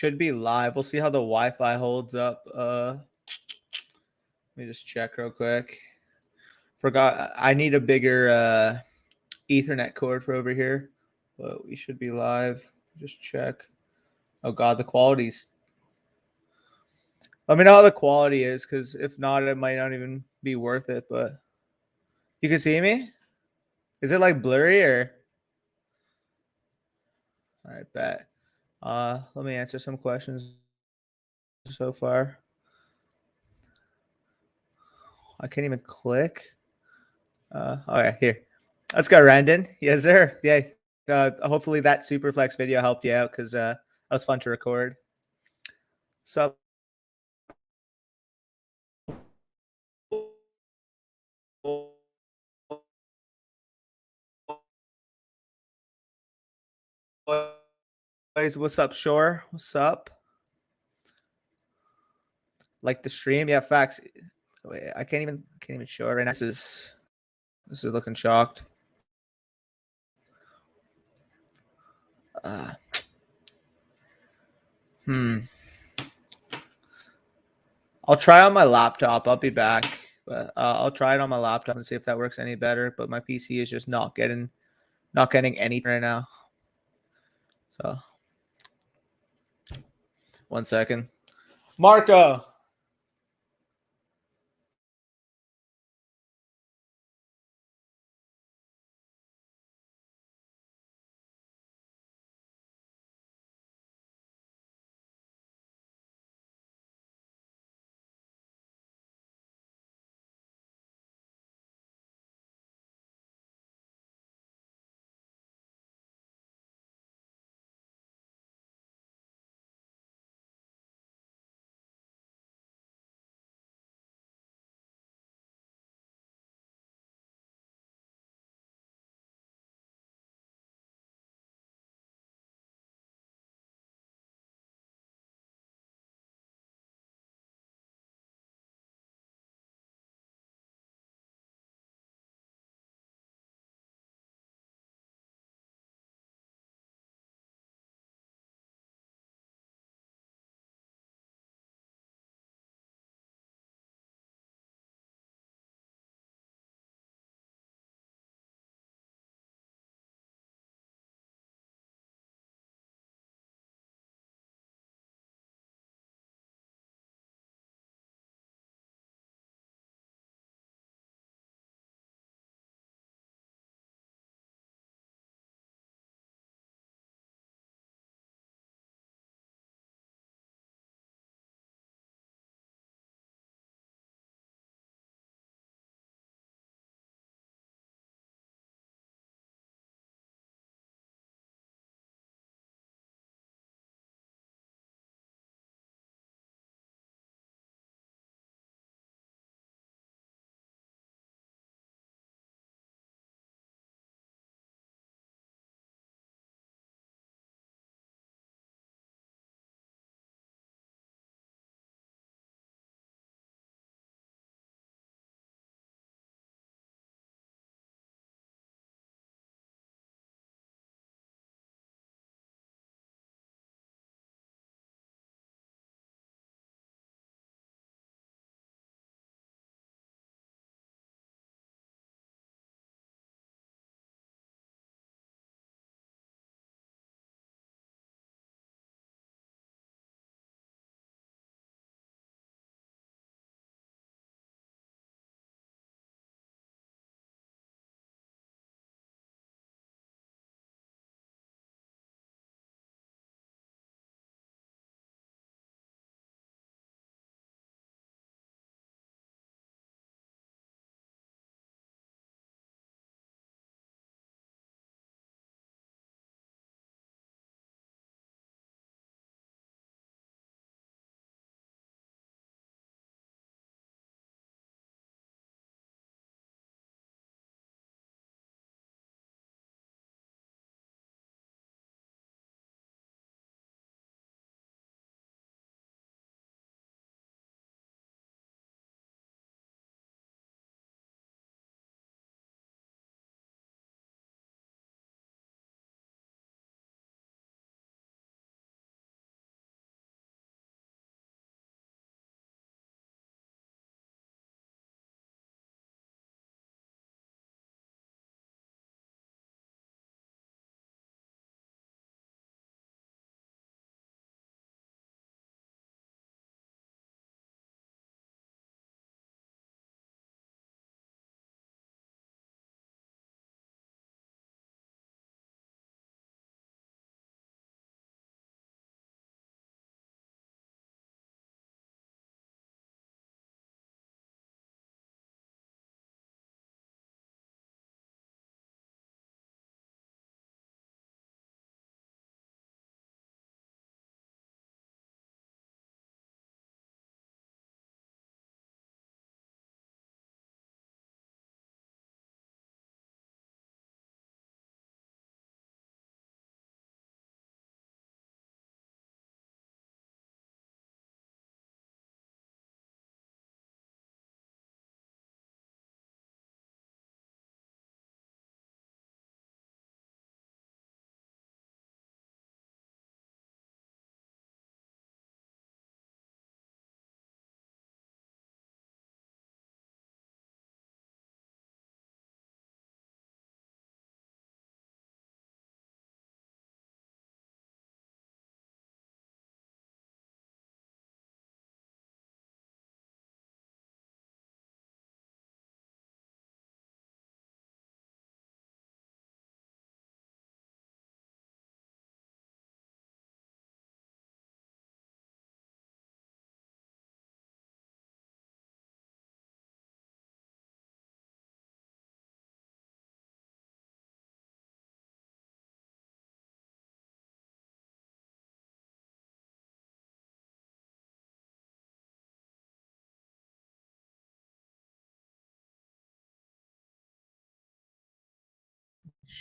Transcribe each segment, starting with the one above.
should be live. We'll see how the Wi-Fi holds up. Let me just check real quick. Forgot I need a bigger Ethernet cord for over here, but we should be live. Just check. Oh God, the quality's. Let me know how the quality is, because if not, it might not even be worth it. But you can see me. Is it like blurry or? All right, bet. Let me answer some questions so far. I can't even click. All right, here. Let's go, Randon. Yes, sir. Yeah. Hopefully that superflex video helped you out, because that was fun to record. So. What's up, Shore? What's up? Like the stream? Yeah, facts. Wait, I can't even show it right now. This is looking shocked. I'll try on my laptop. I'll be back. But I'll try it on my laptop and see if that works any better. But my PC is just not getting anything right now. So 1 second. Marco.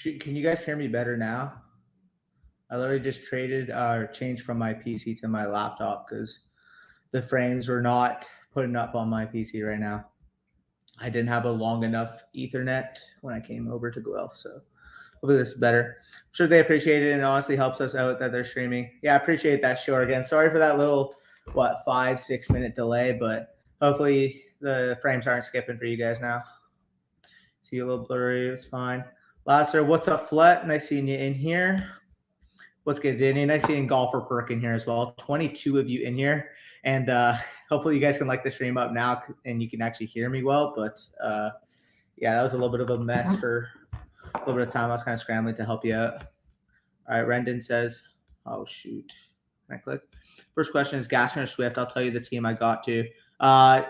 Can you guys hear me better now? I literally just traded or changed from my PC to my laptop because the frames were not putting up on my PC right now. I didn't have a long enough Ethernet when I came over to Guelph, so hopefully this is better. I'm sure they appreciate it, and it honestly helps us out that they're streaming. Yeah, I appreciate that. Sure. Again, sorry for that little 5-6 minute delay, but hopefully the frames aren't skipping for you guys now. See you a little blurry. It's fine. Lasser, what's up, Flet? Nice seeing you in here. What's good, Danny? Nice seeing Golfer Perk in here as well. 22 of you in here. And hopefully you guys can like the stream up now and you can actually hear me well. But yeah, that was a little bit of a mess for a little bit of time. I was kind of scrambling to help you out. All right, Rendon says, oh, shoot. Can I click? First question is Gaskin or Swift? I'll tell you the team I got to.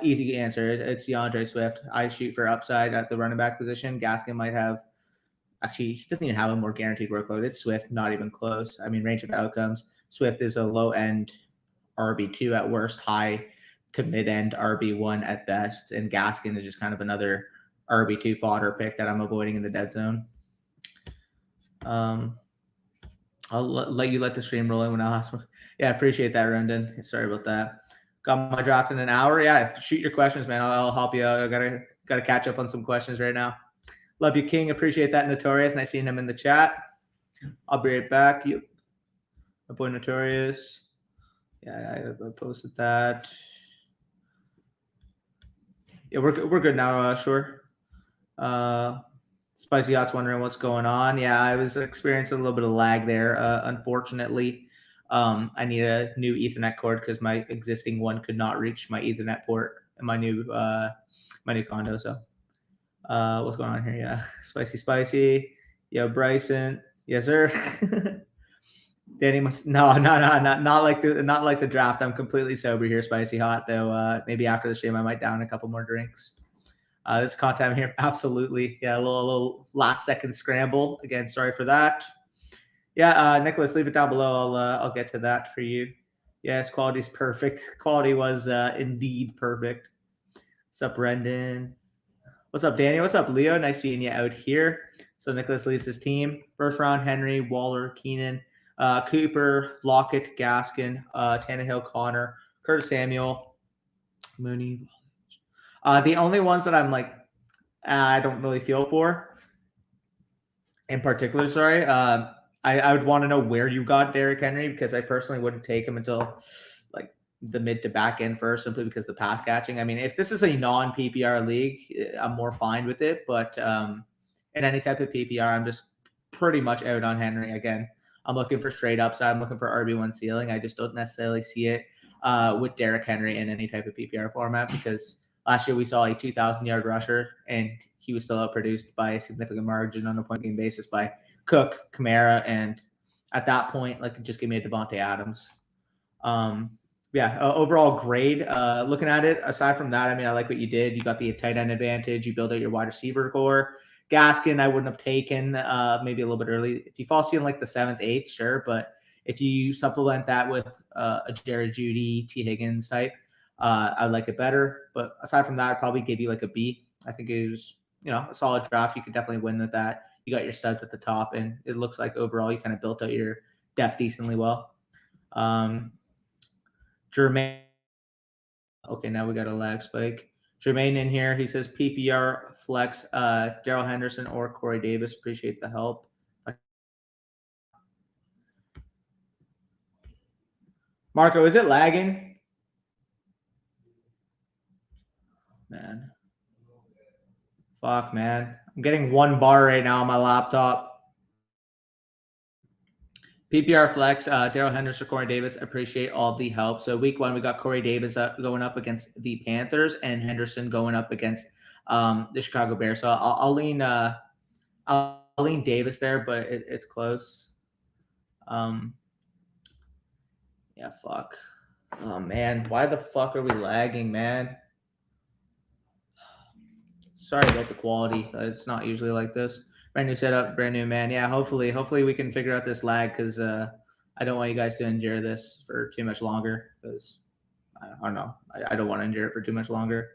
Easy answer. It's Deandre Swift. I shoot for upside at the running back position. Gaskin might have – actually, he doesn't even have a more guaranteed workload. It's Swift, not even close. I mean, range of outcomes. Swift is a low-end RB2 at worst, high to mid-end RB1 at best, and Gaskin is just kind of another RB2 fodder pick that I'm avoiding in the dead zone. I'll let you let the stream roll in when I ask. Yeah, I appreciate that, Rendon. Sorry about that. Got my draft in an hour. Yeah, shoot your questions, man. I'll help you out. I gotta catch up on some questions right now. Love you, King. Appreciate that, Notorious. Nice seeing him in the chat. I'll be right back. You, my boy Notorious. Yeah, I posted that. Yeah, we're good now. Sure. Spicy Yacht's wondering what's going on. Yeah, I was experiencing a little bit of lag there. Unfortunately, I need a new Ethernet cord because my existing one could not reach my Ethernet port in my new condo. So, what's going on here? Yeah, spicy. Yeah, Bryson. Yes, sir. Danny must not like the draft. I'm completely sober here, Spicy Hot. Though maybe after the stream I might down a couple more drinks. This content here, absolutely. Yeah, a little last second scramble. Again, sorry for that. Yeah, Nicholas, leave it down below. I'll get to that for you. Yes, quality's perfect. Quality was indeed perfect. What's up, Brendan? What's up, Danny? What's up, Leo? Nice seeing you out here. So Nicholas leaves his team. First round, Henry, Waller, Keenan, Cooper, Lockett, Gaskin, Tannehill, Connor, Curtis Samuel, Mooney. The only ones that I'm like, I don't really feel for in particular, sorry. I would want to know where you got Derrick Henry because I personally wouldn't take him until like the mid to back end first, simply because the pass catching. I mean, if this is a non-PPR league, I'm more fine with it. But in any type of PPR, I'm just pretty much out on Henry. Again, I'm looking for straight upside. I'm looking for RB1 ceiling. I just don't necessarily see it with Derrick Henry in any type of PPR format because last year we saw a 2,000-yard rusher, and he was still outproduced by a significant margin on a point game basis by Cook, Kamara, and at that point, like, just give me a Devontae Adams. Overall grade. Looking at it, aside from that, I mean, I like what you did. You got the tight end advantage. You build out your wide receiver core. Gaskin, I wouldn't have taken maybe a little bit early. If you fall in like the 7th, 8th, sure. But if you supplement that with a Jared Judy, T. Higgins type, I like it better. But aside from that, I'd probably give you like a B. I think it was, a solid draft. You could definitely win with that. You got your studs at the top, and it looks like overall you kind of built out your depth decently well. Jermaine. Okay, now we got a lag spike. Jermaine in here. He says PPR flex, Darrell Henderson or Corey Davis. Appreciate the help. Marco, is it lagging? Man. Fuck, man. I'm getting 1 bar right now on my laptop. PPR flex, Darrell Henderson, Corey Davis. Appreciate all the help. So week 1, we got Corey Davis going up against the Panthers and Henderson going up against the Chicago Bears. So I'll lean Davis there, but it's close. Yeah, fuck. Oh man, why the fuck are we lagging, man? Sorry about the quality. It's not usually like this. Brand new setup, brand new man. Yeah, hopefully we can figure out this lag because I don't want you guys to endure this for too much longer because I don't know. I don't want to endure it for too much longer.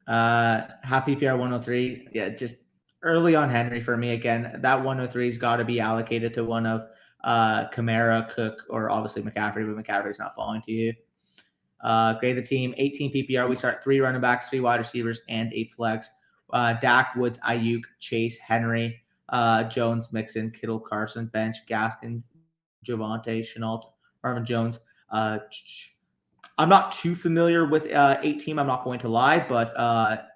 Half PPR 103. Yeah, just early on Henry for me again. That 103's got to be allocated to one of Kamara, Cook, or obviously McCaffrey, but McCaffrey's not falling to you. Grade the team, 18 PPR. We start 3 running backs, 3 wide receivers, and 8 flex. Dak, Woods, Ayuk, Chase, Henry, Jones, Mixon, Kittle, Carson, bench, Gaskin, Javonte, Chenault, Marvin Jones. I'm not too familiar with 8 team. I'm not going to lie, but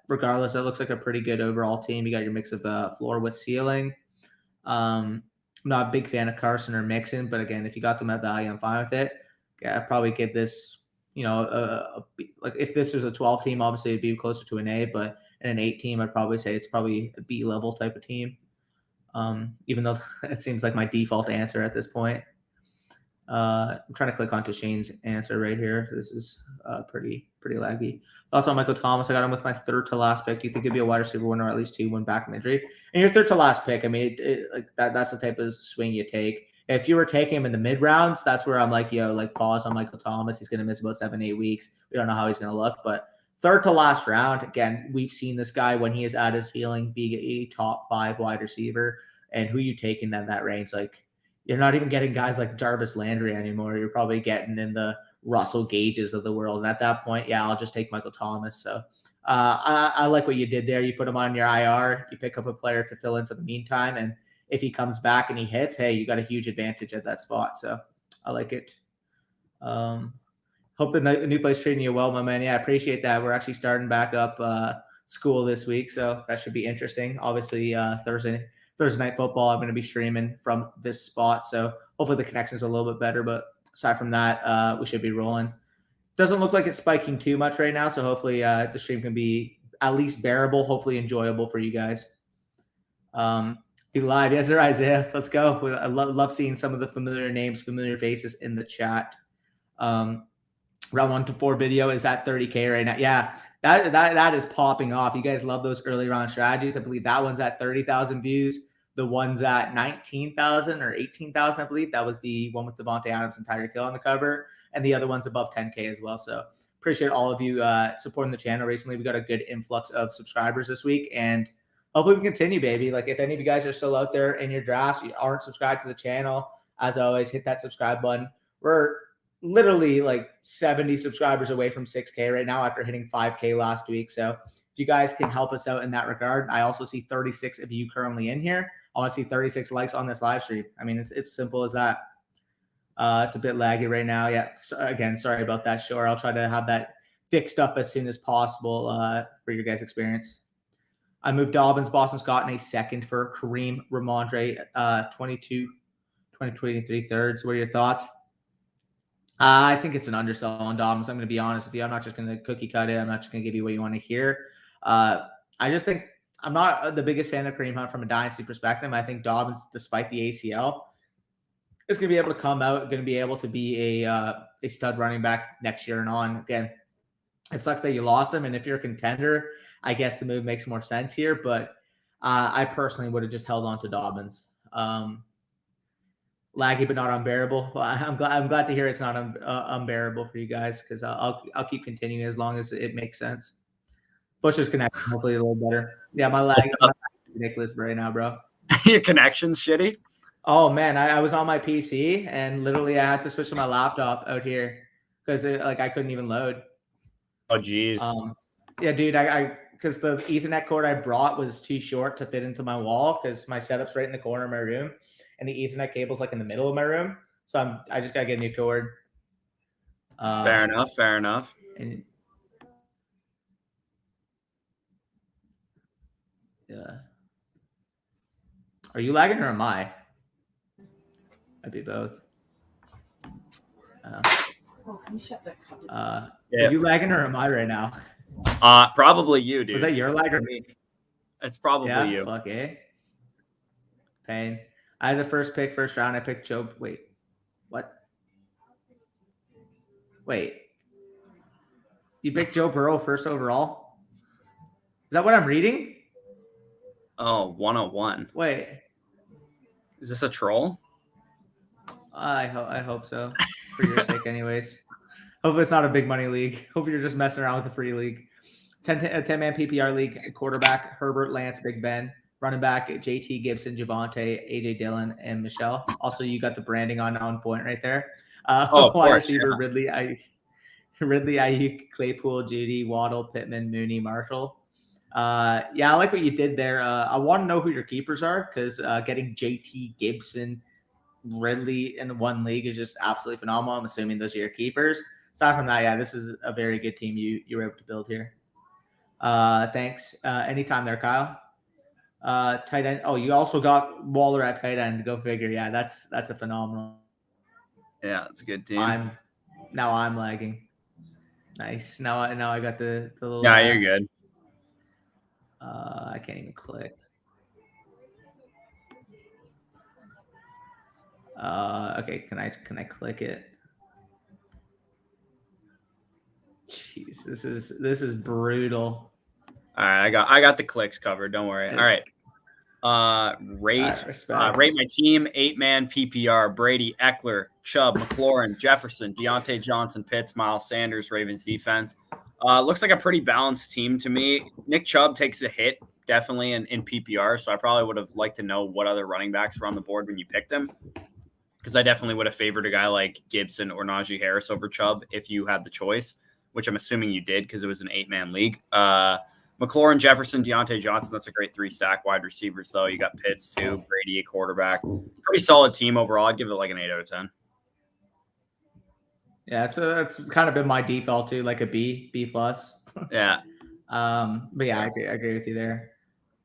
regardless, it looks like a pretty good overall team. You got your mix of floor with ceiling. I'm not a big fan of Carson or Mixon, but again, if you got them at value, I'm fine with it. Okay, I'd probably give this, like if this was a 12 team, obviously it'd be closer to an A, but in an 8 team, I'd probably say it's probably a B level type of team. Even though it seems like my default answer at this point. I'm trying to click onto Shane's answer right here. This is pretty laggy. Thoughts on Michael Thomas? I got him with my 3rd to last pick. Do you think he'd be a wide receiver one or at least 2 when back from injury? And your 3rd to last pick, I mean, like that's the type of swing you take. If you were taking him in the mid rounds, that's where I'm like, pause on Michael Thomas. He's going to miss about 7-8 weeks. We don't know how he's going to look, but 3rd to last round, again, we've seen this guy when he is at his ceiling be a top 5 wide receiver. And who you taking in that range? Like, you're not even getting guys like Jarvis Landry anymore. You're probably getting in the Russell Gages of the world. And at that point, yeah, I'll just take Michael Thomas. So I like what you did there. You put him on your IR. You pick up a player to fill in for the meantime. And if he comes back and he hits, hey, you got a huge advantage at that spot. So I like it. Hope the new place treating you well, my man. Yeah, I appreciate that. We're actually starting back up school this week. So that should be interesting. Obviously, Thursday night football, I'm going to be streaming from this spot. So hopefully the connection's a little bit better. But aside from that, we should be rolling. Doesn't look like it's spiking too much right now. So hopefully the stream can be at least bearable, hopefully enjoyable for you guys. Be live. Yes, sir, Isaiah. Let's go. I love seeing some of the familiar names, familiar faces in the chat. Round 1 to 4 video is at 30K right now. Yeah, that is popping off. You guys love those early round strategies. I believe that one's at 30,000 views. The one's at 19,000 or 18,000, I believe. That was the one with Devontae Adams and Tyreek Hill on the cover. And the other one's above 10K as well. So appreciate all of you supporting the channel recently. We got a good influx of subscribers this week. And hopefully we continue, baby. Like if any of you guys are still out there in your drafts, you aren't subscribed to the channel, as always, hit that subscribe button. We're literally like 70 subscribers away from 6K right now after hitting 5K last week. So if you guys can help us out in that regard, I also see 36 of you currently in here. I want to see 36 likes on this live stream. I mean, it's simple as that. It's a bit laggy right now. Yeah. So again, sorry about that. Sure. I'll try to have that fixed up as soon as possible for your guys' experience. I moved Dobbins, Boston Scott in a second for Kareem Ramondre, 2023 thirds. What are your thoughts? I think it's an undersell on Dobbins. I'm going to be honest with you. I'm not just going to cookie cut it. I'm not just going to give you what you want to hear. I just think I'm not the biggest fan of Kareem Hunt from a dynasty perspective. I think Dobbins, despite the ACL, is going to be able to come out, going to be able to be a stud running back next year and on. Again, it sucks that you lost him. And if you're a contender, I guess the move makes more sense here. But I personally would have just held on to Dobbins. Laggy but not unbearable. Well, I'm glad to hear it's not unbearable for you guys, because I'll keep continuing as long as it makes sense. Bush's connection hopefully a little better. Yeah, my lag is ridiculous right now, bro. Your connection's shitty. Oh man, I was on my PC and literally I had to switch to my laptop out here because I couldn't even load. Oh geez. Yeah, dude, because the Ethernet cord I brought was too short to fit into my wall because my setup's right in the corner of my room. And the Ethernet cable's like in the middle of my room. So I just got to get a new cord. Fair enough. And yeah. Are you lagging or am I? I'd be both. Can you shut that? Yeah. Are you lagging or am I right now? Probably you, dude. Was that your lag or me? It's probably you. Fuck, eh? Pain. I had the first round. I picked Joe. Wait, what? Wait. You picked Joe Burrow first overall? Is that what I'm reading? Oh, 101. Wait. Is this a troll? I hope so. For your sake, anyways. Hope it's not a big money league. Hope you're just messing around with the free league. 10-man PPR league, quarterback, Herbert, Lance, Big Ben. Running back, JT Gibson, Javonte, AJ Dillon, and Michelle. Also, you got the branding on point right there. Of Wide course, receiver, yeah. Ridley, Ayuk, Claypool, Judy, Waddle, Pittman, Mooney, Marshall. Yeah, I like what you did there. I want to know who your keepers are because getting JT Gibson, Ridley in one league is just absolutely phenomenal. I'm assuming those are your keepers. Aside from that, yeah, this is a very good team you were able to build here. Thanks. Anytime there, Kyle. Tight end. Oh, you also got Waller at tight end. Go figure. Yeah, that's a phenomenal. Yeah, it's a good team. Now I'm lagging. Nice. Now I got the little. Yeah, you're good. I can't even click. Okay. Can I click it? Jeez, this is brutal. All right, I got the clicks covered. Don't worry. All right. Rate my team 8-man PPR: Brady, Eckler, Chubb, McLaurin, Jefferson, Deontay Johnson, Pitts, Miles Sanders. Ravens defense looks like a pretty balanced team to me. Nick Chubb takes a hit definitely in PPR, so I probably would have liked to know what other running backs were on the board when you picked them, because I definitely would have favored a guy like Gibson or Najee Harris over Chubb if you had the choice, which I'm assuming you did because it was an 8-man league. McLaurin, Jefferson, Deontay Johnson, that's a great 3-stack. Wide receivers, though. You got Pitts, too. Brady, a quarterback. Pretty solid team overall. I'd give it like an 8 out of 10. Yeah, that's kind of been my default, too, like a B plus. Yeah. But yeah, I agree with you there.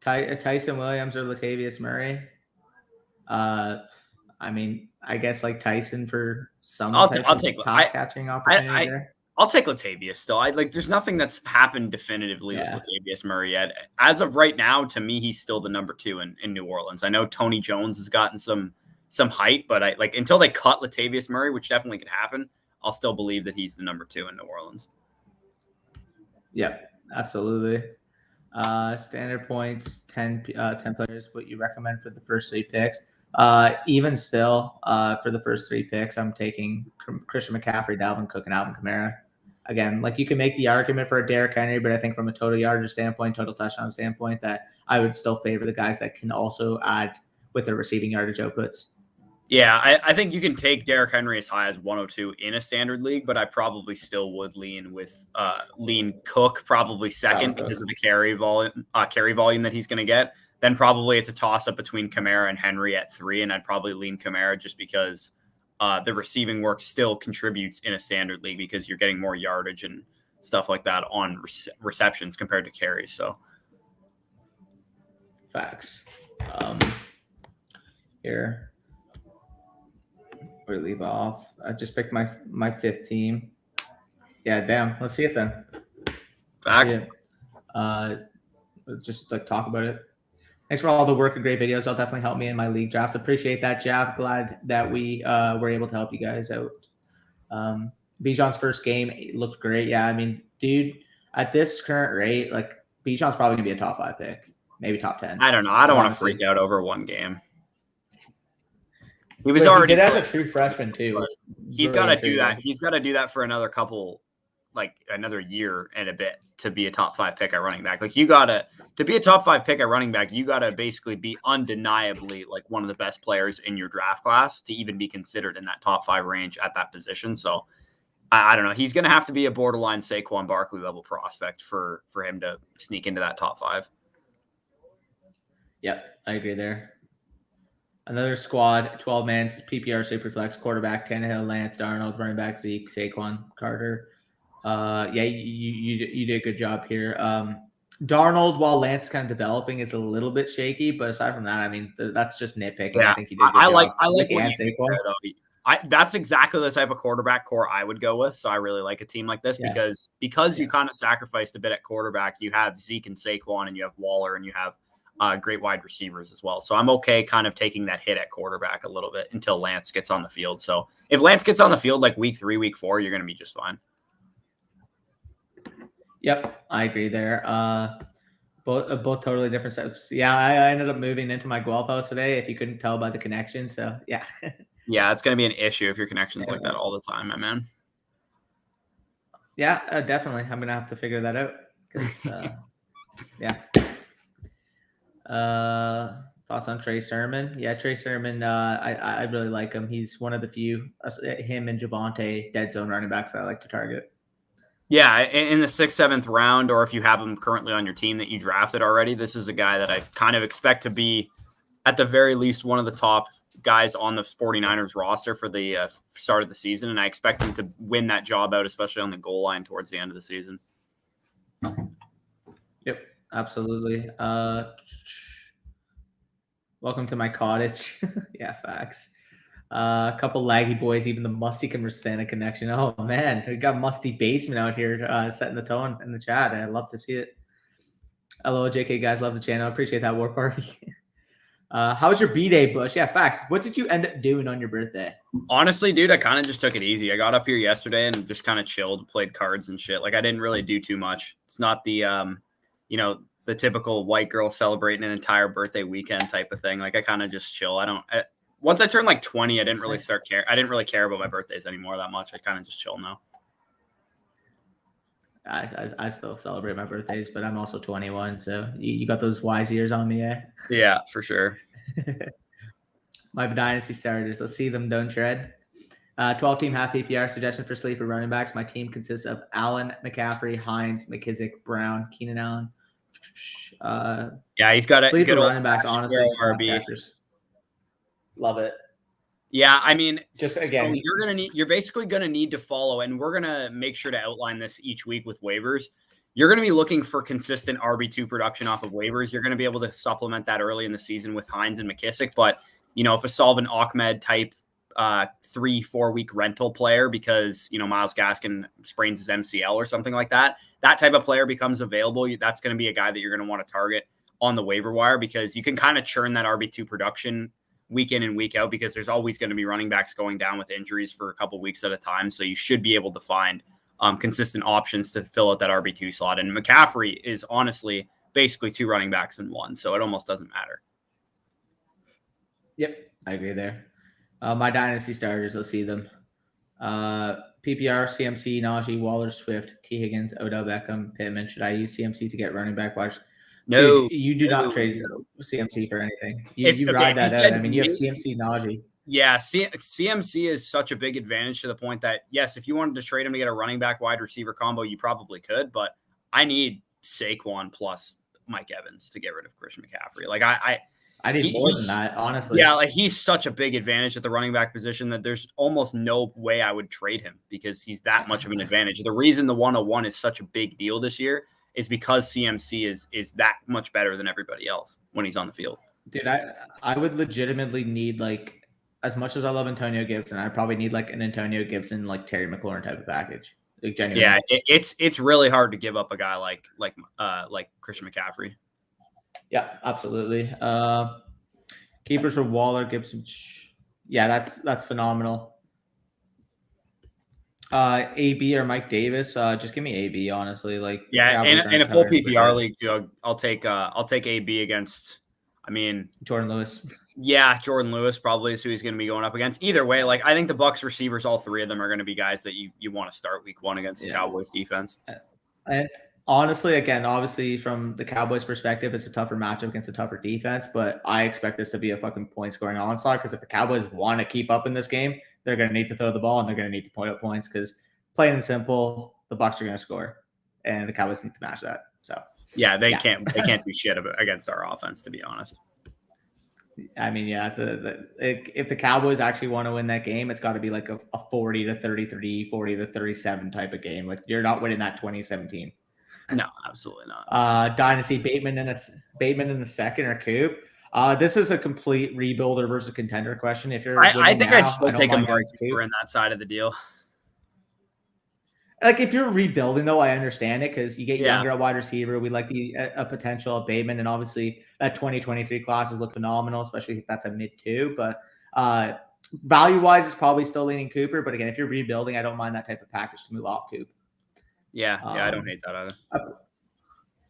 Tyson Williams or Latavius Murray? I mean, I guess like Tyson for some I'll take pass catching opportunity there. I'll take Latavius still. There's nothing that's happened definitively with Latavius Murray yet. As of right now, to me, he's still the number 2 in New Orleans. I know Tony Jones has gotten some hype, but until they cut Latavius Murray, which definitely could happen, I'll still believe that he's the number 2 in New Orleans. Yep, absolutely. Standard points, 10 players. What you recommend for the first 3 picks? Even still, for the first 3 picks, I'm taking Christian McCaffrey, Dalvin Cook, and Alvin Kamara. Again, like you can make the argument for a Derrick Henry, but I think from a total yardage standpoint, total touchdown standpoint, that I would still favor the guys that can also add with their receiving yardage outputs. Yeah, I think you can take Derrick Henry as high as 102 in a standard league, but I probably still would lean Cook probably second because of the carry volume that he's going to get. Then probably it's a toss-up between Kamara and Henry at 3, and I'd probably lean Kamara just because the receiving work still contributes in a standard league because you're getting more yardage and stuff like that on receptions compared to carries. So, facts. Here, we leave off. I just picked my 5th team. Yeah, damn. Let's see it then. Facts. Just like talk about it. Thanks for all the work and great videos. That'll definitely help me in my league drafts. Appreciate that, Jeff. Glad that we were able to help you guys out. Bijan's first game looked great. Yeah, I mean, dude, at this current rate, like Bijan's probably gonna be a top 5 pick, maybe top 10. I don't know. I don't want to freak out over one game. He was already good as a true freshman too. He's got to do that. He's got to do that for another couple, like another year and a bit to be a top 5 pick at running back. Like to be a top 5 pick at running back, you got to basically be undeniably like one of the best players in your draft class to even be considered in that top 5 range at that position. So I don't know. He's going to have to be a borderline Saquon Barkley level prospect for him to sneak into that top 5. Yep, I agree there. Another squad, 12 man, PPR, superflex, quarterback, Tannehill, Lance, Darnold, running back, Zeke, Saquon, Carter. Yeah, you did a good job here. Darnold, while Lance is kind of developing, is a little bit shaky, but aside from that, I mean, that's just nitpicking. Yeah, I think you did a good job. I like what you did there, though. That's exactly the type of quarterback core I would go with. So I really like a team like this because you kind of sacrificed a bit at quarterback. You have Zeke and Saquon, and you have Waller, and you have great wide receivers as well. So I'm okay kind of taking that hit at quarterback a little bit until Lance gets on the field. So if Lance gets on the field like week 3, week 4, you're going to be just fine. Yep, I agree there. Both totally different steps. Yeah, I ended up moving into my Guelph house today, if you couldn't tell by the connection. So yeah. Yeah, it's going to be an issue if your connection's like that all the time, my man. Yeah, definitely. I'm going to have to figure that out. Yeah. Thoughts on Trey Sherman? Yeah, Trey Sherman. I really like him. He's one of the few, him and Javonte, dead zone running backs that I like to target. Yeah, in the 6th, 7th round, or if you have him currently on your team that you drafted already, this is a guy that I kind of expect to be, at the very least, one of the top guys on the 49ers roster for the start of the season, and I expect him to win that job out, especially on the goal line towards the end of the season. Yep, absolutely. Welcome to my cottage. Yeah, facts. A couple laggy boys, even the Musty can withstand a connection. Oh man, we got Musty Basement out here setting the tone in the chat. I love to see it. Hello, JK guys, love the channel. Appreciate that war party. How was your B-Day, Bush? Yeah, facts. What did you end up doing on your birthday? Honestly, dude, I kind of just took it easy. I got up here yesterday and just kind of chilled, played cards and shit. Like, I didn't really do too much. It's not the, the typical white girl celebrating an entire birthday weekend type of thing. Like, I kind of just chill. Once I turned like 20, I didn't really I didn't really care about my birthdays anymore that much. I kind of just chill now. I still celebrate my birthdays, but I'm also 21, so you got those wise years on me, eh? Yeah, for sure. My Dynasty starters. Let's see them, don't tread. 12-team half PPR suggestion for sleeper running backs. My team consists of Allen, McCaffrey, Hines, McKissick, Brown, Keenan Allen. Yeah, he's got a sleeper running backs, honestly. RB. Love it. Yeah, I mean, just again, so you're basically gonna need to follow, and we're gonna make sure to outline this each week with waivers. You're gonna be looking for consistent RB2 production off of waivers. You're gonna be able to supplement that early in the season with Hines and McKissick, but if a Salvin Ahmed type 3-4 week rental player because Myles Gaskin sprains his MCL or something like that type of player becomes available, that's going to be a guy that you're going to want to target on the waiver wire because you can kind of churn that RB2 production week in and week out because there's always going to be running backs going down with injuries for a couple weeks at a time. So you should be able to find consistent options to fill out that RB2 slot. And McCaffrey is honestly basically 2 running backs in one. So it almost doesn't matter. Yep, I agree there. My Dynasty starters, let's see them. PPR, CMC, Najee, Waller, Swift, T. Higgins, Odell Beckham, Pittman. Should I use CMC to get running back wise? No. Dude, you do not trade CMC for anything. You ride that out. I mean, you have CMC, Najee. Yeah, CMC is such a big advantage to the point that, yes, if you wanted to trade him to get a running back wide receiver combo, you probably could. But I need Saquon plus Mike Evans to get rid of Christian McCaffrey. Like, I need more than that, honestly. Yeah, like he's such a big advantage at the running back position that there's almost no way I would trade him because he's that much of an advantage. The reason the 101 is such a big deal this year is because CMC is that much better than everybody else when he's on the field. Dude, I would legitimately need, like, as much as I love Antonio Gibson, I probably need like an Antonio Gibson, like Terry McLaurin type of package. Like, genuinely. Yeah, it's really hard to give up a guy like Christian McCaffrey. Yeah, absolutely. Keepers for Waller, Gibson. Yeah, that's phenomenal. AB or Mike Davis. Just give me AB, honestly. Like, yeah, in a full PPR league too, I'll take AB against. I mean, Jordan Lewis. Yeah, Jordan Lewis probably is who he's going to be going up against. Either way, like I think the Bucs receivers, all 3 of them are going to be guys that you want to start week 1 against the Cowboys defense. And honestly, again, obviously from the Cowboys perspective, it's a tougher matchup against a tougher defense, but I expect this to be a fucking point scoring onslaught because if the Cowboys want to keep up in this game, they're going to need to throw the ball and they're going to need to point up points because plain and simple, the Bucs are going to score and the Cowboys need to match that. So yeah, they can't do shit against our offense, to be honest. I mean, yeah, if the Cowboys actually want to win that game, it's got to be like a 40-33, 40-37 type of game. Like you're not winning that 2017. No, absolutely not. Dynasty Bateman in a second or Coop. This is a complete rebuilder versus contender question. If you're, I think I'd still take a Amari Cooper in that side of the deal. Like if you're rebuilding, though, I understand it because you get younger at wide receiver. We like the potential of Bateman, and obviously that 2023 classes look phenomenal, especially if that's a mid 2. But value wise, it's probably still leaning Cooper. But again, if you're rebuilding, I don't mind that type of package to move off Coop. Yeah, I don't hate that either.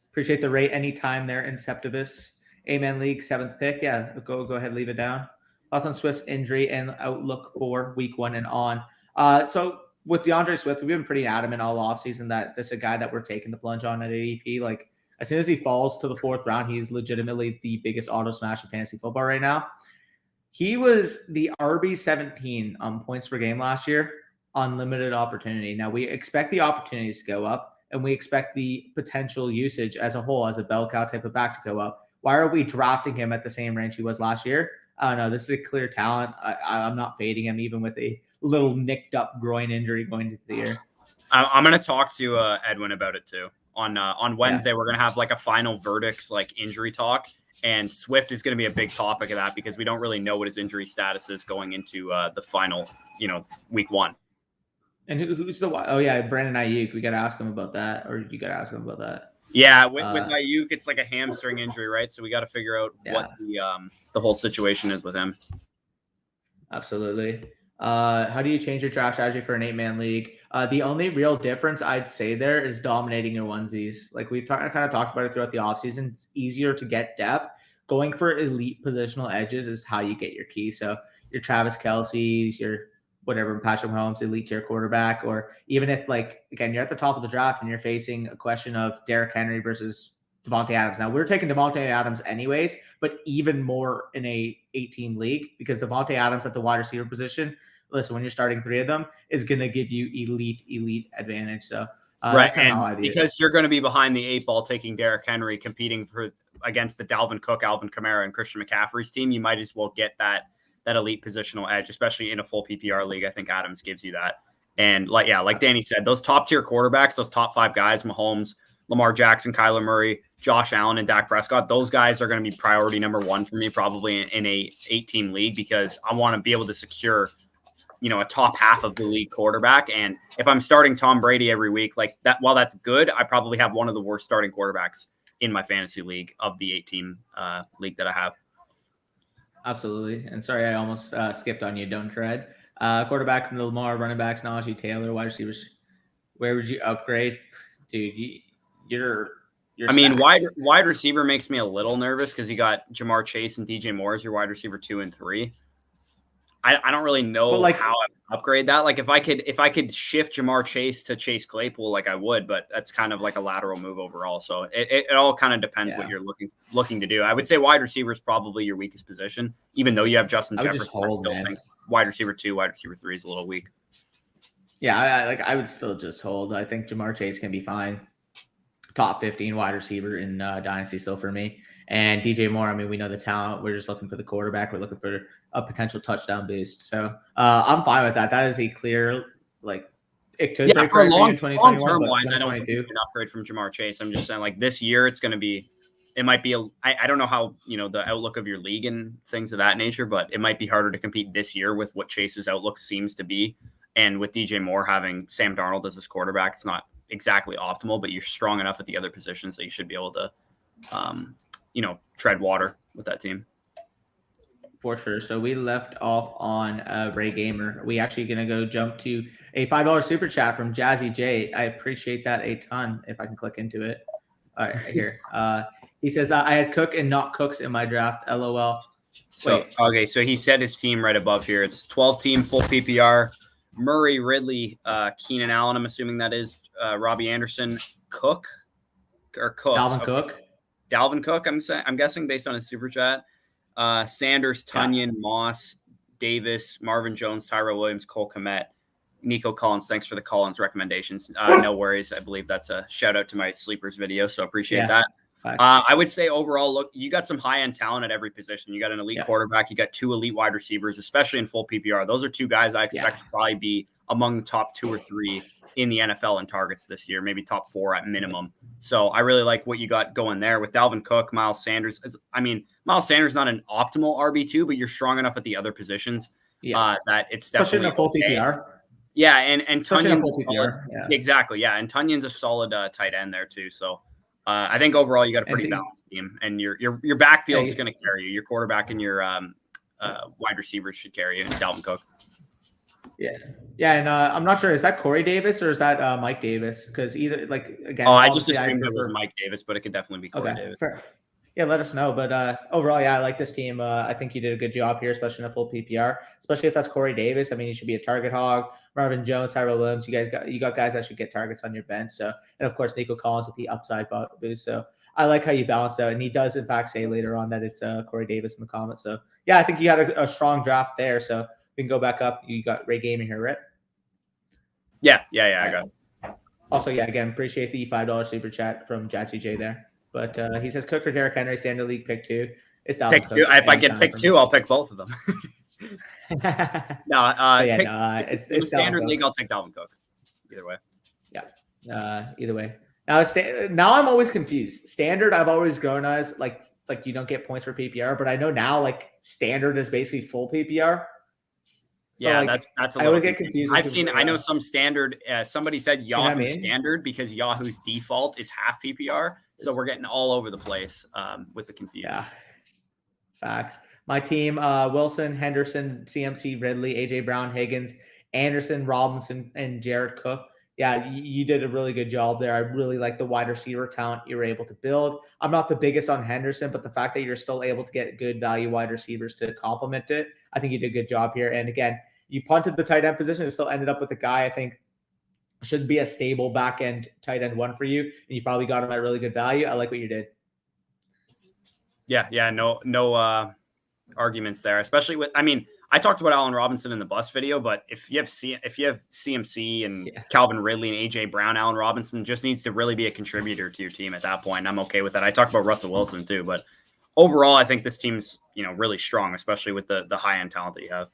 Appreciate the rate anytime there, Inceptivus. Amen League 7th pick. Yeah, go ahead, leave it down. Thoughts on Swift's injury and outlook for week 1 and on. So with DeAndre Swift, we've been pretty adamant all offseason that this is a guy that we're taking the plunge on at ADP. Like As soon as he falls to the 4th round, he's legitimately the biggest auto smash in fantasy football right now. He was the RB17 on points per game last year on limited opportunity. Now, we expect the opportunities to go up, and we expect the potential usage as a whole, as a bell cow type of back, to go up. Why are we drafting him at the same range he was last year? I don't know. This is a clear talent. I'm not fading him, even with a little nicked up groin injury going into the year. I'm going to talk to Edwin about it too. On Wednesday, we're going to have like a final verdicts, like injury talk. And Swift is going to be a big topic of that because we don't really know what his injury status is going into the final, week 1. And who's the? Oh yeah, Brandon Ayuk. We got to ask him about that, or you got to ask him about that. Yeah, with Ayuk, it's like a hamstring injury, right? So we got to figure out what the whole situation is with him. Absolutely. How do you change your draft strategy for an 8-man league? The only real difference I'd say there is dominating your onesies. Like we've kind of talked about it throughout the offseason. It's easier to get depth. Going for elite positional edges is how you get your key. So your Travis Kelce's, your whatever, Patrick Mahomes, elite tier quarterback, or even if again, you're at the top of the draft and you're facing a question of Derrick Henry versus Devontae Adams. Now we're taking Devontae Adams anyways, but even more in a 8-team league because Devontae Adams at the wide receiver position, listen, when you're starting 3 of them, is going to give you elite advantage. So right, and because you're going to be behind the 8 ball taking Derrick Henry competing against the Dalvin Cook, Alvin Kamara, and Christian McCaffrey's team, you might as well get that elite positional edge, especially in a full PPR league. I think Adams gives you that. And like Danny said, those top tier quarterbacks, those top 5 guys, Mahomes, Lamar Jackson, Kyler Murray, Josh Allen, and Dak Prescott, those guys are going to be priority number 1 for me, probably in a 8-team league, because I want to be able to secure, a top half of the league quarterback. And if I'm starting Tom Brady every week, like that, while that's good, I probably have one of the worst starting quarterbacks in my fantasy league of the 8-team league that I have. Absolutely. And sorry, I almost skipped on you. Don't tread. Quarterback from the Lamar, running backs, Najee Taylor, wide receivers. Where would you upgrade? Dude, you're I mean, wide receiver makes me a little nervous because you got Jamar Chase and DJ Moore as your wide receiver 2 and 3. I don't really know how I would upgrade that. Like if I could shift Jamar Chase to Chase Claypool, I would, but that's kind of like a lateral move overall. So it all kind of depends what you're looking to do. I would say wide receiver is probably your weakest position, even though you have Justin Jefferson. I still think wide receiver 2, wide receiver 3 is a little weak. Yeah, I would still just hold. I think Jamar Chase can be fine. Top 15 wide receiver in Dynasty still for me. And DJ Moore, I mean, we know the talent. We're just looking for the quarterback. We're looking for a potential touchdown boost. So I'm fine with that. That is a clear, it could be for a long-term wise, I don't think you can upgrade from Jamar Chase. I'm just saying, this year it's going to be, it might be, I don't know how, the outlook of your league and things of that nature, but it might be harder to compete this year with what Chase's outlook seems to be. And with DJ Moore having Sam Darnold as his quarterback, it's not exactly optimal, but you're strong enough at the other positions that you should be able to, tread water with that team. For sure. So we left off on Ray Gamer. We actually going to go jump to a $5 super chat from Jazzy J. I appreciate that a ton. If I can click into it. All right, here. He says, I had Cook and not Cooks in my draft. LOL. So he said his team right above here. It's 12-team full PPR. Murray, Ridley, Keenan Allen, I'm assuming that is, Robbie Anderson, Cook. Dalvin Cook, I'm guessing based on his super chat. Sanders, Tunyon, Moss, Davis, Marvin Jones, Tyrell Williams, Cole Kmet, Nico Collins. Thanks for the Collins recommendations. No worries. I believe that's a shout out to my sleepers video. So appreciate that. I would say overall, look, you got some high-end talent at every position. You got an elite quarterback. You got 2 elite wide receivers, especially in full PPR. Those are 2 guys I expect to probably be among the top 2 or 3 in the NFL in targets this year, maybe top 4 at minimum. So I really like what you got going there with Dalvin Cook, Miles Sanders. Miles Sanders not an optimal RB2, but you're strong enough at the other positions that it's definitely in a full PPR. Yeah, and Tunyon's exactly. Yeah, and Tunyon's a solid tight end there too. So I think overall you got a pretty balanced team, and your backfield is going to carry you. Your quarterback and your wide receivers should carry you, and Dalvin Cook. Yeah, and I'm not sure, is that Corey Davis or is that Mike Davis? Because either again. I just assumed it was Mike Davis, but it could definitely be Corey Davis. Fair. Yeah, let us know. But overall, I like this team. I think you did a good job here, especially in a full PPR. Especially if that's Corey Davis. I mean, he should be a target hog. Marvin Jones, Tyrell Williams. You got guys that should get targets on your bench. So, and of course, Nico Collins with the upside boost. So I like how you balance out. And he does, in fact, say later on that it's Corey Davis in the comments. So, yeah, I think you had a strong draft there. So we can go back up. You got Ray Gaming here, right? Yeah, I got it. Also, yeah, again, appreciate the $5 super chat from Jatsy J there. But he says Cook or Derrick Henry, standard league pick 2. It's Dalvin Pick Cook 2. If I get anytime pick for 2, me. I'll pick both of them. It's in the standard Dalvin league, Cook. I'll take Dalvin Cook. Either way. Yeah. Either way. Now I'm always confused. Standard, I've always grown as like you don't get points for PPR, but I know now like standard is basically full PPR. So, yeah, like, that's a I little always get confused. I know some standard. Somebody said Yahoo standard because Yahoo's default is half PPR. So we're getting all over the place with the confusion. Yeah. Facts. My team, Wilson, Henderson, CMC, Ridley, AJ Brown, Higgins, Anderson, Robinson, and Jared Cook. Yeah, you did a really good job there. I really like the wide receiver talent you were able to build. I'm not the biggest on Henderson, but the fact that you're still able to get good value wide receivers to complement it, I think you did a good job here. And again, you punted the tight end position and still ended up with a guy I think should be a stable back end tight end 1 for you. And you probably got him at really good value. I like what you did. Yeah. No arguments there, especially with, I talked about Allen Robinson in the bus video, but if you have CMC and Calvin Ridley and AJ Brown, Allen Robinson just needs to really be a contributor to your team at that point. And I'm okay with that. I talked about Russell Wilson too, but overall, I think this team's, really strong, especially with the high end talent that you have.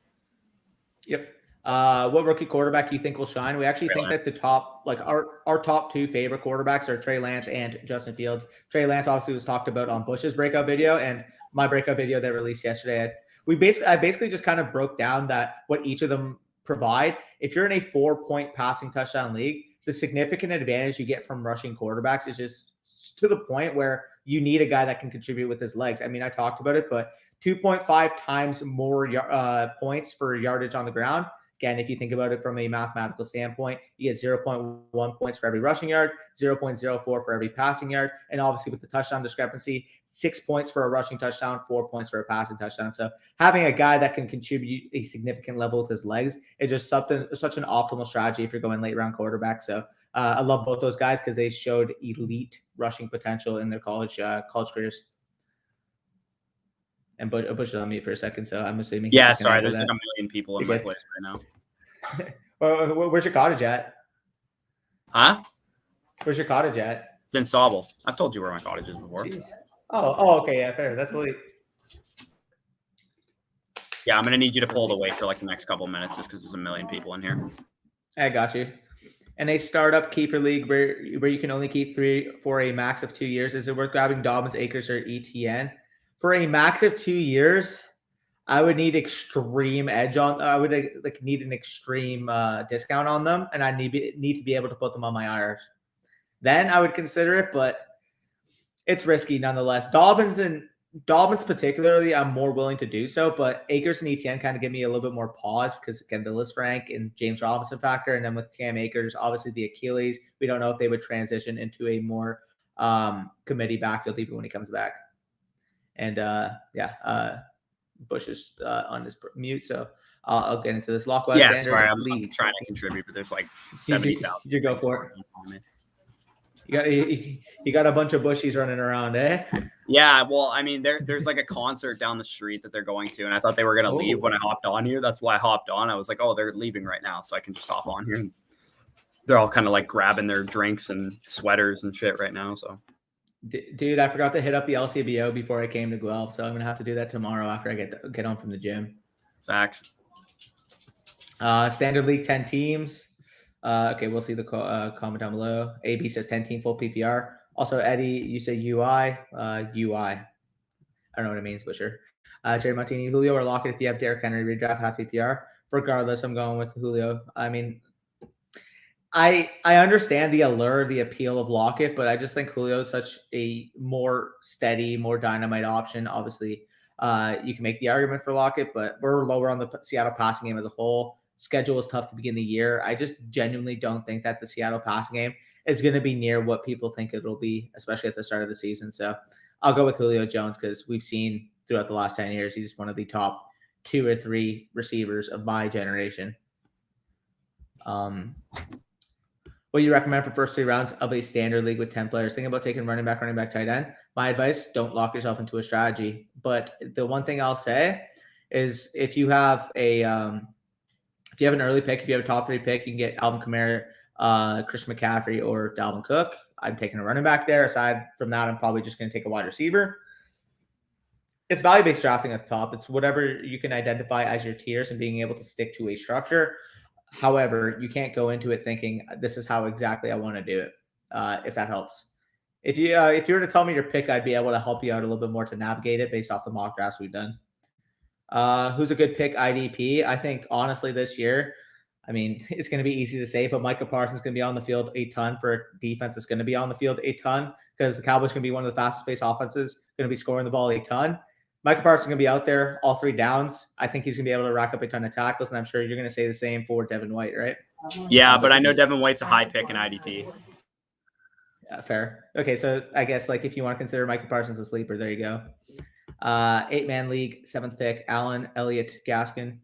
Yep. What rookie quarterback do you think will shine? We actually think that the top, like our top 2 favorite quarterbacks are Trey Lance and Justin Fields. Trey Lance obviously was talked about on Bush's breakout video and my breakout video that released yesterday. I basically just kind of broke down that what each of them provide. If you're in a 4-point passing touchdown league, the significant advantage you get from rushing quarterbacks is just to the point where you need a guy that can contribute with his legs. I talked about it, but 2.5 times more points for yardage on the ground. Again, if you think about it from a mathematical standpoint, you get 0.1 points for every rushing yard, 0.04 for every passing yard, and obviously with the touchdown discrepancy, 6 points for a rushing touchdown, 4 points for a passing touchdown. So having a guy that can contribute a significant level with his legs is just such an optimal strategy if you're going late round quarterback. So I love both those guys because they showed elite rushing potential in their college careers. And Bush is on mute for a second, so I'm assuming. Yeah, sorry. There's like a million people in my place right now. Where's your cottage at? Huh? Where's your cottage at? It's in Stauble. I've told you where my cottage is before. Jeez. Oh, okay, yeah, fair. That's late. Yeah, I'm gonna need you to pull it away for like the next couple of minutes, just because there's a million people in here. I got you. In a startup keeper league where you can only keep 3 for a max of 2 years, is it worth grabbing Dobbins, Akers, or ETN? For a max of 2 years, I would need extreme edge on. I would need an extreme discount on them, and I need to be able to put them on my IRs. Then I would consider it, but it's risky nonetheless. Dobbins particularly, I'm more willing to do so, but Akers and ETN kind of give me a little bit more pause because again, the Liz Frank and James Robinson factor, and then with Cam Akers, obviously the Achilles, we don't know if they would transition into a more committee backfield even when he comes back. And Bush is on his mute, so I'll get into this. Lockwise, yeah, sorry, I'm trying to contribute, but there's like 70,000. You go for it. You got a bunch of Bushies running around, eh? Yeah, well, I mean, there's like a concert down the street that they're going to, and I thought they were gonna leave when I hopped on here. That's why I hopped on. I was like, oh, they're leaving right now, so I can just hop on here. And they're all kind of like grabbing their drinks and sweaters and shit right now. So, dude, I forgot to hit up the LCBO before I came to Guelph, so I'm gonna have to do that tomorrow after I get home from the gym. Facts. Standard league 10 teams. Okay, we'll see the comment down below. AB says 10 team full PPR. Also, Eddie, you say UI. UI. I don't know what it means, but sure. Jerry Martini, Julio or Lockett if you have Derrick Henry redraft half PPR. Regardless, I'm going with Julio. I mean, I understand the allure, the appeal of Lockett, but I just think Julio is such a more steady, more dynamite option. Obviously, you can make the argument for Lockett, but we're lower on the Seattle passing game as a whole. Schedule is tough to begin the year. I just genuinely don't think that the Seattle passing game is going to be near what people think it will be, especially at the start of the season. So I'll go with Julio Jones because we've seen throughout the last 10 years, he's one of the top 2 or 3 receivers of my generation. what you recommend for first 3 rounds of a standard league with 10 players. Think about taking running back, tight end. My advice, don't lock yourself into a strategy. But the one thing I'll say is if you have an early pick, if you have a top 3 pick, you can get Alvin Kamara, Chris McCaffrey, or Dalvin Cook. I'm taking a running back there. Aside from that, I'm probably just going to take a wide receiver. It's value-based drafting at the top. It's whatever you can identify as your tiers and being able to stick to a structure. However, you can't go into it thinking this is how exactly I want to do it, if that helps. If you were to tell me your pick, I'd be able to help you out a little bit more to navigate it based off the mock drafts we've done. Who's a good pick IDP? I think, honestly, this year, I mean, it's going to be easy to say, but Micah Parsons is going to be on the field a ton for a defense that's going to be on the field a ton because the Cowboys are going to be one of the fastest-paced offenses, going to be scoring the ball a ton. Micah Parsons is going to be out there all 3 downs. I think he's going to be able to rack up a ton of tackles, and I'm sure you're going to say the same for Devin White, right? Yeah, but I know Devin White's a high pick in IDP. Yeah, fair. Okay, so I guess if you want to consider Micah Parsons a sleeper, there you go. 8-man league, 7th pick, Allen, Elliott, Gaskin,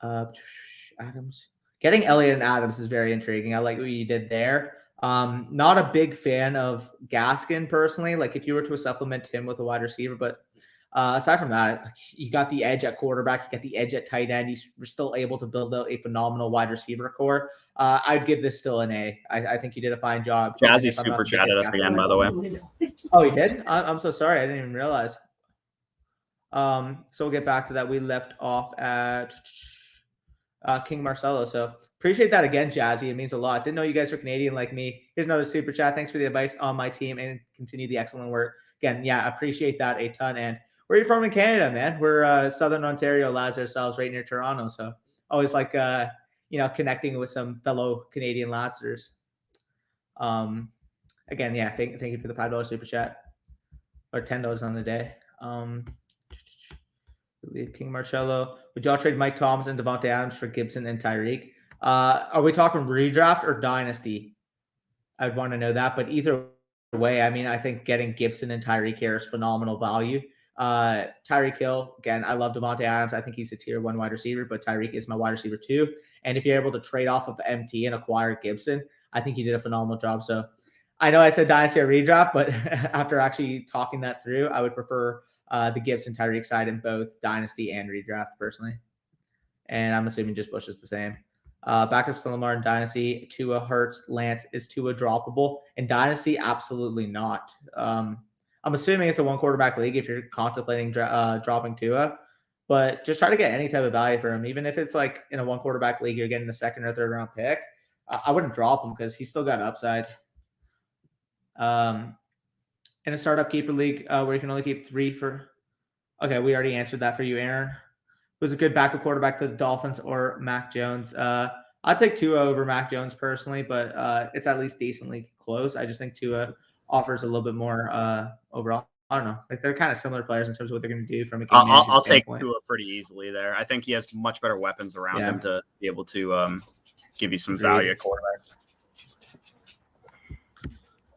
Adams. Getting Elliott and Adams is very intriguing. I like what you did there. Not a big fan of Gaskin personally. If you were to supplement him with a wide receiver, but aside from that, you got the edge at quarterback, you got the edge at tight end. You're still able to build out a phenomenal wide receiver core. I'd give this still an A. I think you did a fine job. Jazzy super chatted us again, by the way. Oh, he did? I'm so sorry. I didn't even realize. So we'll get back to that. We left off at King Marcelo. So appreciate that again, Jazzy. It means a lot. Didn't know you guys were Canadian like me. Here's another super chat. Thanks for the advice on my team and continue the excellent work. Again, yeah, appreciate that a ton. And where are you from in Canada, man? We're Southern Ontario lads ourselves, right near Toronto. So always connecting with some fellow Canadian ladsers. Again, yeah, thank you for the $5 super chat or $10 on the day. King Marcello, would y'all trade Mike Thomas and Devontae Adams for Gibson and Tyreek? Are we talking redraft or dynasty? I'd want to know that, but either way, I mean, I think getting Gibson and Tyreek here is phenomenal value. Tyreek Hill, again, I love Devontae Adams. I think he's a tier 1 wide receiver, but Tyreek is my wide receiver 2. And if you're able to trade off of MT and acquire Gibson, I think you did a phenomenal job. So I know I said dynasty or redraft, but after actually talking that through, I would prefer the Gibson Tyreek side in both dynasty and redraft personally. And I'm assuming just Bush is the same. Backups to Lamar in dynasty, Tua, Hurts, Lance. Is Tua droppable? In dynasty, absolutely not. I'm assuming it's a 1 quarterback league if you're contemplating dropping Tua, but just try to get any type of value for him. Even if it's in a 1 quarterback league, you're getting a 2nd or 3rd round pick. I wouldn't drop him because he's still got upside. In a startup keeper league where you can only keep 3 for. Okay, we already answered that for you, Aaron. Who's a good backup quarterback to the Dolphins or Mac Jones? I'd take Tua over Mac Jones personally, but it's at least decently close. I just think Tua offers a little bit more overall. I don't know. They're kind of similar players in terms of what they're going to do from a game management I'll take standpoint. Tua pretty easily there. I think he has much better weapons around him to be able to give you some value at quarterback.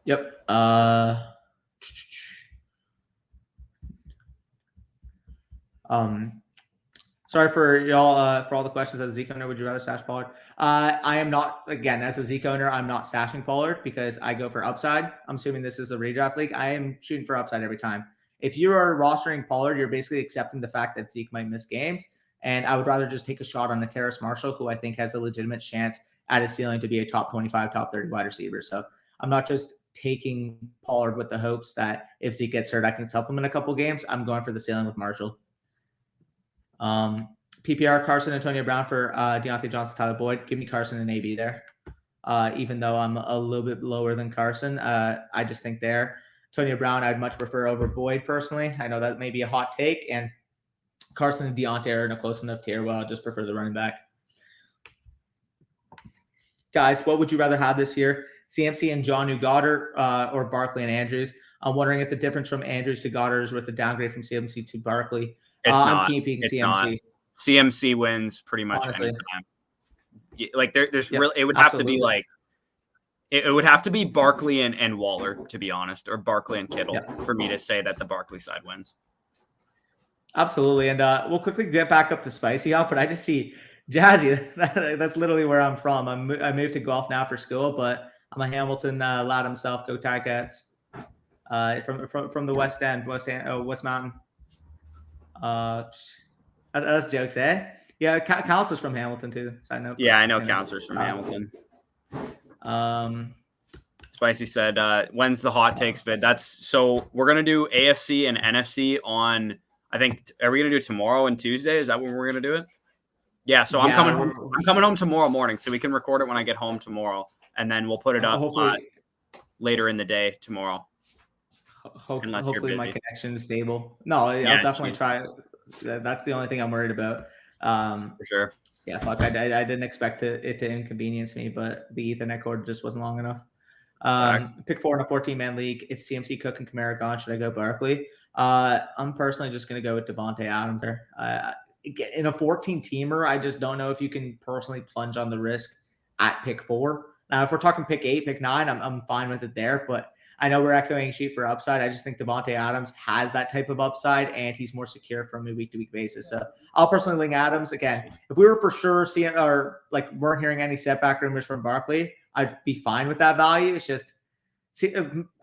Yep. Sorry for y'all for all the questions as a Zeke owner. Would you rather stash Pollard? I am not, again, as a Zeke owner, I'm not stashing Pollard because I go for upside. I'm assuming this is a redraft league. I am shooting for upside every time. If you are rostering Pollard, you're basically accepting the fact that Zeke might miss games. And I would rather just take a shot on a Terrace Marshall, who I think has a legitimate chance at his ceiling to be a top 25, top 30 wide receiver. So I'm not just taking Pollard with the hopes that if Zeke gets hurt, I can supplement a couple games. I'm going for the ceiling with Marshall. PPR, Carson, Antonio Brown for Deontay Johnson, Tyler Boyd. Give me Carson and AB there. Even though I'm a little bit lower than Carson, I just think there. Antonio Brown, I'd much prefer over Boyd personally. I know that may be a hot take, and Carson and Deontay are in a close enough tier. Well, I just prefer the running back. Guys, what would you rather have this year? CMC and Jonnu Goddard or Barkley and Andrews? I'm wondering if the difference from Andrews to Goddard is with the downgrade from CMC to Barkley. I'm keeping CMC. Not. CMC wins pretty much anytime. There's really, it would have to be it would have to be Barkley and Waller, to be honest, or Barkley and Kittle for me to say that the Barkley side wins. Absolutely. And we'll quickly get back up to Spicy Hop, but I just see Jazzy. That's literally where I'm from. I moved to Guelph now for school, but I'm a Hamilton lad himself. Go Ticats. From the West End, West Mountain. That's jokes, eh? Yeah, Counselor's from Hamilton too. Side note. Yeah, I know Counselor's from Hamilton. Spicy said, when's the hot takes vid? So we're gonna do AFC and NFC on. I think are we gonna do it tomorrow and Tuesday? Is that when we're gonna do it? Yeah. So I'm coming home tomorrow morning, so we can record it when I get home tomorrow, and then we'll put it up later in the day tomorrow. Hopefully my connection is stable. No, I'll definitely try. That's the only thing I'm worried about. For sure. Yeah, fuck. I didn't expect it to inconvenience me, but the Ethernet cord just wasn't long enough. Pick 4 in a 14-man league. If CMC, Cook, and Kamara gone, should I go Barkley? I'm personally just going to go with Davante Adams there. In a 14-teamer, I just don't know if you can personally plunge on the risk at pick 4. Now, if we're talking pick 8, pick 9, I'm fine with it there, but I know we're echoing sheet for upside. I just think Davante Adams has that type of upside, and he's more secure from a week-to-week basis. So I'll personally lean Adams. Again, if we were for sure seeing or weren't hearing any setback rumors from Barkley, I'd be fine with that value. It's just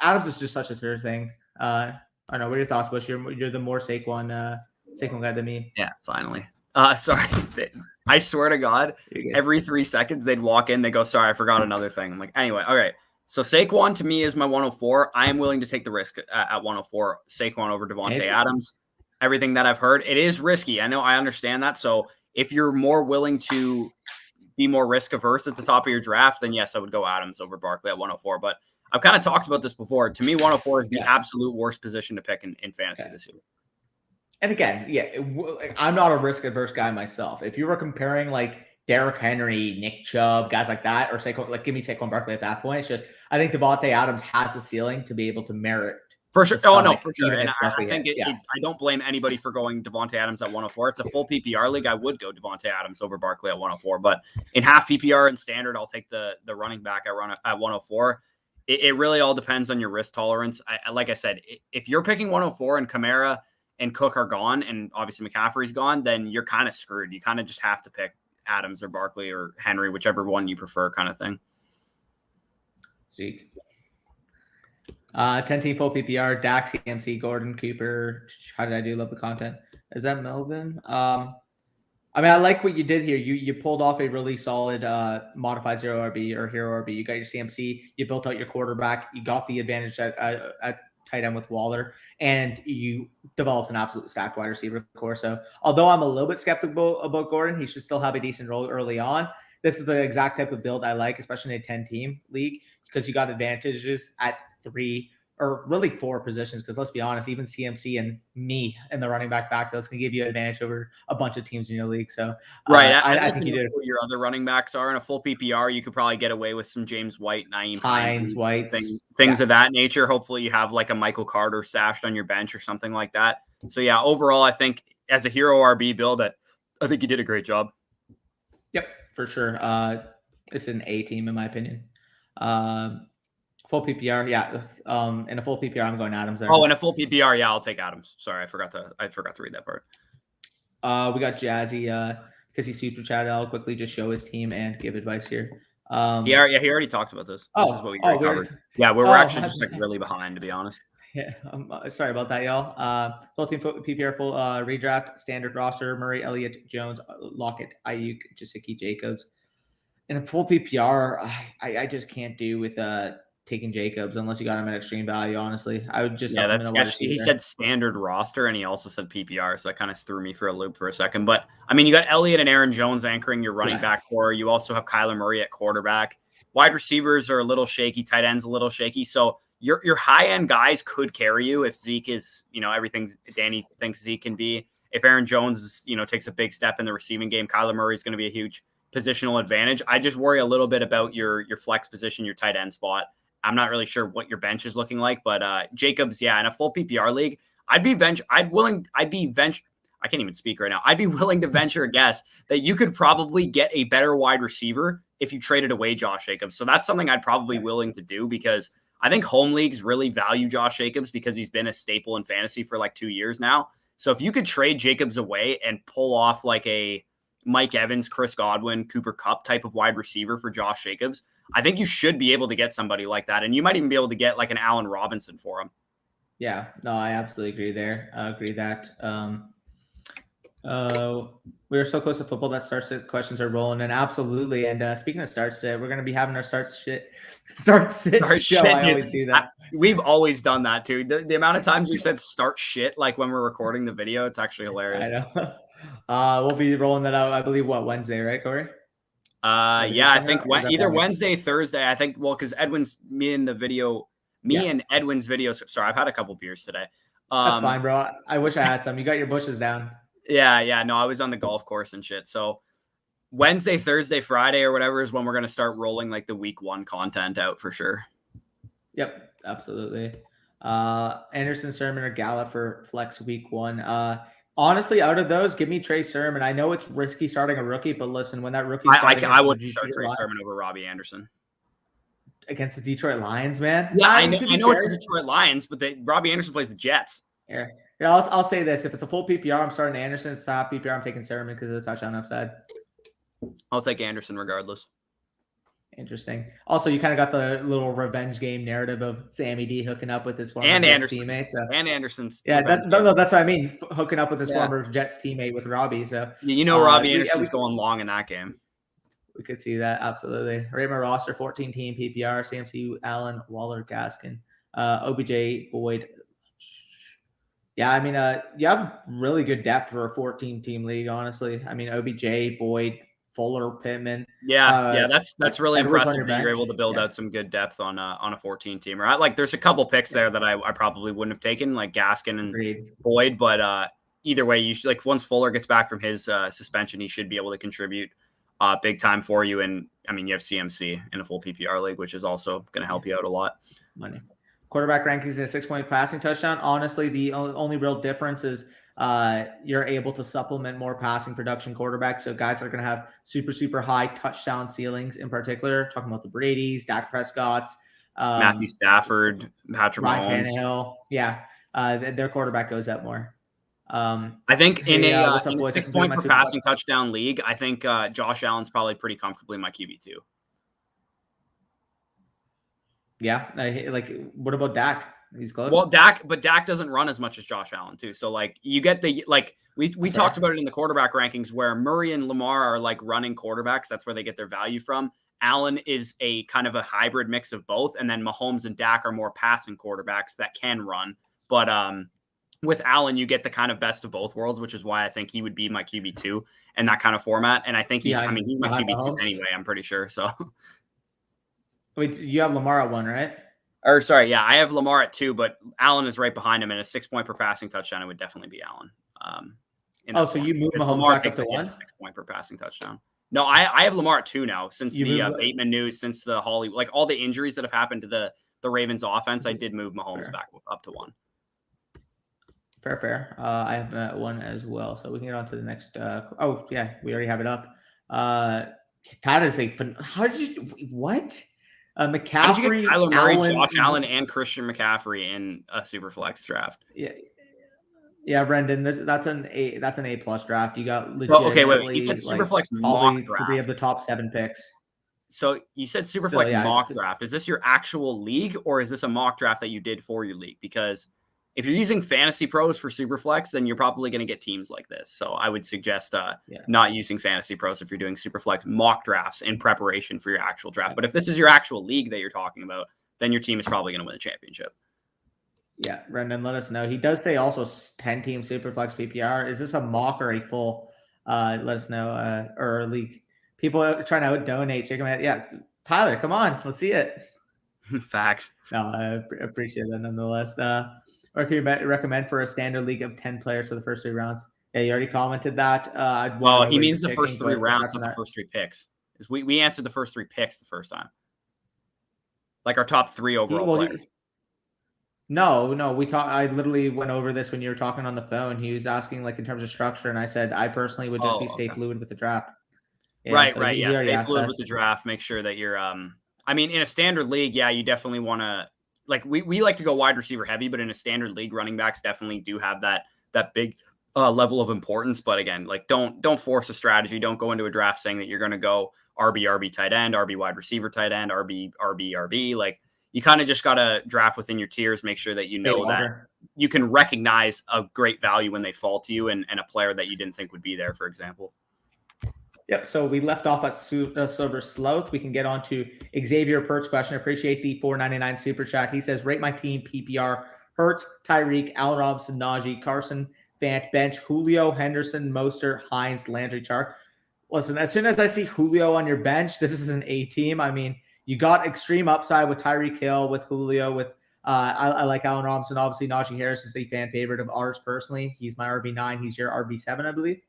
Adams is just such a third thing. I don't know. What are your thoughts, Bush? You're the more Saquon guy than me. Yeah, finally. Sorry. I swear to God, every 3 seconds they'd walk in, they go, sorry, I forgot another thing. I'm like, anyway, all right. So Saquon to me is my 104. I am willing to take the risk at 104. Saquon over Davante Adams. Everything that I've heard, it is risky. I know, I understand that. So if you're more willing to be more risk averse at the top of your draft, then yes, I would go Adams over Barkley at 104. But I've kind of talked about this before. To me, 104 is the absolute worst position to pick in fantasy this year. And again, I'm not a risk averse guy myself. If you were comparing Derrick Henry, Nick Chubb, guys like that, or Saquon, give me Saquon Barkley at that point. It's just I think Davante Adams has the ceiling to be able to merit. For sure. Oh, no, for sure. And I think I don't blame anybody for going Davante Adams at 104. It's a full PPR league. I would go Davante Adams over Barkley at 104. But in half PPR and standard, I'll take the running back at 104. It really all depends on your risk tolerance. Like I said, if you're picking 104 and Kamara and Cook are gone, and obviously McCaffrey's gone, then you're kind of screwed. You kind of just have to pick Adams or Barkley or Henry, whichever one you prefer, kind of thing. Sweet. 10-team full PPR, Dax, CMC, Gordon, Cooper. How did I do? Love the content. Is that Melvin? I like what you did here. You pulled off a really solid modified 0 RB or hero RB. You got your CMC. You built out your quarterback. You got the advantage at tight end with Waller, and you developed an absolute stacked wide receiver core. So although I'm a little bit skeptical about Gordon, he should still have a decent role early on. This is the exact type of build I like, especially in a 10-team league, because you got advantages at 3 or really 4 positions. Because let's be honest, even CMC and me in the running back backfield can give you an advantage over a bunch of teams in your league. So right, I think you did. What your other running backs are in a full PPR, you could probably get away with some James White, Nyheim Hines, White, things of that nature. Hopefully, you have a Michael Carter stashed on your bench or something like that. So yeah, overall, I think as a hero RB build, I think you did a great job. Yep, for sure. It's an A team in my opinion. Full PPR, yeah. In a full PPR, I'm going Adams there. Oh, in a full PPR, yeah, I'll take Adams. Sorry, I forgot to read that part. We got Jazzy because he super chatted. I'll quickly just show his team and give advice here. He already talked about this. This is what we covered. Yeah, we're actually just really behind, to be honest. Yeah, sorry about that, y'all. Full team PPR, full redraft, standard roster: Murray, Elliott, Jones, Lockett, Ayuk, Gesicki, Jacobs. In a full PPR, I just can't do with taking Jacobs unless you got him at extreme value. Honestly, I would just that's sketchy. He said standard roster and he also said PPR, so that kind of threw me for a loop for a second. But I mean, you got Elliott and Aaron Jones anchoring your running back core. You also have Kyler Murray at quarterback. Wide receivers are a little shaky. Tight ends a little shaky. So your high end guys could carry you if Zeke is everything Danny thinks Zeke can be. If Aaron Jones takes a big step in the receiving game, Kyler Murray is going to be a huge positional advantage. I just worry a little bit about your flex position, your tight end spot. I'm not really sure what your bench is looking like, but Jacobs, in a full PPR league, I'd be willing to venture a guess that you could probably get a better wide receiver if you traded away Josh Jacobs. So that's something I'd probably be willing to do because I think home leagues really value Josh Jacobs because he's been a staple in fantasy for 2 years now. So if you could trade Jacobs away and pull off a Mike Evans, Chris Godwin, Cooper Kupp type of wide receiver for Josh Jacobs, I think you should be able to get somebody like that. And you might even be able to get like an Allen Robinson for him. Yeah, no, I absolutely agree there. I agree that. We are so close to football that starts sit questions are rolling, and absolutely. And speaking of start sit, we're going to be having our start sit show. I always do that. We've always done that too. The amount of times we've said start shit, like when we're recording the video, it's actually hilarious. I know. We'll be rolling that out, I believe, Wednesday, right, Corey? Yeah, I think either Wednesday, Thursday. I think, well, because Edwin's and Edwin's video. Sorry, I've had a couple beers today. That's fine, bro. I wish I had some. You got your bushes down. Yeah. No, I was on the golf course and shit. So Wednesday, Thursday, Friday, or whatever is when we're going to start rolling like the week 1 content out for sure. Yep, absolutely. Anderson, Sherman, or Gallup for flex week 1. Honestly, out of those, give me Trey Sherman. I know it's risky starting a rookie, but listen, when that rookie I would start Trey Sherman over Robbie Anderson against the Detroit Lions, man. Yeah, I know it's the Detroit Lions, but Robbie Anderson plays the Jets. Yeah, I'll say this: if it's a full PPR, I'm starting Anderson. If it's half PPR, I'm taking Sherman because of the touchdown upside. I'll take Anderson regardless. Interesting. Also, you kind of got the little revenge game narrative of Sammy D hooking up with his former teammate. So. And Anderson's. Yeah, that's what I mean. Hooking up with his former Jets teammate with Robbie. So Robbie Anderson's going long in that game. We could see that absolutely. Rate my roster: 14 team PPR, CMC, Allen, Waller, Gaskin, OBJ, Boyd. Yeah, I mean, you have really good depth for a 14 team league. Honestly, I mean, OBJ, Boyd, Fuller, Pittman. Yeah, that's really impressive that you're able to build out some good depth on a 14 teamer. Like, there's a couple picks there that I probably wouldn't have taken, like Gaskin and Boyd, but either way, you should, like, once Fuller gets back from his suspension, he should be able to contribute big time for you. And I mean, you have CMC in a full PPR league, which is also going to help you out a lot. Money. Quarterback rankings in a 6-point passing touchdown. Honestly, the only real difference is you're able to supplement more passing production quarterbacks. So guys are going to have super, super high touchdown ceilings in particular. Talking about the Brady's, Dak Prescott's, Matthew Stafford, Patrick Ryan Tannehill. Yeah, their quarterback goes up more. I think in a 6-point per passing touchdown league, I think Josh Allen's probably pretty comfortably my QB2. Yeah, like what about Dak? He's close. Well, Dak doesn't run as much as Josh Allen too. So like you get we talked about it in the quarterback rankings where Murray and Lamar are like running quarterbacks. That's where they get their value from. Allen is a kind of a hybrid mix of both, and then Mahomes and Dak are more passing quarterbacks that can run. But with Allen, you get the kind of best of both worlds, which is why I think he would be my QB2 in that kind of format. And I think he's my QB2 anyway. I'm pretty sure. So. Wait, you have Lamar at 1, right? Or sorry, yeah, I have Lamar at 2, but Allen is right behind him. And a 6-point per passing touchdown, it would definitely be Allen. So you moved Mahomes back up to 1? 6-point per passing touchdown. No, I have Lamar at 2 now since the Bateman news, since the Hollywood, like all the injuries that have happened to the Ravens offense. I did move Mahomes back up to 1. Fair. I have him at 1 as well. So we can get on to the next. We already have it up. That is how did you what? McCaffrey, how did you get Kyler Murray, Josh Allen, and Christian McCaffrey in a super flex draft? Yeah, Brendan, that's an A+ draft. You got wait. You said super flex mock draft. 3 of the top 7 picks. So you said super flex mock draft. Is this your actual league, or is this a mock draft that you did for your league? Because if you're using Fantasy Pros for Superflex, then you're probably going to get teams like this. So I would suggest not using Fantasy Pros if you're doing Superflex mock drafts in preparation for your actual draft. But if this is your actual league that you're talking about, then your team is probably going to win a championship. Yeah, Brendan, let us know. He does say also 10-team Superflex PPR. Is this a mock or a full? Let us know. Or a league. People are trying to donate. Check them out. Yeah, Tyler, come on. Let's see it. Facts. No, I appreciate that nonetheless. Or can you recommend for a standard league of 10 players for the first 3 rounds? Yeah, you already commented that. Well, he means the first 3 rounds, not the first 3 picks. We answered the first 3 picks the first time. Like our top 3 overall players. No. I literally went over this when you were talking on the phone. He was asking like in terms of structure, and I said I personally would just stay fluid with the draft. Yeah, right. Yeah, stay fluid with the draft. Make sure that you're. I mean, in a standard league, yeah, you definitely want to. Like we like to go wide receiver heavy, but in a standard league, running backs definitely do have that big level of importance. But again, like don't force a strategy. Don't go into a draft saying that you're going to go RB tight end, RB wide receiver tight end, RB. Like you kind of just got to draft within your tiers. Make sure that you know that you can recognize a great value when they fall to you and a player that you didn't think would be there, for example. Yep. So we left off at Silver Sloth. We can get on to Xavier Pert's question. Appreciate the $4.99 super chat. He says, rate my team PPR: Hurts, Tyreek, Allen Robinson, Najee, Carson, Fant, bench, Julio, Henderson, Mostert, Hines, Landry, Chark. Listen, as soon as I see Julio on your bench, this is an A team. I mean, you got extreme upside with Tyreek Hill, with Julio, with I like Allen Robinson. Obviously, Najee Harris is a fan favorite of ours personally. He's my RB9. He's your RB7, I believe.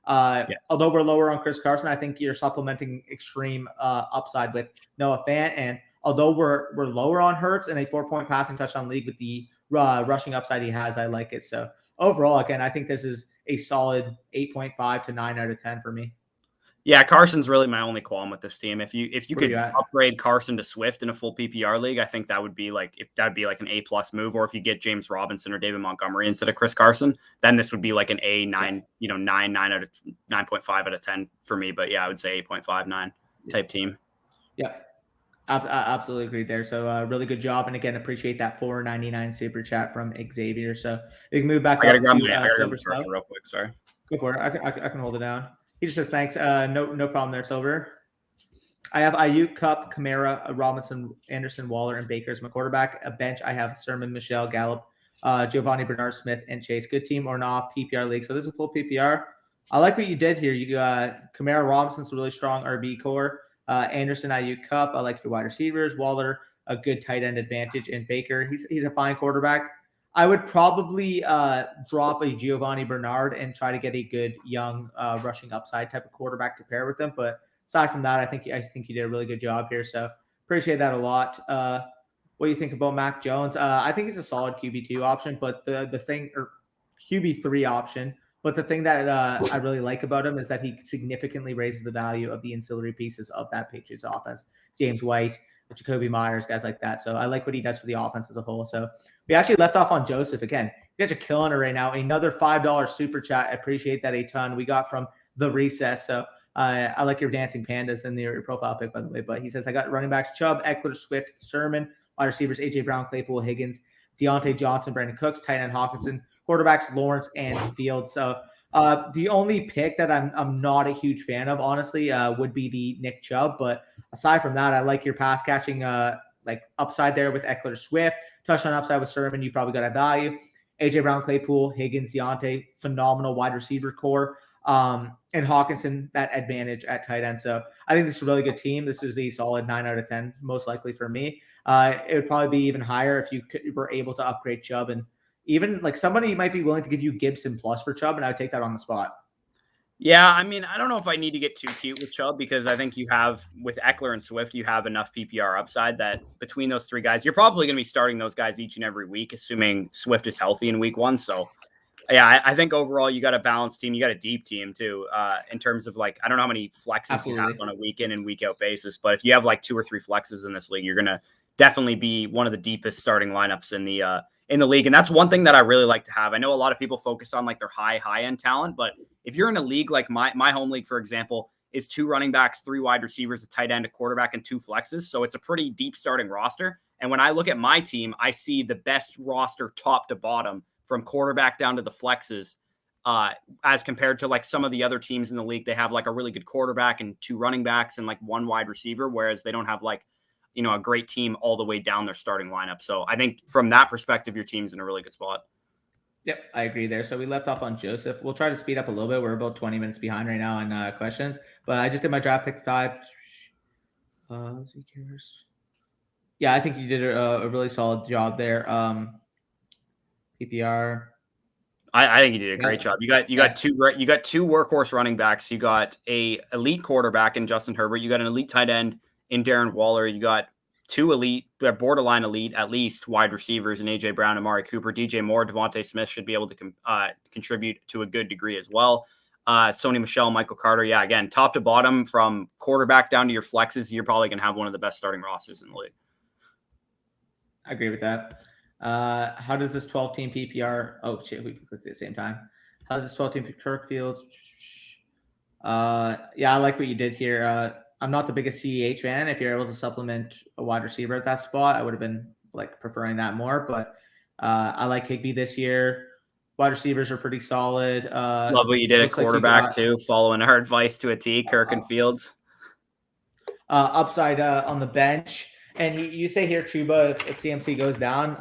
Although we're lower on Chris Carson, I think you're supplementing extreme upside with Noah Fant. And although we're lower on Hurts in a 4-point passing touchdown league with the rushing upside he has, I like it. So overall, again, I think this is a solid 8.5 to 9 out of 10 for me. Yeah, Carson's really my only qualm with this team. If you could upgrade Carson to Swift in a full PPR league, I think that would be like an A+ move. Or if you get James Robinson or David Montgomery instead of Chris Carson, then this would be like an A9, 9 out of 9.5 out of 10 for me. But yeah, I would say 8.5, 9 type team. Yeah, I absolutely agreed there. So really good job. And again, appreciate that $4.99 super chat from Xavier. So we can move back up to Silver Slow. Real quick, sorry. Go for it. I can hold it down. He just says thanks. No problem there, Silver. I have Ayuk, Kupp, Kamara, Robinson, Anderson, Waller, and Baker as my quarterback. A bench, I have Sherman, Michelle, Gallup, Giovanni, Bernard, Smith, and Chase. Good team or not, PPR league. So this is a full PPR. I like what you did here. You got Kamara, Robinson's a really strong RB core. Anderson, Ayuk, Kupp. I like your wide receivers. Waller, a good tight end advantage, and Baker. He's a fine quarterback. I would probably drop a Giovanni Bernard and try to get a good young rushing upside type of quarterback to pair with them. But aside from that, I think you did a really good job here. So appreciate that a lot. What do you think about Mac Jones? I think he's a solid QB2 option, but the thing, or QB3 option. But the thing that I really like about him is that he significantly raises the value of the ancillary pieces of that Patriots offense. James White, Jacoby Myers, guys like that. So I like what he does for the offense as a whole. So we actually left off on Joseph. Again, you guys are killing it right now. Another $5 super chat. I appreciate that a ton. We got from The Recess. So I like your dancing pandas in your profile pic, by the way. But he says, I got running backs Chubb, Eckler, Swift, Sherman, wide receivers A.J. Brown, Claypool, Higgins, Deontay Johnson, Brandon Cooks, tight end Hawkinson, quarterbacks Lawrence and Fields. So the only pick that I'm not a huge fan of, honestly, would be the Nick Chubb. But aside from that, I like your pass catching like upside there with Eckler, Swift, touchdown upside with Sherman. You probably got a value. AJ Brown, Claypool, Higgins, Deontay, phenomenal wide receiver core, and Hawkinson that advantage at tight end. So I think this is a really good team. This is a solid 9 out of 10, most likely for me. It would probably be even higher if you were able to upgrade Chubb, and even like somebody might be willing to give you Gibson plus for Chubb, and I would take that on the spot. Yeah, I mean, I don't know if I need to get too cute with Chubb because I think you have, with Eckler and Swift, you have enough PPR upside that between those three guys, you're probably going to be starting those guys each and every week, assuming Swift is healthy in week 1. So, yeah, I think overall you got a balanced team. You got a deep team, too, in terms of like, I don't know how many flexes you have on a week in and week out basis, but if you have like 2 or 3 flexes in this league, you're going to definitely be one of the deepest starting lineups in the league. And that's one thing that I really like to have. I know a lot of people focus on like their high end talent, but if you're in a league like my home league, for example, is 2 running backs, 3 wide receivers, a tight end, a quarterback, and 2 flexes. So it's a pretty deep starting roster. And when I look at my team, I see the best roster top to bottom from quarterback down to the flexes, as compared to like some of the other teams in the league. They have like a really good quarterback and 2 running backs and like 1 wide receiver, whereas they don't have like, a great team all the way down their starting lineup. So I think from that perspective, your team's in a really good spot. Yep, I agree there. So we left off on Joseph. We'll try to speed up a little bit. We're about 20 minutes behind right now on questions, but I just did my draft pick 5. Let's see, yeah, I think you did a really solid job there. PPR. I think you did a great job. You got 2 workhorse running backs. You got a elite quarterback in Justin Herbert. You got an elite tight end in Darren Waller. You got 2 elite, borderline elite, at least, wide receivers in A.J. Brown, Amari Cooper, DJ Moore, Devontae Smith should be able to contribute to a good degree as well. Sony Michel, Michael Carter. Yeah, again, top to bottom from quarterback down to your flexes, you're probably going to have one of the best starting rosters in the league. I agree with that. How does this 12-team PPR – oh, shit, we clicked at the same time. How's this 12 team pick Kirk Fields? Yeah, I like what you did here. I'm not the biggest CEH fan. If you're able to supplement a wide receiver at that spot, I would have been like preferring that more. But I like Higbee this year. Wide receivers are pretty solid. Love what you did at quarterback too, following our advice to a T, Kirk and Fields. Upside on the bench. And you say here, Chuba, if CMC goes down,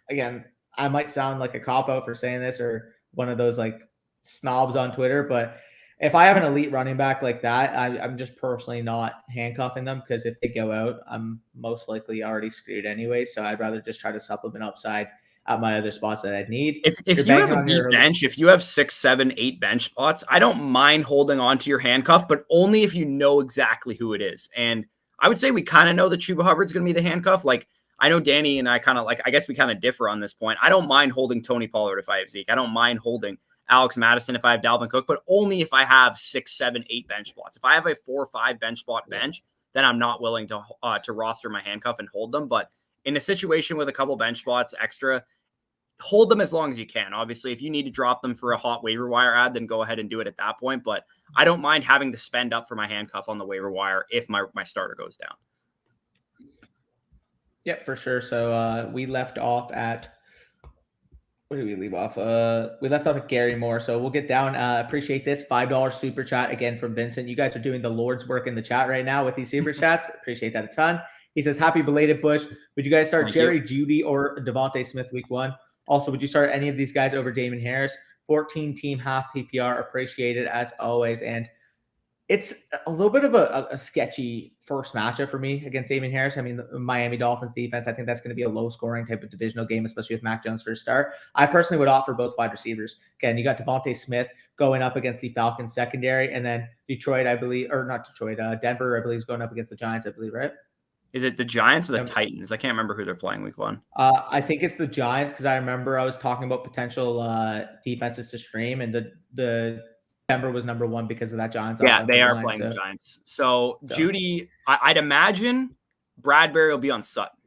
again, I might sound like a cop-out for saying this or one of those like snobs on Twitter, but if I have an elite running back like that, I'm just personally not handcuffing them because if they go out, I'm most likely already screwed anyway. So I'd rather just try to supplement upside at my other spots that I'd need. If you have a deep bench, if you have 6, 7, 8 bench spots, I don't mind holding on to your handcuff, but only if you know exactly who it is. And I would say we kind of know that Chuba Hubbard's going to be the handcuff. Like, I know Danny and I kind of like, I guess we kind of differ on this point. I don't mind holding Tony Pollard if I have Zeke. I don't mind holding Alex Madison if I have Dalvin Cook, but only if I have 6, 7, 8 bench spots. If I have a 4 or 5 bench spot bench, then I'm not willing to roster my handcuff and hold them. But in a situation with a couple bench spots extra, hold them as long as you can. Obviously, if you need to drop them for a hot waiver wire ad, then go ahead and do it at that point. But I don't mind having to spend up for my handcuff on the waiver wire if my starter goes down. Yep, for sure. So we left off at, where did we leave off? We left off at Gary Moore. So we'll get down. Appreciate this $5 super chat again from Vincent. You guys are doing the Lord's work in the chat right now with these super chats. Appreciate that a ton. He says, happy belated Bush. Would you guys start Jerry Jeudy or Devontae Smith week 1? Also, would you start any of these guys over Damien Harris? 14 team half PPR. Appreciated as always. And it's a little bit of a sketchy first matchup for me against Damien Harris. I mean, the Miami Dolphins defense, I think that's going to be a low-scoring type of divisional game, especially with Mac Jones first start. I personally would opt for both wide receivers. Again, you got Devontae Smith going up against the Falcons secondary, and then Detroit, I believe, or not Detroit, Denver, I believe, is going up against the Giants, I believe, right? Is it the Giants or the Titans? I can't remember who they're playing week 1. I think it's the Giants because I remember I was talking about potential defenses to stream, and the Denver was number 1 because of that Giants. Yeah, they are playing the Giants. So Jeudy, I'd imagine Bradbury will be on Sutton,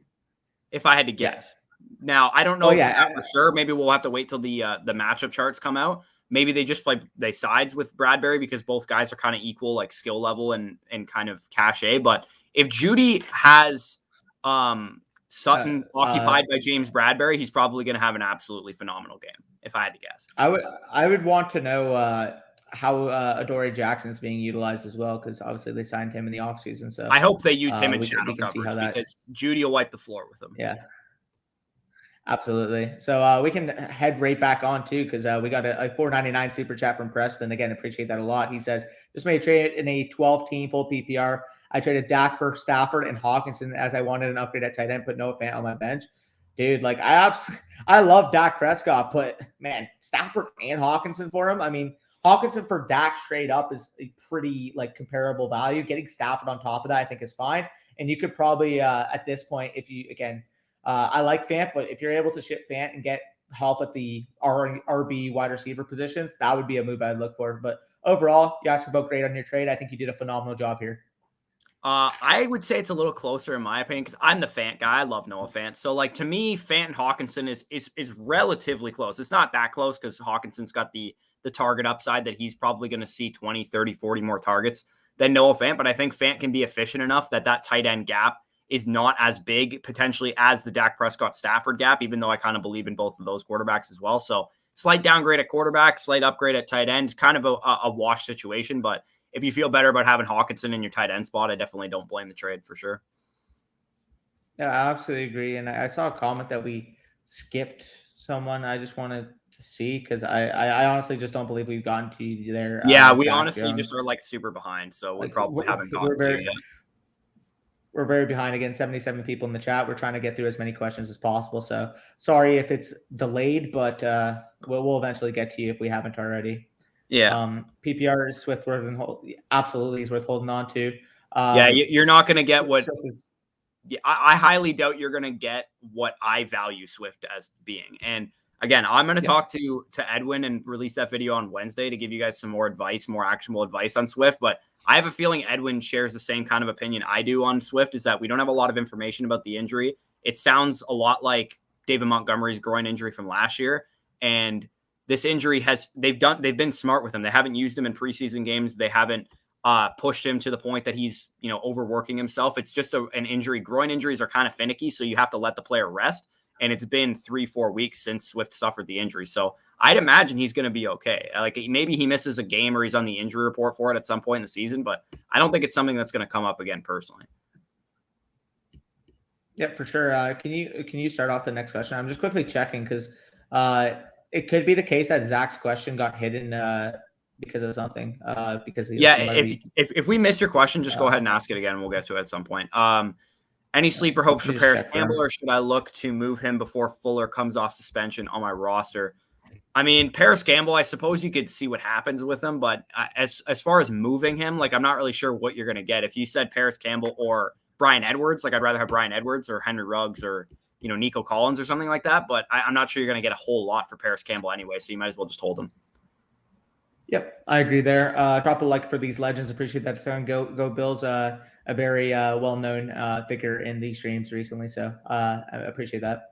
if I had to guess. Yeah. Now, I don't know for sure. Maybe we'll have to wait till the matchup charts come out. Maybe they just they sides with Bradbury because both guys are kind of equal, like skill level and kind of cachet. But if Jeudy has Sutton occupied by James Bradbury, he's probably going to have an absolutely phenomenal game, if I had to guess. I would want to know how Adoree Jackson's being utilized as well, because obviously they signed him in the offseason. So I hope they use him in shadow coverage because Jeudy will wipe the floor with him. Yeah, absolutely. So we can head right back on too, because we got a $4.99 super chat from Preston. Again, appreciate that a lot. He says, just made a trade in a 12-team full PPR. I traded Dak for Stafford and Hawkinson as I wanted an upgrade at tight end, put Noah Fant on my bench. Dude, like I love Dak Prescott, but man, Stafford and Hawkinson for him. I mean, Hawkinson for Dak straight up is a pretty like comparable value. Getting Stafford on top of that, I think, is fine. And you could probably at this point, if you I like Fant, but if you're able to ship Fant and get help at the RB wide receiver positions, that would be a move I'd look for. But overall, you guys are both great on your trade. I think you did a phenomenal job here. I would say it's a little closer in my opinion because I'm the Fant guy. I love Noah Fant. So like to me, Fant and Hawkinson is relatively close. It's not that close because Hawkinson's got the target upside that he's probably going to see 20, 30, 40 more targets than Noah Fant. But I think Fant can be efficient enough that tight end gap is not as big potentially as the Dak Prescott Stafford gap, even though I kind of believe in both of those quarterbacks as well. So slight downgrade at quarterback, slight upgrade at tight end, kind of a wash situation. But if you feel better about having Hawkinson in your tight end spot, I definitely don't blame the trade for sure. Yeah, I absolutely agree. And I saw a comment that we skipped someone. I just wanted to see because I honestly just don't believe we've gotten to you there. Yeah, we honestly just are like super behind. So we probably haven't gotten to you yet. We're very behind. Again, 77 people in the chat. We're trying to get through as many questions as possible. So sorry if it's delayed, but we'll eventually get to you if we haven't already. Yeah. PPR is worth absolutely is worth holding on to. You're not going to get what. I highly doubt you're going to get what I value Swift as being. And again, I'm going to talk to Edwin and release that video on Wednesday to give you guys some more advice, more actionable advice on Swift. But I have a feeling Edwin shares the same kind of opinion I do on Swift, is that we don't have a lot of information about the injury. It sounds a lot like David Montgomery's groin injury from last year. And this injury they've been smart with him. They haven't used him in preseason games. They haven't pushed him to the point that he's, overworking himself. It's just an injury. Groin injuries are kind of finicky, so you have to let the player rest. And it's been 3-4 weeks since Swift suffered the injury. So I'd imagine he's going to be okay. Like maybe he misses a game or he's on the injury report for it at some point in the season, but I don't think it's something that's going to come up again personally. Yeah, for sure. Can you start off the next question? I'm just quickly checking because it could be the case that Zach's question got hidden because of something. If we missed your question, just go ahead and ask it again. We'll get to it at some point. Any sleeper hopes for Paris Campbell, or should I look to move him before Fuller comes off suspension on my roster? I mean, Paris Campbell, I suppose you could see what happens with him, but as far as moving him, like I'm not really sure what you're going to get. If you said Paris Campbell or Brian Edwards, like I'd rather have Brian Edwards or Henry Ruggs or Nico Collins or something like that, but I'm not sure you're going to get a whole lot for Paris Campbell anyway, so you might as well just hold him. Yep, I agree there. Drop a like for these legends. Appreciate that. Go Bills. A very well-known figure in these streams recently, so I appreciate that.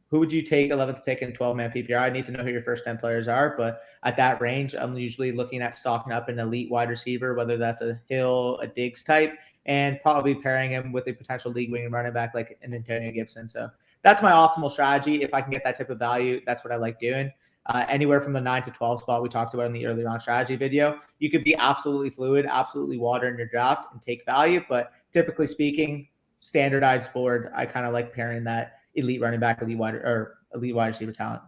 Who would you take 11th pick in 12-man PPR? I need to know who your first 10 players are, but at that range, I'm usually looking at stocking up an elite wide receiver, whether that's a Hill, a Diggs type, and probably pairing him with a potential league-winning running back like an Antonio Gibson. So that's my optimal strategy. If I can get that type of value, that's what I like doing. Anywhere from the 9 to 12 spot we talked about in the early round strategy video, you could be absolutely fluid, absolutely water in your draft and take value. But typically speaking, standardized board, I kind of like pairing that elite running back, elite wide receiver talent.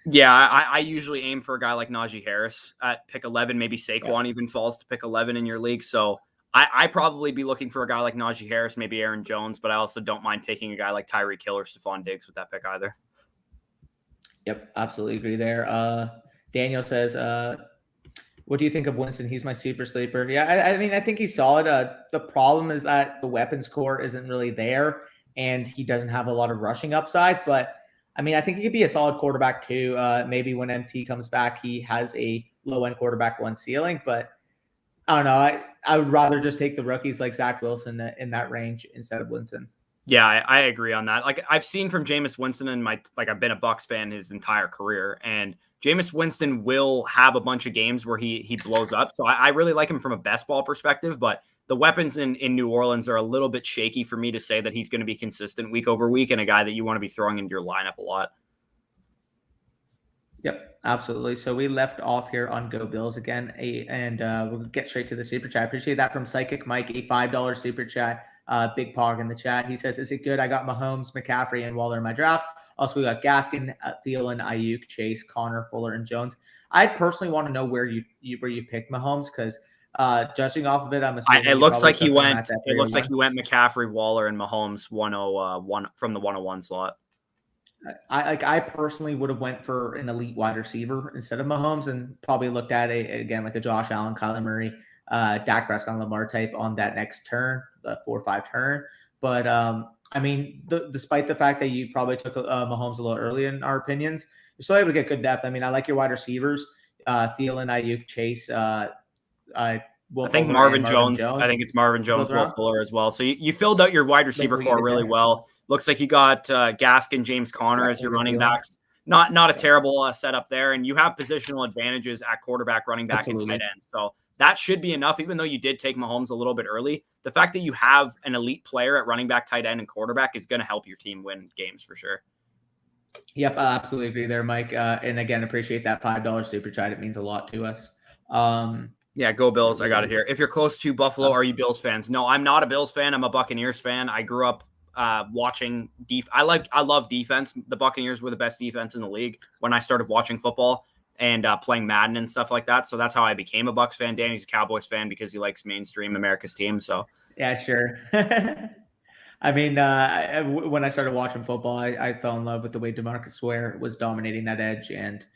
Yeah, I usually aim for a guy like Najee Harris at pick 11. Maybe Saquon even falls to pick 11 in your league. So I probably be looking for a guy like Najee Harris, maybe Aaron Jones, but I also don't mind taking a guy like Tyreek Hill or Stephon Diggs with that pick either. Yep, absolutely agree there. Daniel says, what do you think of Winston? He's my super sleeper. Yeah, I mean, I think he's solid. The problem is that the weapons core isn't really there, and he doesn't have a lot of rushing upside. But, I mean, I think he could be a solid quarterback too. Maybe when MT comes back, he has a low-end quarterback one ceiling. But, I don't know. I would rather just take the rookies like Zach Wilson in that range instead of Winston. Yeah, I agree on that. Like I've seen from Jameis Winston I've been a Bucs fan his entire career, and Jameis Winston will have a bunch of games where he blows up. So I really like him from a best ball perspective, but the weapons in New Orleans are a little bit shaky for me to say that he's going to be consistent week over week and a guy that you want to be throwing into your lineup a lot. Yep, absolutely. So we left off here on Go Bills again, and we'll get straight to the super chat. Appreciate that from Psychic Mike, a $5 super chat. Big Pog in the chat. He says, is it good? I got Mahomes, McCaffrey, and Waller in my draft. Also, we got Gaskin, Thielen, Ayuk, Chase, Connor, Fuller, and Jones. I personally want to know where you picked Mahomes because judging off of it, I'm assuming it looks like he went. It looks like he went McCaffrey, Waller, and Mahomes 101 from the 101 slot. I personally would have went for an elite wide receiver instead of Mahomes and probably looked at like a Josh Allen, Kyler Murray, Dak Prescott, Lamar type on that next turn, the 4-5 turn. But I mean, despite the fact that you probably took Mahomes a little early in our opinions, you're still able to get good depth. I mean, I like your wide receivers, Thielen, Ayuk, Chase. I think Marvin Jones. I think it's Marvin Jones, Will Fuller as well. So you filled out your wide receiver core really well. Looks like you got Gaskin, James Conner as your running backs. Not a terrible setup there, and you have positional advantages at quarterback, running back, and tight end. So that should be enough, even though you did take Mahomes a little bit early. The fact that you have an elite player at running back, tight end, and quarterback is going to help your team win games for sure. Yep, I absolutely agree there, Mike. And again, appreciate that $5 super chat. It means a lot to us. Yeah, go Bills. I got it here. If you're close to Buffalo, are you Bills fans? No, I'm not a Bills fan. I'm a Buccaneers fan. I grew up watching I love defense. The Buccaneers were the best defense in the league when I started watching football and playing Madden and stuff like that. So that's how I became a Bucs fan. Danny's a Cowboys fan because he likes mainstream America's team. So yeah, sure. I mean, when I started watching football, I fell in love with the way DeMarcus Ware was dominating that edge. And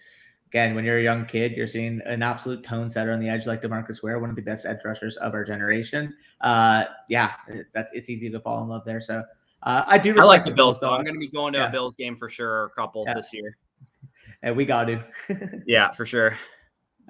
again, when you're a young kid, you're seeing an absolute tone setter on the edge like DeMarcus Ware, one of the best edge rushers of our generation. It's easy to fall in love there. So I do respect like the Bills, though. I'm going to be going to a Bills game for sure, or a couple this year. And we got to. Yeah, for sure.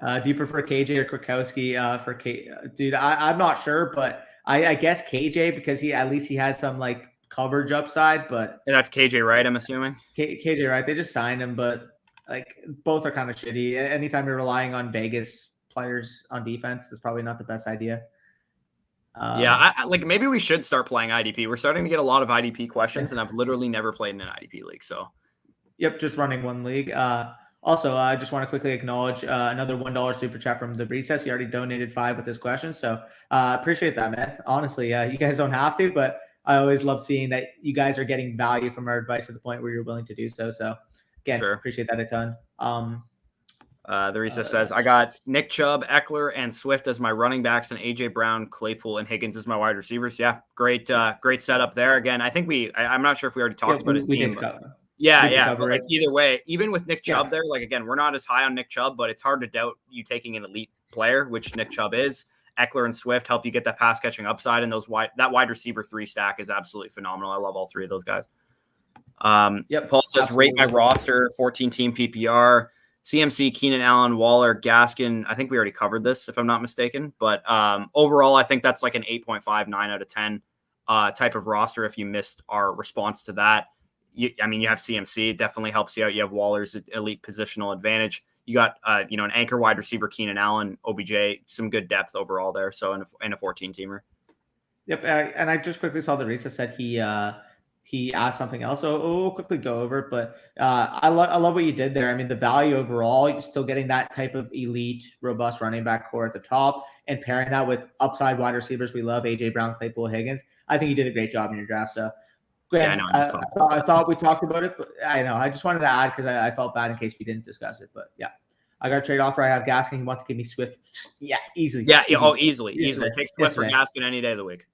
Do you prefer KJ or Kwiatkowski dude? I'm not sure, but I guess KJ because he has some like coverage upside. But that's KJ, right? I'm assuming KJ, right? They just signed him, but like both are kind of shitty. Anytime you're relying on Vegas players on defense, is probably not the best idea. Yeah, like maybe we should start playing IDP. We're starting to get a lot of IDP questions, and I've literally never played in an IDP league. So, yep, just running one league. Also, I just want to quickly acknowledge another $1 super chat from the Recess. He already donated 5 with this question, so appreciate that, man. Honestly, you guys don't have to, but I always love seeing that you guys are getting value from our advice to the point where you're willing to do so. So, again, appreciate that a ton. The Recess says, I got Nick Chubb, Eckler, and Swift as my running backs, and AJ Brown, Claypool, and Higgins as my wide receivers. Yeah, great setup there. Again, I think I'm not sure if we already talked about his team. Yeah. But like either way, even with Nick Chubb there, like again, we're not as high on Nick Chubb, but it's hard to doubt you taking an elite player, which Nick Chubb is. Eckler and Swift help you get that pass catching upside, and that wide receiver 3 stack is absolutely phenomenal. I love all 3 of those guys. Paul says, rate my roster, 14 team PPR. CMC, Keenan Allen, Waller, Gaskin. I think we already covered this, if I'm not mistaken. But overall, I think that's like an 8.5, 9 out of 10 type of roster if you missed our response to that. You have CMC. It definitely helps you out. You have Waller's elite positional advantage. You got, an anchor wide receiver, Keenan Allen, OBJ, some good depth overall there. So in a 14-teamer. Yep, and I just quickly saw the Risa said he asked something else, so we'll quickly go over it. But I love what you did there. I mean, the value overall, you're still getting that type of elite, robust running back core at the top, and pairing that with upside wide receivers. We love AJ Brown, Claypool, Higgins. I think you did a great job in your draft. So, I thought we talked about it, but I know I just wanted to add because I felt bad in case we didn't discuss it. But yeah, I got a trade offer. I have Gaskin. You want to give me Swift? Yeah, easily. Yeah, easily. Take Swift for Gaskin any day of the week.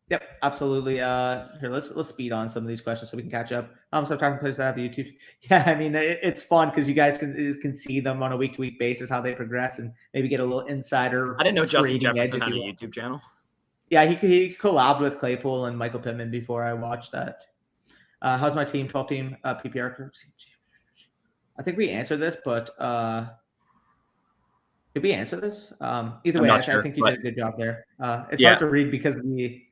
Yep, absolutely. Here, let's speed on some of these questions so we can catch up. So talking players that have YouTube. Yeah, I mean it's fun because you guys can see them on a week-to-week basis how they progress and maybe get a little insider. I didn't know Justin Jefferson had a YouTube channel. Yeah, he collabed with Claypool and Michael Pittman before I watched that. How's my team? 12-team PPR. I think we answered this, but did we answer this? Either way, I think you did a good job there. It's hard to read because of the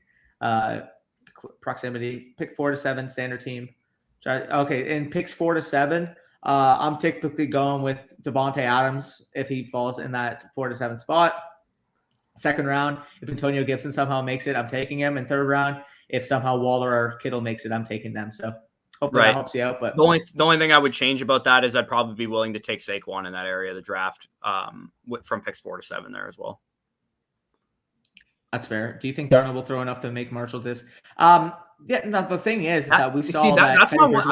proximity. Pick 4 to 7 standard team. Okay, in picks 4 to 7, I'm typically going with Devontae Adams if he falls in that 4 to 7 spot. Second round, if Antonio Gibson somehow makes it, I'm taking him. And third round, if somehow Waller or Kittle makes it, I'm taking them. So hopefully that helps you out. But the only thing I would change about that is I'd probably be willing to take Saquon in that area of the draft from picks 4 to 7 there as well. That's fair. Do you think Darnold will throw enough to make Marshall this? The thing is that we saw that's my one.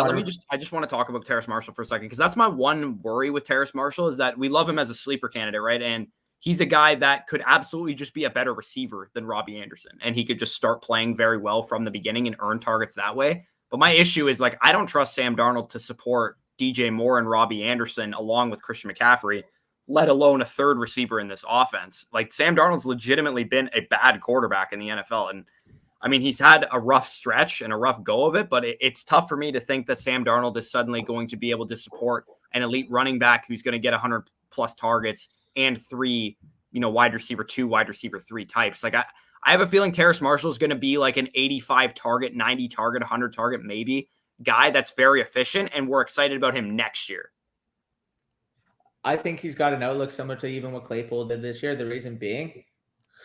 I just want to talk about Terrace Marshall for a second because that's my one worry with Terrace Marshall is that we love him as a sleeper candidate, right? And he's a guy that could absolutely just be a better receiver than Robbie Anderson, and he could just start playing very well from the beginning and earn targets that way. But my issue is I don't trust Sam Darnold to support DJ Moore and Robbie Anderson along with Christian McCaffrey, let alone a third receiver in this offense. Sam Darnold's legitimately been a bad quarterback in the NFL. And I mean, he's had a rough stretch and a rough go of it, but it's tough for me to think that Sam Darnold is suddenly going to be able to support an elite running back who's going to get 100 plus targets and 3, wide receiver 2, wide receiver 3 types. I have a feeling Terrace Marshall is going to be like an 85 target, 90 target, 100 target, maybe guy that's very efficient. And we're excited about him next year. I think he's got an outlook similar to even what Claypool did this year. The reason being,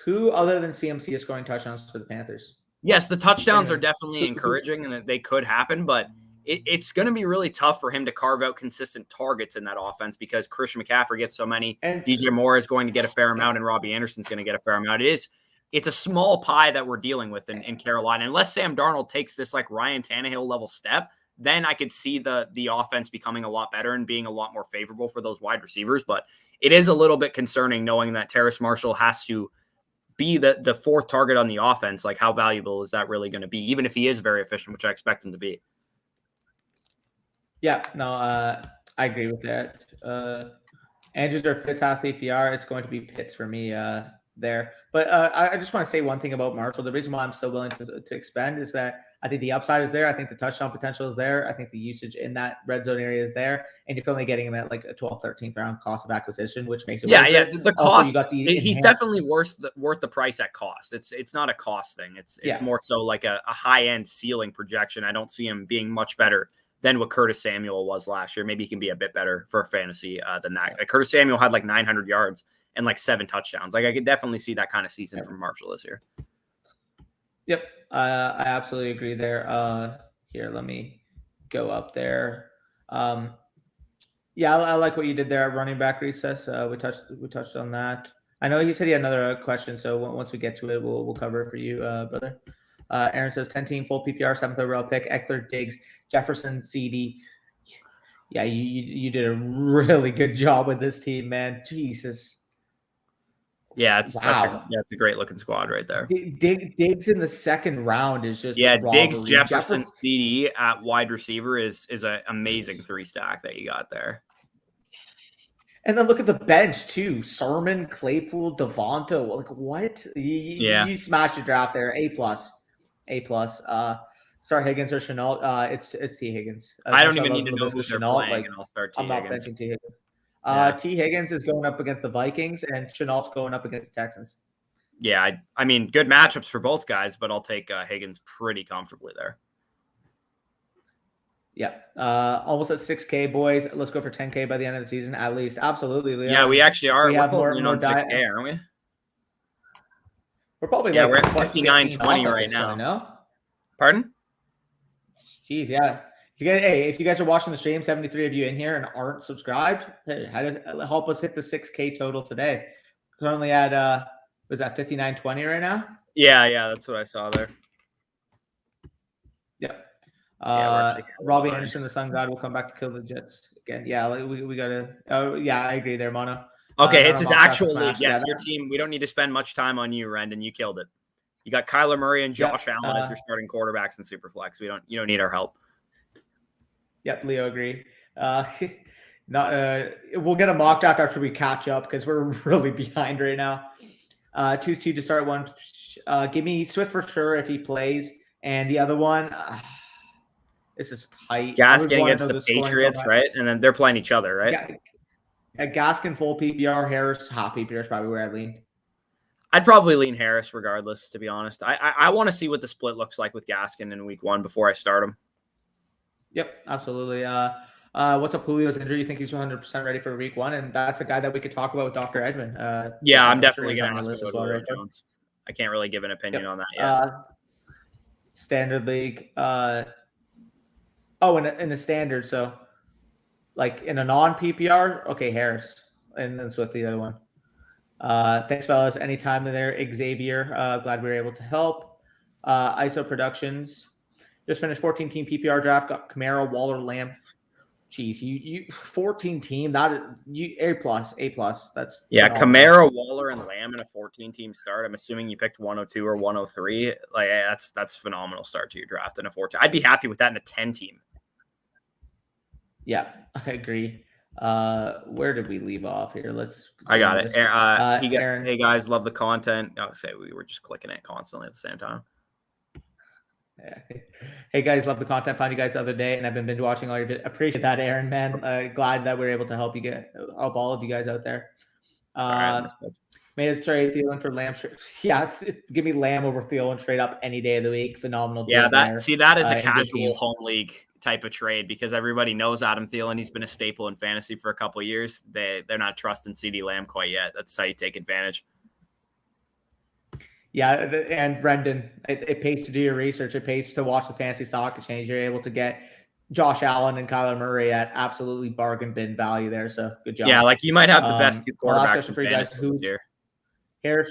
who other than CMC is scoring touchdowns for the Panthers? Yes, the touchdowns are definitely encouraging and that they could happen, but it's going to be really tough for him to carve out consistent targets in that offense because Christian McCaffrey gets so many. And DJ Moore is going to get a fair amount and Robbie Anderson's going to get a fair amount. It's a small pie that we're dealing with in Carolina. Unless Sam Darnold takes this Ryan Tannehill level step, then I could see the offense becoming a lot better and being a lot more favorable for those wide receivers. But it is a little bit concerning knowing that Terrace Marshall has to be the fourth target on the offense. How valuable is that really going to be, even if he is very efficient, which I expect him to be? Yeah, no, I agree with that. Andrews or Pitts half PPR, it's going to be Pitts for me there. But I just want to say one thing about Marshall. The reason why I'm still willing to expend is that I think the upside is there. I think the touchdown potential is there. I think the usage in that red zone area is there. And you're only getting him at a 12th, 13th round cost of acquisition, which makes it the cost. He's definitely worth the price at cost. It's not a cost thing. It's more so like a high end ceiling projection. I don't see him being much better than what Curtis Samuel was last year. Maybe he can be a bit better for fantasy than that. Like Curtis Samuel had like 900 yards and like 7 touchdowns. Like I could definitely see that kind of season from Marshall this year. Yep, I absolutely agree there. Here, let me go up there. Yeah, I like what you did there at running back recess. We touched on that. I know you said you had another question, so once we get to it, we'll cover it for you, brother. Aaron says 10-team full PPR 7th overall pick. Eckler, Diggs, Jefferson, CD. Yeah, you did a really good job with this team, man. Jesus. Yeah, that's a great looking squad right there. Diggs in the second round is just Diggs, Jefferson, CD at wide receiver is an amazing 3-stack that you got there. And then look at the bench too: Sherman, Claypool, Devonta. Like what? You smashed your draft there. A+. Start Higgins or Chenault. It's T Higgins. I don't even need to know who they're playing, and I'll start T Higgins. I'm not benching T Higgins. T Higgins is going up against the Vikings, and Chenault's going up against the Texans. Yeah, I mean, good matchups for both guys, but I'll take Higgins pretty comfortably there. Yeah, almost at 6K, boys. Let's go for 10K by the end of the season, at least. Absolutely, Leon. Yeah, we actually are. We're closing in on 6K, aren't we? We're probably we're at 59.20 right now. No? Pardon? Jeez, yeah. If you guys are watching the stream, 73 of you in here and aren't subscribed, help us hit the 6K total today. Currently at was that 59.20 right now? Yeah, that's what I saw there. Yep. Robbie Anderson, the Sun God, will come back to kill the Jets again. Yeah, we gotta. Yeah, I agree there, Mono. Okay, it's his actual league. Yes, your team. We don't need to spend much time on you, Rendon. You killed it. You got Kyler Murray and Josh Allen as your starting quarterbacks in Superflex. You don't need our help. Yep, Leo agree. We'll get a mock draft after we catch up because we're really behind right now. Choose two to start one. Give me Swift for sure if he plays, and the other one. This is tight. Gaskin against the Patriots, right? And then they're playing each other, right? Yeah. Gaskin full PPR, Harris half PPR is probably where I'd lean. I'd probably lean Harris regardless, to be honest. I want to see what the split looks like with Gaskin in week 1 before I start him. Yep, absolutely. What's up, Julio's injury? You think he's 100% ready for week 1? And that's a guy that we could talk about with Dr. Edmond. I'm definitely going to ask about Julio Jones. I can't really give an opinion on that yet. Standard league. In the standard. So, like in a non-PPR, okay, Harris. And then Swift, the other one. Thanks, fellas. Anytime there, Xavier. Glad we were able to help. ISO Productions. Just finished 14-team PPR draft. Got Kamara, Waller, Lamb. Jeez, you 14-team. A+. That's phenomenal. Kamara, Waller, and Lamb in a 14-team start. I'm assuming you picked 102 or 103. Like that's phenomenal start to your draft in a 14. I'd be happy with that in a 10-team. Yeah, I agree. Where did we leave off here? I got it. Aaron. Hey guys, love the content. We were just clicking it constantly at the same time. Yeah. Hey guys, love the content. Found you guys the other day, and I've been binge watching all your videos. Appreciate that, Aaron, man. Glad that we're able to help all of you guys out there. Made a trade Thielen for Lamb. Yeah, give me Lamb over Thielen straight up any day of the week. Phenomenal. Yeah, that is a casual home league type of trade because everybody knows Adam Thielen. He's been a staple in fantasy for a couple of years. They're not trusting CD Lamb quite yet. That's how you take advantage. Yeah, and Brendan, it pays to do your research. It pays to watch the fancy stock exchange. You're able to get Josh Allen and Kyler Murray at absolutely bargain bin value there. So good job. Yeah, like you might have the best two quarterbacks for you guys. Who Harris?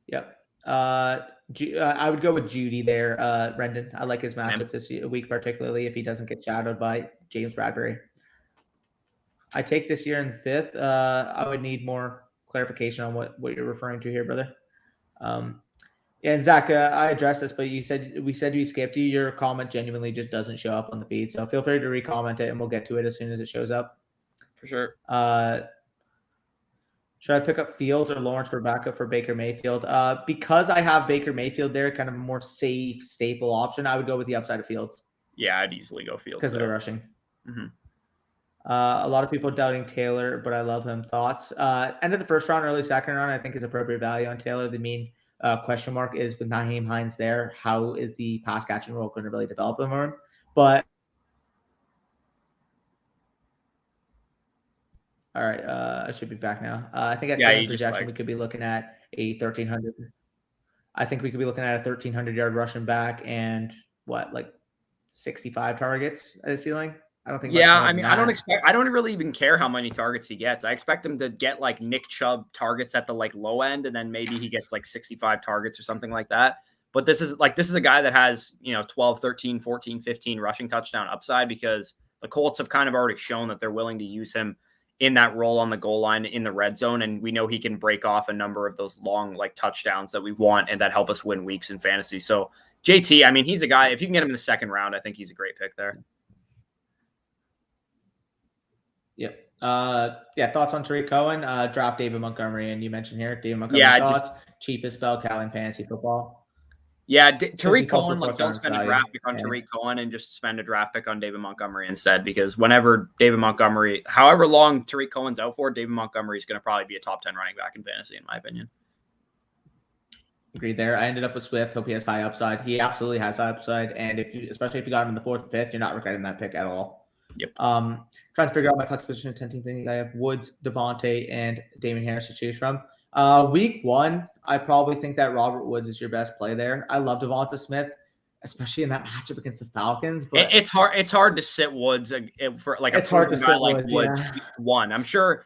Yep. I would go with Judy there, Brendan. I like his matchup this week, particularly if he doesn't get shadowed by James Bradbury. I take this year in the 5th. I would need more clarification on what you're referring to here, brother. And Zach, I addressed this, but we said we skipped you. Your comment genuinely just doesn't show up on the feed, so feel free to re-comment it, and we'll get to it as soon as it shows up. For sure. Should I pick up Fields or Lawrence for backup for Baker Mayfield? Because I have Baker Mayfield there, kind of a more safe, staple option, I would go with the upside of Fields. Yeah, I'd easily go Fields because of the rushing. Mm-hmm. A lot of people doubting Taylor, but I love him. Thoughts? End of the first round, early second round, I think is appropriate value on Taylor. The main question mark is with Nyheim Hines there. How is the pass catching role going to really develop him? But All right. I should be back now. I think at Yeah, ceiling you just projection, like we could be looking at a 1,300. I think we could be looking at a 1,300-yard rushing back and like 65 targets at a ceiling. I don't think much yeah, more I than mean, that. I don't really even care how many targets he gets. I expect him to get like Nick Chubb targets at the like low end, and then maybe he gets like 65 targets or something like that. But this is a guy that has, 12, 13, 14, 15 rushing touchdown upside, because the Colts have kind of already shown that they're willing to use him in that role on the goal line in the red zone. And we know he can break off a number of those long like touchdowns that we want and that help us win weeks in fantasy. So JT, I mean, he's a guy, if you can get him in the second round, I think he's a great pick there. Yep. Thoughts on Tariq Cohen? Draft David Montgomery, and you mentioned here David Montgomery thoughts. Cheapest spell, Cal in fantasy football. Yeah, Tariq Cohen, like, don't spend a draft pick on yeah. Tariq Cohen and just spend a draft pick on David Montgomery instead, because whenever David Montgomery, however long Tariq Cohen's out for, David Montgomery is going to probably be a top 10 running back in fantasy, in my opinion. Agreed there. I ended up with Swift. Hope he has high upside. He absolutely has high upside, and especially if you got him in the 4th or 5th, you're not regretting that pick at all. Yep. Trying to figure out my flex position 10 team thing. I have Woods, Devontae, and Damien Harris to choose from. Week 1, I probably think that Robert Woods is your best play there. I love Devonta Smith, especially in that matchup against the Falcons. But it's hard to sit Woods for like it's hard to sit like Woods yeah. Week 1. I'm sure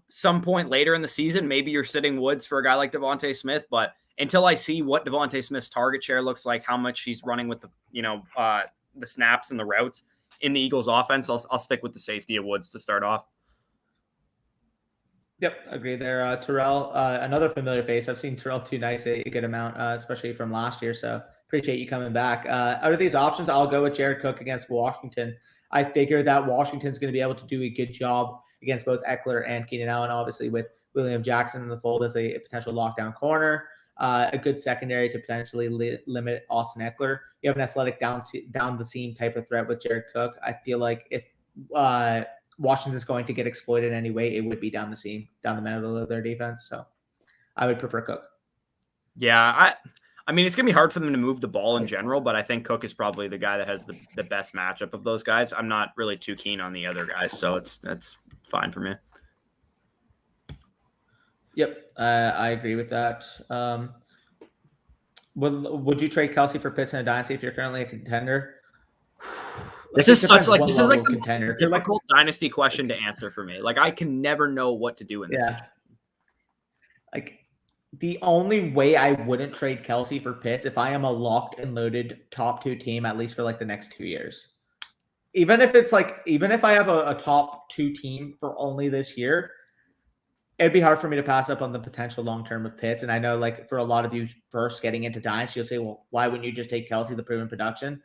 some point later in the season, maybe you're sitting Woods for a guy like Devonta Smith, but until I see what Devonta Smith's target share looks like, how much he's running with the the snaps and the routes in the Eagles offense, I'll stick with the safety of Woods to start off. Yep, agree there. Terrell, another familiar face. I've seen Terrell too nice a good amount, especially from last year. So appreciate you coming back. Out of these options, I'll go with Jared Cook against Washington. I figure that Washington's going to be able to do a good job against both Eckler and Keenan Allen, obviously with William Jackson in the fold as a potential lockdown corner. A good secondary to potentially limit Austin Eckler. You have an athletic down the seam type of threat with Jared Cook. I feel like if Washington's going to get exploited anyway, it would be down the seam, down the middle of their defense. So I would prefer Cook. Yeah, I mean, it's going to be hard for them to move the ball in general, but I think Cook is probably the guy that has the best matchup of those guys. I'm not really too keen on the other guys, so that's fine for me. Yep, I agree with that. Would you trade Kelsey for Pitts in a dynasty if you're currently a contender? This is like the contender. difficult dynasty question to answer for me. Like, I can never know what to do in this situation. Like, the only way I wouldn't trade Kelsey for Pitts if I am a locked and loaded top 2 team, at least for like the next 2 years. Even if I have a top 2 team for only this year, it'd be hard for me to pass up on the potential long-term of Pitts. And I know, like, for a lot of you first getting into Dynasty, you'll say, well, why wouldn't you just take Kelsey, the proven production?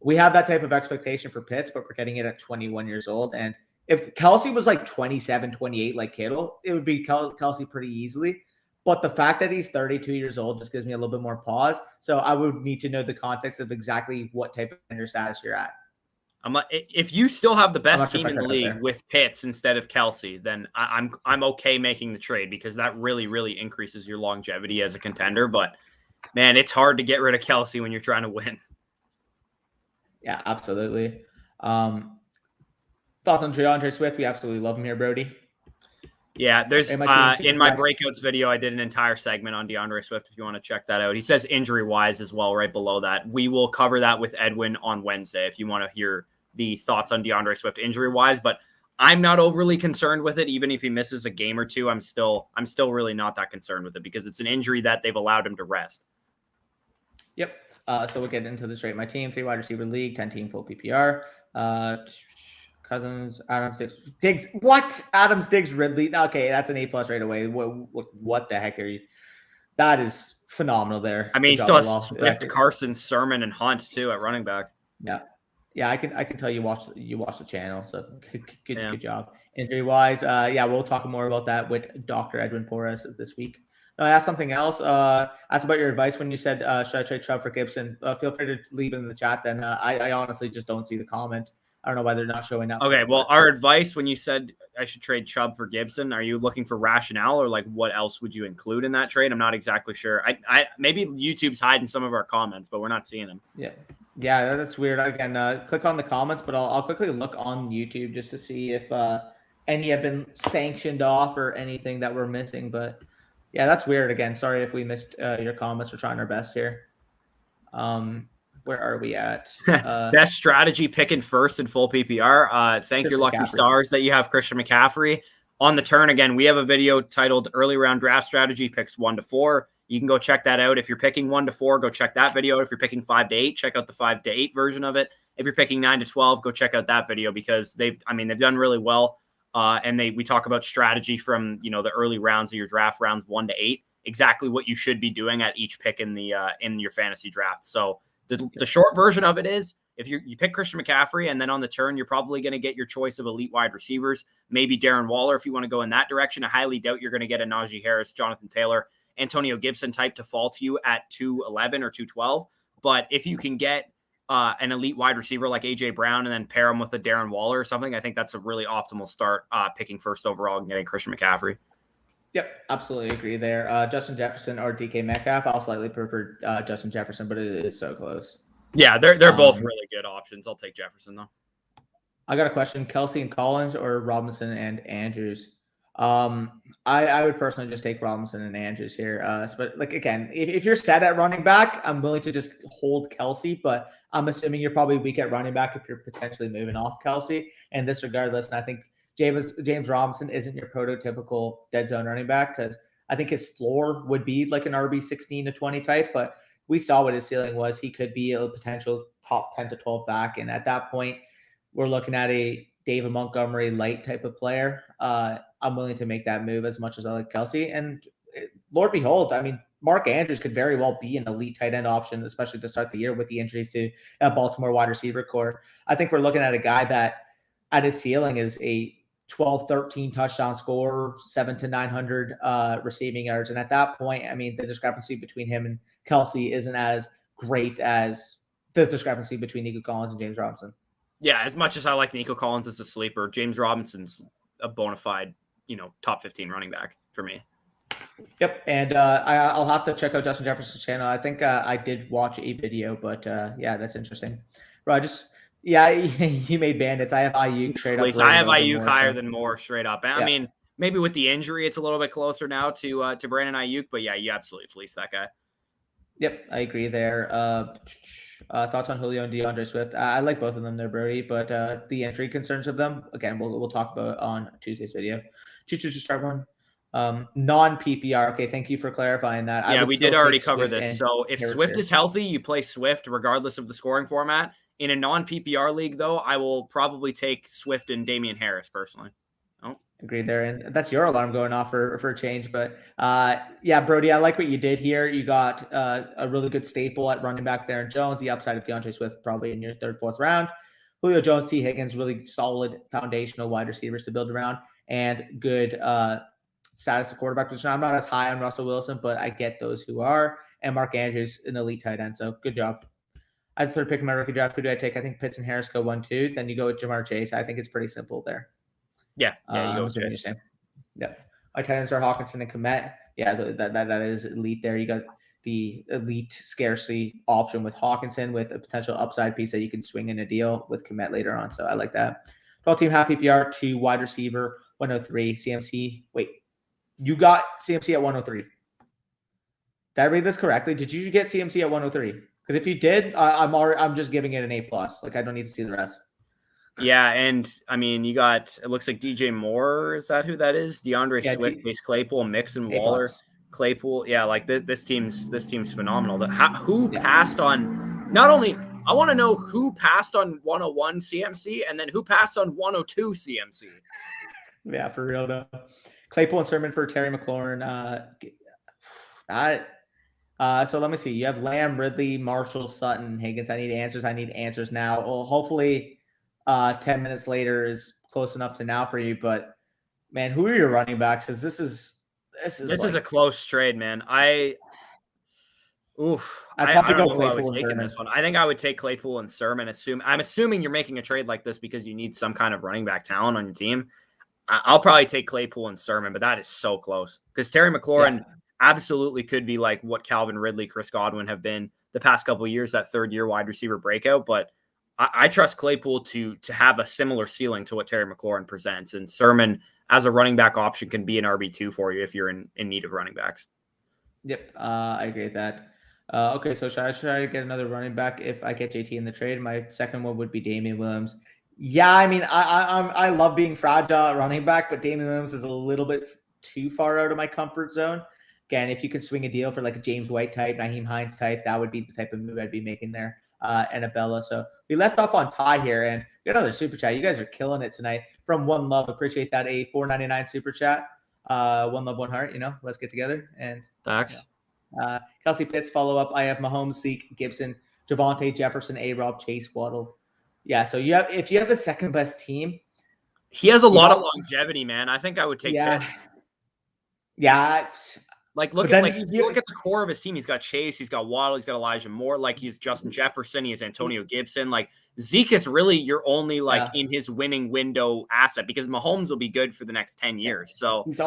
We have that type of expectation for Pitts, but we're getting it at 21 years old. And if Kelsey was like 27, 28 like Kittle, it would be Kelsey pretty easily. But the fact that he's 32 years old just gives me a little bit more pause. So I would need to know the context of exactly what type of tender status you're at. I'm like, if you still have the best team in the league with Pitts instead of Kelsey, then I'm okay making the trade, because that really, really increases your longevity as a contender. But man, it's hard to get rid of Kelsey when you're trying to win. Yeah, absolutely. Thoughts on Deandre Swift? We absolutely love him here, Brody. Yeah, there's in my breakouts video, I did an entire segment on Deandre Swift if you want to check that out. He says injury-wise as well right below that. We will cover that with Edwin on Wednesday if you want to hear the thoughts on Deandre Swift injury-wise, but I'm not overly concerned with it. Even if he misses a game or two, I'm still really not that concerned with it, because it's an injury that they've allowed him to rest. Yep. So we'll get into this right. My team, 3 wide receiver league, 10 team full PPR. Cousins, Adams, Diggs. What? Adams, Diggs, Ridley. Okay, that's an A+ right away. What the heck are you? That is phenomenal there. I mean, he still has Swift, Carson, Sherman, and Hunt too at running back. Yeah. I can tell you watch the channel. So good job. Injury wise, we'll talk more about that with Dr. Edwin Flores this week. I asked something else. Asked about your advice when you said, should I trade Chubb for Gibson? Feel free to leave it in the chat. Then I honestly just don't see the comment. I don't know why they're not showing up. Okay, well, our advice when you said I should trade Chubb for Gibson, are you looking for rationale, or like what else would you include in that trade? I'm not exactly sure. I maybe YouTube's hiding some of our comments, but we're not seeing them. Yeah, that's weird. Again, click on the comments, but I'll quickly look on YouTube just to see if any have been sanctioned off or anything that we're missing. But yeah, that's weird. Again, sorry if we missed your comments. We're trying our best here. Where are we at? Best strategy picking first in full PPR. Thank Christian your lucky McCaffrey. stars that you have Christian McCaffrey. On the turn, again, we have a video titled Early Round Draft Strategy, picks 1 to 4. You can go check that out. If you're picking 1 to 4, go check that video. If you're picking 5 to 8, check out the 5 to 8 version of it. If you're picking 9 to 12, go check out that video because they've done really well. And we talk about strategy from, the early rounds of your draft, rounds 1 to 8, exactly what you should be doing at each pick in your fantasy draft. So the short version of it is, if you pick Christian McCaffrey and then on the turn, you're probably going to get your choice of elite wide receivers, maybe Darren Waller if you want to go in that direction. I highly doubt you're going to get a Najee Harris, Jonathan Taylor, Antonio Gibson type to fall to you at 211 or 212. But if you can get an elite wide receiver like A.J. Brown and then pair him with a Darren Waller or something, I think that's a really optimal start picking first overall and getting Christian McCaffrey. Yep, absolutely agree there. Justin Jefferson or DK Metcalf. I'll slightly prefer Justin Jefferson, but it is so close. Yeah, they're both really good options. I'll take Jefferson, though. I got a question. Kelsey and Collins or Robinson and Andrews? I would personally just take Robinson and Andrews here. But again, if you're set at running back, I'm willing to just hold Kelsey, but I'm assuming you're probably weak at running back if you're potentially moving off Kelsey. And this regardless, and I think James Robinson isn't your prototypical dead zone running back because I think his floor would be like an RB 16 to 20 type, but we saw what his ceiling was. He could be a potential top 10 to 12 back. And at that point, we're looking at a David Montgomery light type of player. I'm willing to make that move as much as I like Kelsey. And Lord behold, Mark Andrews could very well be an elite tight end option, especially to start the year with the injuries to that Baltimore wide receiver core. I think we're looking at a guy that at his ceiling is a 12, 13 touchdown scorer, 700 to 900 receiving yards. And at that point, the discrepancy between him and Kelsey isn't as great as the discrepancy between Nico Collins and James Robinson. Yeah, as much as I like Nico Collins as a sleeper, James Robinson's a bona fide, top 15 running back for me. Yep, and I'll have to check out Justin Jefferson's channel. I think I did watch a video, but yeah, that's interesting. Bro, he made bandits. I have Ayuk straight up. I have Ayuk higher than Moore straight up. Yeah. Maybe with the injury, it's a little bit closer now to Brandon Ayuk, but yeah, you absolutely fleece that guy. Yep, I agree there. Thoughts on Julio and DeAndre Swift? I like both of them there, Brody, but the injury concerns of them, again, we'll talk about on Tuesday's video. To start one. Non-PPR. Okay, thank you for clarifying that. Yeah, we did already cover this. So if Swift is healthy, you play Swift regardless of the scoring format. In a non-PPR league, though, I will probably take Swift and Damien Harris personally. Agreed there. And that's your alarm going off for a change. But yeah, Brody, I like what you did here. You got a really good staple at running back there in Jones, the upside of DeAndre Swift probably in your third, fourth round. Julio Jones, T. Higgins, really solid foundational wide receivers to build around and good status of quarterback position. I'm not as high on Russell Wilson, but I get those who are. And Mark Andrews, an elite tight end. So good job. I'd third pick my rookie draft. Who do I take? I think Pitts and Harris go 1-2. Then you go with Jamar Chase. I think it's pretty simple there. Yeah, you go with Chase. Yeah. My tight ends are Hawkinson and Kmet. Yeah, that is elite there. You got the elite scarcity option with Hawkinson with a potential upside piece that you can swing in a deal with Kmet later on. So I like that. 12-team half PPR, 2 wide receiver, 103. CMC. Wait, you got CMC at 103. Did I read this correctly? Did you get CMC at 103? Because if you did, I'm just giving it an A+. Like I don't need to see the rest. Yeah, and you got, it looks like DJ Moore. Is that who that is? DeAndre Swift, Chase Claypool, Mixon, Waller, Claypool. Yeah, like this team's phenomenal. Who passed on? Not only I want to know who passed on 101 CMC and then who passed on 102 CMC. Yeah, for real though. Claypool and Sherman for Terry McLaurin. So let me see. You have Lamb, Ridley, Marshall, Sutton, Higgins. I need answers now. Well, hopefully 10 minutes later is close enough to now for you. But man, who are your running backs? Because this is a close trade, man. I don't know who I would take in this one. I think I would take Claypool and Sherman. I'm assuming you're making a trade like this because you need some kind of running back talent on your team. I'll probably take Claypool and Sherman, but that is so close because Terry McLaurin absolutely could be like what Calvin Ridley, Chris Godwin have been the past couple of years, that third-year wide receiver breakout. But I trust Claypool to have a similar ceiling to what Terry McLaurin presents, and Sherman as a running back option can be an RB2 for you if you're in need of running backs. Yep, I agree with that. Okay, so should I get another running back if I get JT in the trade? My second one would be Damien Williams. Yeah, I mean, I love being fragile at running back, but Damien Williams is a little bit too far out of my comfort zone. Again, if you could swing a deal for like a James White type, Naheem Hines type, that would be the type of move I'd be making there. Annabella. So we left off on Ty here, and we got another super chat. You guys are killing it tonight. From One Love, appreciate that. A $4.99 super chat. One love, one heart. Let's get together and thanks. Kelsey Pitts follow up. I have Mahomes, Zeke, Gibson, Javonte, Jefferson, A-Rob, Chase, Waddle. Yeah, so if you have the second best team, he has a lot of longevity, man. I think I would take Pitts. look at the core of his team. He's got Chase, he's got Waddle, he's got Elijah Moore, like he's Justin Jefferson, he has Antonio Gibson. Like Zeke is really your only in his winning window asset because Mahomes will be good for the next 10 years. So he's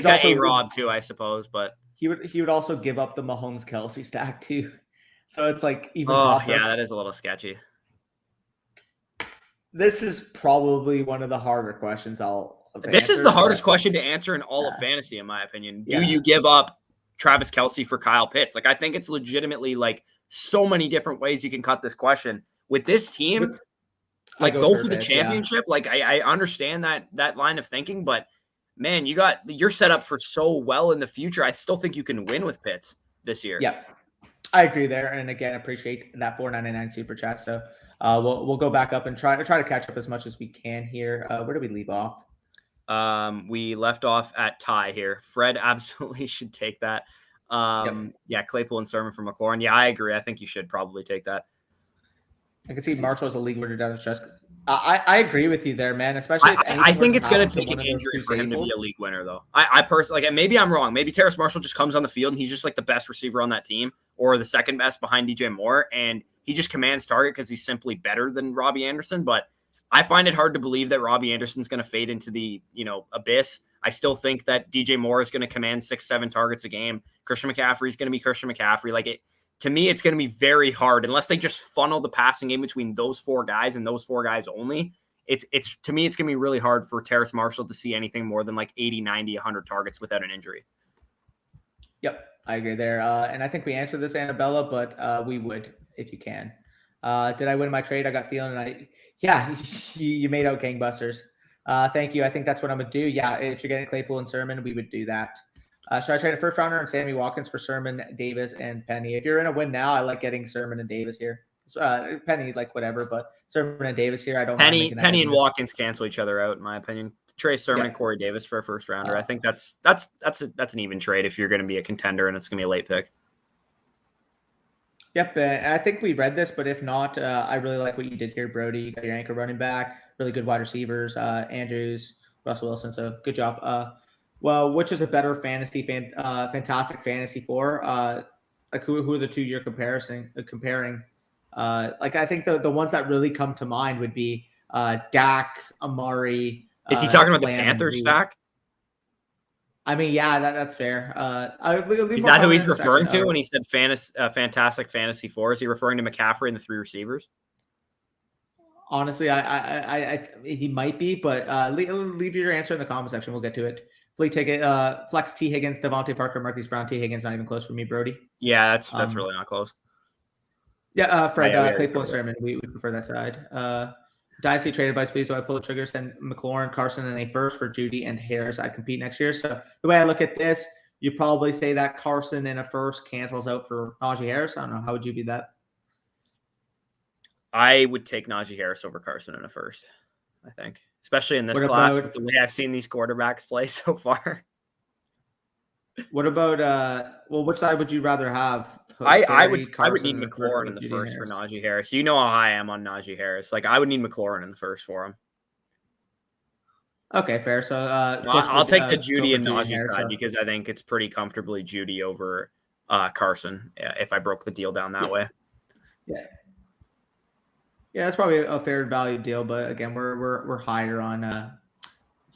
got A-Rob too, I suppose, but he would also give up the Mahomes Kelsey stack too. So it's like even tougher. Yeah, that is a little sketchy. This is probably one of the harder questions This is the hardest question to answer in all of fantasy, in my opinion. Do you give up Travis Kelsey for Kyle Pitts? Like, I think it's legitimately so many different ways you can cut this question. With this team, go for the championship. Yeah. I understand that line of thinking, but man, you're set up for so well in the future. I still think you can win with Pitts this year. Yeah, I agree there. And again, appreciate that $4.99 super chat. So we'll go back up and try to catch up as much as we can here. Where do we leave off? We left off at Ty here. Fred absolutely should take that. Yeah, Claypool and Sherman from McLaurin. Yeah, I agree. I think you should probably take that. I can see Marshall's a league winner down the stretch. I agree with you there, man. Especially if I think it's going to take an injury for him to be a league winner, though. I personally, maybe I'm wrong. Maybe Terrace Marshall just comes on the field and he's just the best receiver on that team, or the second best behind DJ Moore, and he just commands target because he's simply better than Robbie Anderson. But I find it hard to believe that Robbie Anderson's going to fade into the abyss. I still think that DJ Moore is going to command 6-7 targets a game. Christian McCaffrey is going to be Christian McCaffrey. To me, it's going to be very hard unless they just funnel the passing game between those four guys and those four guys only. To me, it's going to be really hard for Terrace Marshall to see anything more than 80, 90, 100 targets without an injury. Yep, I agree there. And I think we answered this, Annabella, but we would if you can. Did I win my trade? I got feeling you made out gangbusters. Thank you. I think that's what I'm going to do. Yeah, if you're getting Claypool and Sherman, we would do that. Should I trade a first rounder and Sammy Watkins for Sherman, Davis, and Penny? If you're in a win now, I like getting Sherman and Davis here. Penny, whatever, but Sherman and Davis here, I don't. Penny and Watkins cancel each other out, in my opinion. Trey Sherman and Corey Davis for a first rounder. I think that's an even trade if you're going to be a contender and it's going to be a late pick. Yep, I think we read this, but if not, I really like what you did here, Brody. You got your anchor running back, really good wide receivers, Andrews, Russell Wilson. So good job. Well, which is a better fantastic fantasy for? Who are the two you're comparing? I think the ones that really come to mind would be Dak, Amari. Is he talking about the Panthers stack? I mean, yeah, that's fair. Is that who he's referring to when he said fantastic fantasy four? Is he referring to McCaffrey and the three receivers? Honestly, I he might be, but leave your answer in the comment section. We'll get to it. Flea ticket, flex T Higgins, Devontae Parker, Marquise Brown, T Higgins, not even close for me, Brody. Yeah, that's really not close. Yeah, Fred, Claypool and Sherman, we prefer that side. Dynasty trade advice, please. Do I pull the trigger, send McLaurin, Carson, and a first for Judy and Harris? I'd compete next year. So the way I look at this, you probably say that Carson and a first cancels out for Najee Harris. I don't know. How would you do that? I would take Najee Harris over Carson in a first, I think. Especially in this class, with the way I've seen these quarterbacks play so far. What about which side would you rather have? I would need McLaurin in the first for Najee Harris. You know how high I am on Najee Harris. I would need McLaurin in the first for him. Okay, fair. So I'll take the Judy and Najee side because I think it's pretty comfortably Judy over Carson if I broke the deal down that way. Yeah, that's probably a fair value deal, but again, we're higher on that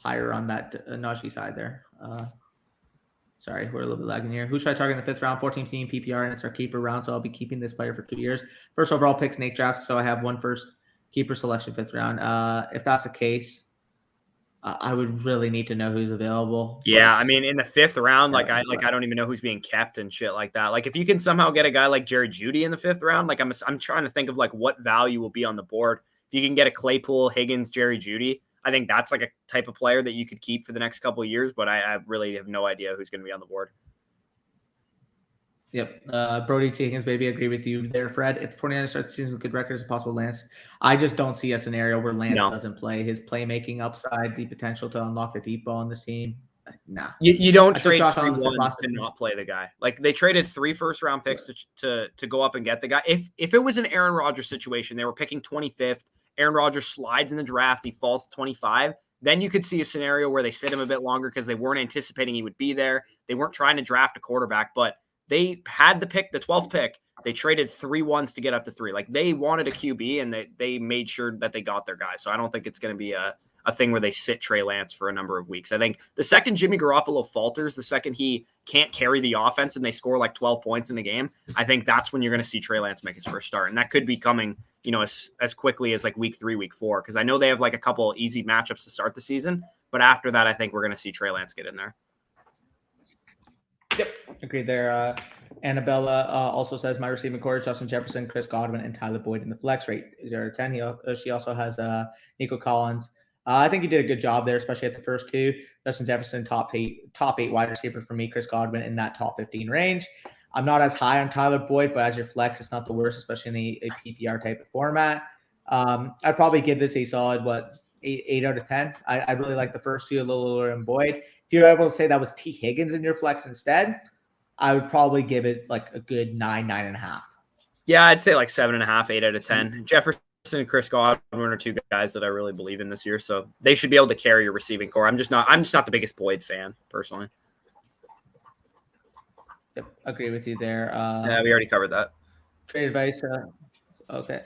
Najee side there. Sorry, we're a little bit lagging here. Who should I target in the 5th round? 14 team PPR, and it's our keeper round, so I'll be keeping this player for 2 years. First overall pick, snake draft, so I have one first keeper selection 5th round. If that's the case, I would really need to know who's available. Yeah, I mean, in the 5th round, I don't even know who's being kept and shit like that. Like, if you can somehow get a guy like Jerry Jeudy in the 5th round, like I'm trying to think of like what value will be on the board. If you can get a Claypool, Higgins, Jerry Jeudy, I think that's like a type of player that you could keep for the next couple of years. But I really have no idea who's going to be on the board. Yep. Brody T. Higgins, baby, agree with you there, Fred. If the 49ers start the season with good records, possible Lance. I just don't see a scenario where Lance doesn't play. His playmaking upside, the potential to unlock the deep ball in this team. Nah. You don't trade 3 ones to not play the guy. Like, they traded 3 first-round picks to go up and get the guy. If it was an Aaron Rodgers situation, they were picking 25th, Aaron Rodgers slides in the draft, he falls to 25, then you could see a scenario where they sit him a bit longer because they weren't anticipating he would be there. They weren't trying to draft a quarterback, but they had the pick, the 12th pick. They traded 3 ones to get up to 3. Like, they wanted a QB, and they made sure that they got their guy. So I don't think it's going to be a thing where they sit Trey Lance for a number of weeks. I think the second Jimmy Garoppolo falters, the second he can't carry the offense and they score like 12 points in a game, I think that's when you're going to see Trey Lance make his first start. And that could be coming, as quickly as like week 3, week 4, because I know they have like a couple easy matchups to start the season. But after that, I think we're going to see Trey Lance get in there. Yep, agreed there. Annabella also says my receiving core is Justin Jefferson, Chris Godwin, and Tyler Boyd in the flex rate 0-10. She also has Nico Collins. I think he did a good job there, especially at the first 2. Justin Jefferson, top 8 wide receiver for me. Chris Godwin in that top 15 range. I'm not as high on Tyler Boyd, but as your flex, it's not the worst, especially in a PPR type of format. I'd probably give this a solid 8 out of 10. I really like the first 2 a little lower in Boyd. If you're able to say that was T. Higgins in your flex instead, I would probably give it like a good 9.5. Yeah, I'd say like 7.5, 8 out of 10. Jefferson and Chris Godwin are 2 guys that I really believe in this year, so they should be able to carry your receiving core. I'm just not the biggest Boyd fan personally. Yep, agree with you there. Yeah, we already covered that. Trade advice. Okay.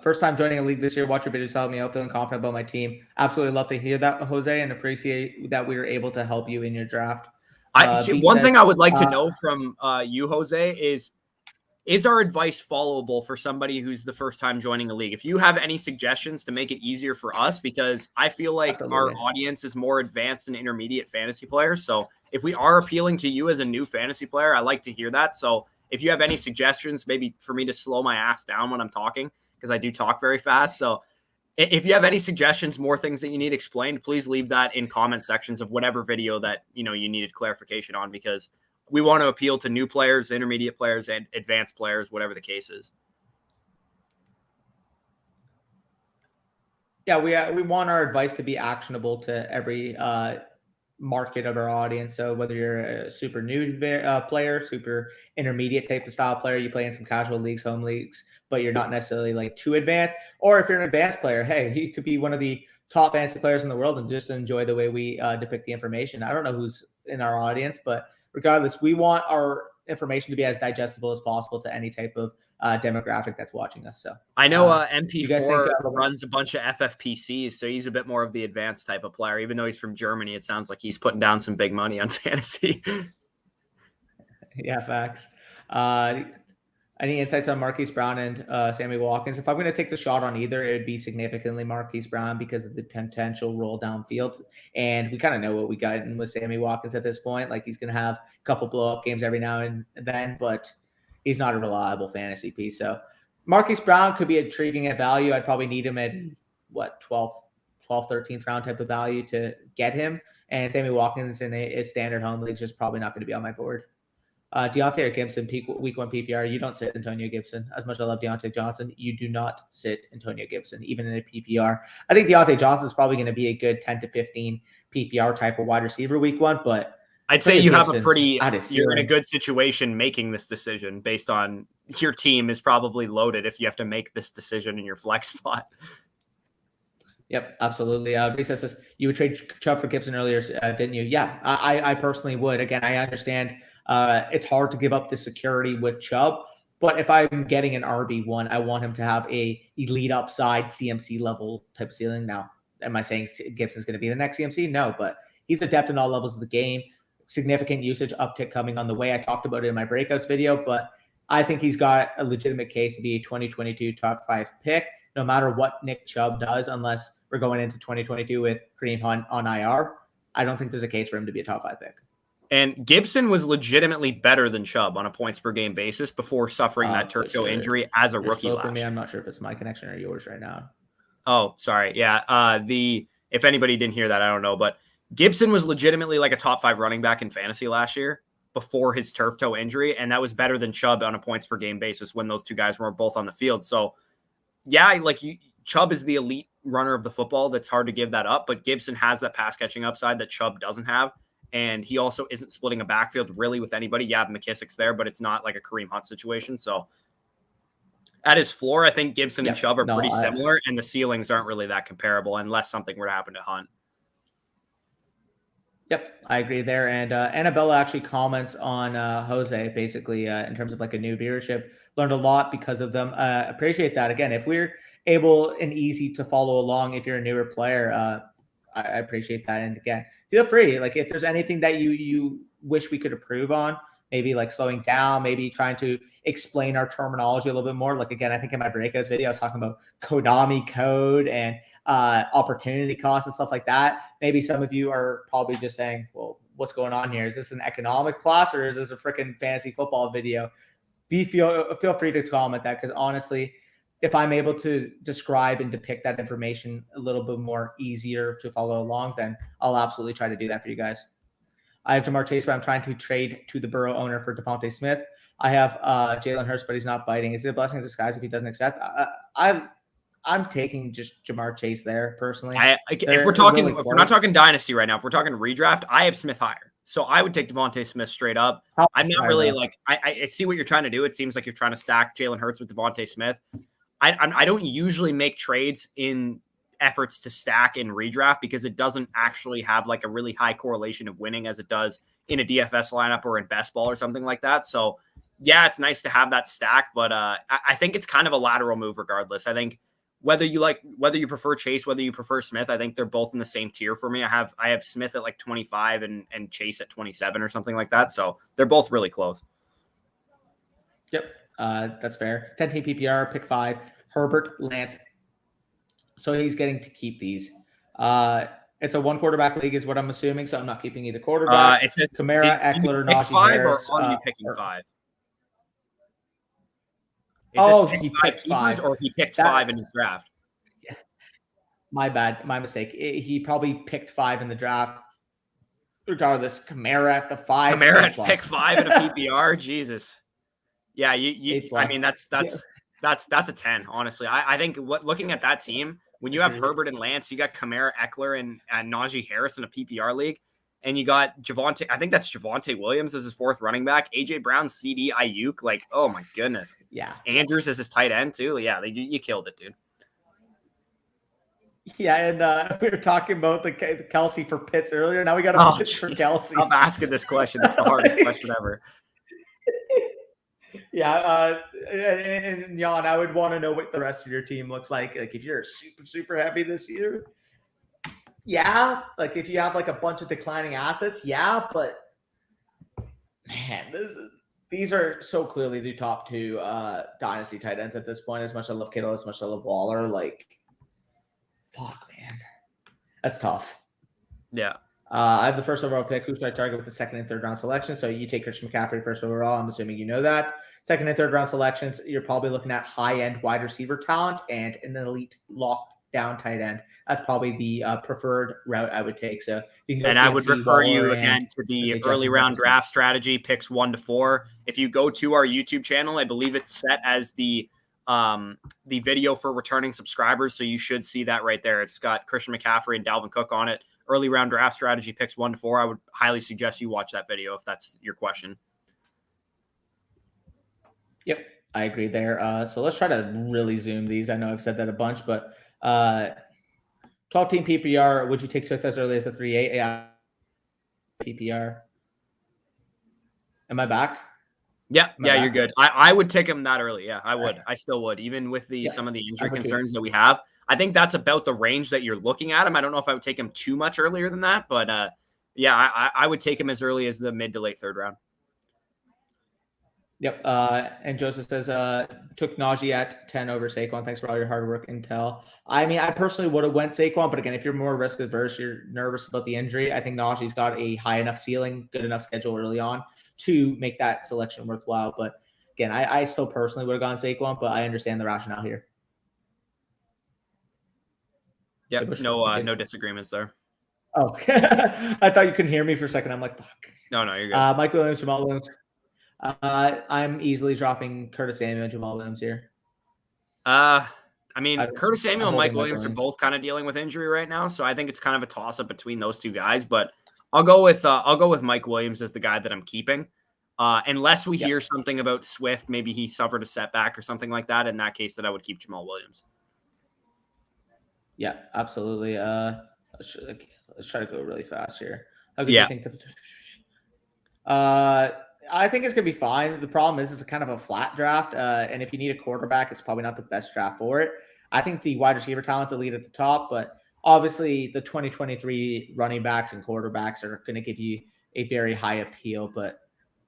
First time joining a league this year. Watch your videos, help me out, feeling confident about my team. Absolutely love to hear that, Jose, and appreciate that we were able to help you in your draft. One thing I would like to know from you, Jose, is our advice followable for somebody who's the first time joining a league? If you have any suggestions to make it easier for us, because I feel like our audience is more advanced and intermediate fantasy players. So if we are appealing to you as a new fantasy player, I like to hear that. So if you have any suggestions, maybe for me to slow my ass down when I'm talking, because I do talk very fast. So if you have any suggestions, more things that you need explained, please leave that in comment sections of whatever video that you needed clarification on, because we want to appeal to new players, intermediate players, and advanced players, whatever the case is. Yeah, we want our advice to be actionable to every market of our audience. So whether you're a super new player, super intermediate type of style player, you play in some casual leagues, home leagues, but you're not necessarily like too advanced, or if you're an advanced player, hey, you could be one of the top fantasy players in the world and just enjoy the way we depict the information. I don't know who's in our audience, but regardless, we want our information to be as digestible as possible to any type of demographic that's watching us. So I know MP4 runs a bunch of FFPCs, so he's a bit more of the advanced type of player. Even though he's from Germany, it sounds like he's putting down some big money on fantasy. Yeah, facts. Any insights on Marquise Brown and Sammy Watkins? If I'm going to take the shot on either, it would be significantly Marquise Brown because of the potential roll downfield. And we kind of know what we got in with Sammy Watkins at this point. Like, he's going to have a couple blow-up games every now and then, but he's not a reliable fantasy piece. So Marquise Brown could be intriguing at value. I'd probably need him at, 12th, 13th round type of value to get him. And Sammy Watkins in a standard home league is just probably not going to be on my board. Deontay or Gibson, week 1 PPR, you don't sit Antonio Gibson. As much as I love Deontay Johnson, you do not sit Antonio Gibson, even in a PPR. I think Deontay Johnson is probably going to be a good 10 to 15 PPR type of wide receiver week 1, but I'd say you have you're in a good situation making this decision based on your team is probably loaded if you have to make this decision in your flex spot. Yep, absolutely. Reese says you would trade Chubb for Gibson earlier, didn't you? Yeah, I personally would. Again, I understand it's hard to give up the security with Chubb, but if I'm getting an RB1, I want him to have a elite upside CMC level type ceiling. Now, am I saying Gibson's going to be the next CMC? No, but he's adept in all levels of the game. Significant usage uptick coming on the way. I talked about it in my breakouts video, but I think he's got a legitimate case to be a 2022 top 5 pick, no matter what Nick Chubb does, unless we're going into 2022 with Kareem Hunt on IR. I don't think there's a case for him to be a top 5 pick. And Gibson was legitimately better than Chubb on a points per game basis before suffering that turf toe injury as a rookie last year. I'm not sure if it's my connection or yours right now. Oh, sorry. Yeah. If anybody didn't hear that, I don't know, but Gibson was legitimately like a top 5 running back in fantasy last year before his turf toe injury. And that was better than Chubb on a points per game basis when those two guys were both on the field. So yeah, Chubb is the elite runner of the football. That's hard to give that up, but Gibson has that pass catching upside that Chubb doesn't have. And he also isn't splitting a backfield really with anybody. Yeah, McKissick's there, but it's not like a Kareem Hunt situation. So at his floor, I think Gibson and Chubb are pretty similar, and the ceilings aren't really that comparable unless something were to happen to Hunt. Yep, I agree there. And Annabella actually comments on Jose, basically, in terms of like a new viewership. Learned a lot because of them. Appreciate that. Again, if we're able and easy to follow along if you're a newer player, I appreciate that. And again, feel free. Like if there's anything that you wish we could improve on, maybe like slowing down, maybe trying to explain our terminology a little bit more. Like again, I think in my breakouts video, I was talking about Konami code and opportunity costs and stuff like that. Maybe some of you are probably just saying, well, what's going on here? Is this an economic class or is this a freaking fantasy football video? Feel free to comment that, because honestly, if I'm able to describe and depict that information a little bit more easier to follow along, then I'll absolutely try to do that for you guys. I have Jamar Chase, but I'm trying to trade to the Burrow owner for Devontae Smith. I have Jalen Hurts, but he's not biting. Is it a blessing in disguise if he doesn't accept? I'm taking just Jamar Chase there personally. If we're not talking dynasty right now, if we're talking redraft, I have Smith higher. So I would take Devontae Smith straight up. I'm not really I see what you're trying to do. It seems like you're trying to stack Jalen Hurts with Devontae Smith. I don't usually make trades in efforts to stack in redraft because it doesn't actually have like a really high correlation of winning as it does in a DFS lineup or in best ball or something like that. So yeah, it's nice to have that stack, but I think it's kind of a lateral move regardless. I think whether you prefer Chase, whether you prefer Smith, I think they're both in the same tier for me. I have Smith at like 25 and Chase at 27 or something like that. So they're both really close. Yep. That's fair. 10-team PPR, pick 5, Herbert, Lance. So he's getting to keep these. It's a 1 quarterback league is what I'm assuming. So I'm not keeping either quarterback. It's Kamara, Eckler, Najee Harris. Or are you picking 5? He picked 5. Or he picked 5 in his draft. Yeah. My bad. My mistake. He probably picked 5 in the draft. Regardless, Kamara at the 5. Kamara at pick 5 in a PPR. Jesus. Yeah, I mean that's a 10. Honestly, I think looking at that team, when you have Herbert and Lance, you got Kamara, Eckler, and Najee Harris in a PPR league, and you got Javonte. I think that's Javonte Williams as his 4th running back. AJ Brown, CD, Ayuk. Like, oh my goodness. Yeah. Andrews as his tight end too. Yeah, you killed it, dude. Yeah, and we were talking about the Kelsey for Pitts earlier. Now we got a Pitts for Kelsey. I'm asking this question. It's the hardest question ever. Yeah, and Jan, I would want to know what the rest of your team looks like. Like if you're super heavy this year, yeah. Like if you have like a bunch of declining assets, yeah. But man, these are so clearly the top 2 dynasty tight ends at this point. As much as I love Kittle, as much as I love Waller, like fuck, man, that's tough. Yeah. I have the 1st overall pick. Who should I target with the 2nd and 3rd round selection? So you take Christian McCaffrey 1st overall. I'm assuming you know that. 2nd and 3rd round selections, you're probably looking at high-end wide receiver talent and an elite lockdown tight end. That's probably the preferred route I would take. So I would refer you again to the early round draft strategy, picks 1 to 4. If you go to our YouTube channel, I believe it's set as the video for returning subscribers. So you should see that right there. It's got Christian McCaffrey and Dalvin Cook on it. Early round draft strategy, picks 1 to 4. I would highly suggest you watch that video if that's your question. Yep, I agree there. So let's try to really zoom these. I know I've said that a bunch, but 12-team PPR, would you take Swift as early as the 3-8? Yeah. PPR. Am I back? Yeah, Am I you're back? good. I would take him that early. Yeah, I would. I still would, even with some of the injury concerns that we have. I think that's about the range that you're looking at him. I don't know if I would take him too much earlier than that, but I would take him as early as the mid to late third round. Yep. And Joseph says, took Najee at 10 over Saquon. Thanks for all your hard work, Intel. I mean, I personally would have went Saquon, but again, if you're more risk averse, you're nervous about the injury, I think Najee's got a high enough ceiling, good enough schedule early on to make that selection worthwhile. But again, I still personally would have gone Saquon, but I understand the rationale here. Yep. No disagreements there. Oh, I thought you couldn't hear me for a second. I'm like, fuck. No, you're good. Mike Williams, Jamal Williams. I'm easily dropping Curtis Samuel and Jamal Williams here. I mean, Curtis Samuel and Mike Williams are both kind of dealing with injury right now, so I think it's kind of a toss-up between those two guys. But I'll go with Mike Williams as the guy that I'm keeping, unless we hear something about Swift. Maybe he suffered a setback or something like that. In that case, that I would keep Jamal Williams. Yeah, absolutely. Let's try to go really fast here. How good do you think? I think it's going to be fine. The problem is it's kind of a flat draft. And if you need a quarterback, it's probably not the best draft for it. I think the wide receiver talent's elite at the top, but obviously the 2023 running backs and quarterbacks are going to give you a very high appeal. But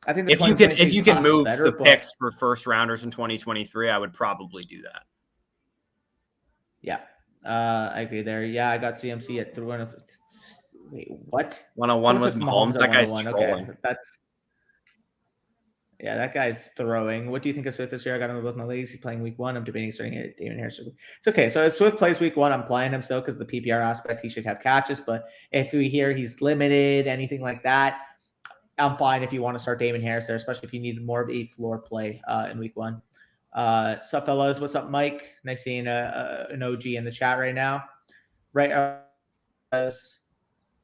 I think if you can move the picks for first rounders in 2023, I would probably do that. Yeah, I agree there. Yeah, I got CMC at 3. Wait, what? 101 was Mahomes. That guy's trolling. Okay, Yeah, that guy's throwing. What do you think of Swift this year? I got him with both my leagues. He's playing week 1. I'm debating starting at Damien Harrison. It's okay. So if Swift plays week 1, I'm playing him still because the PPR aspect, he should have catches. But if we hear he's limited, anything like that, I'm fine if you want to start Damien Harris there, especially if you need more of a floor play in week 1. What's up, fellas? What's up, Mike? Nice seeing an OG in the chat right now. Right.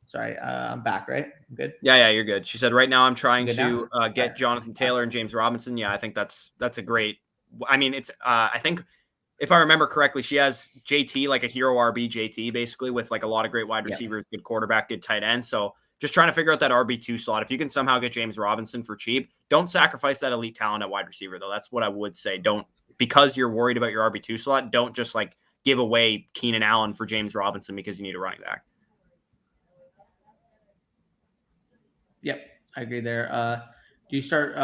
Sorry, I'm back, right? I'm good? Yeah, you're good. She said, right now I'm trying to get Jonathan Taylor and James Robinson. Yeah, I think that's a great – I mean, it's I think if I remember correctly, she has JT, like a hero RB JT, basically, with like a lot of great wide receivers, good quarterback, good tight end. So just trying to figure out that RB2 slot. If you can somehow get James Robinson for cheap, don't sacrifice that elite talent at wide receiver, though. That's what I would say. Don't – because you're worried about your RB2 slot, don't just like give away Keenan Allen for James Robinson because you need a running back. Yep, I agree there. Do you start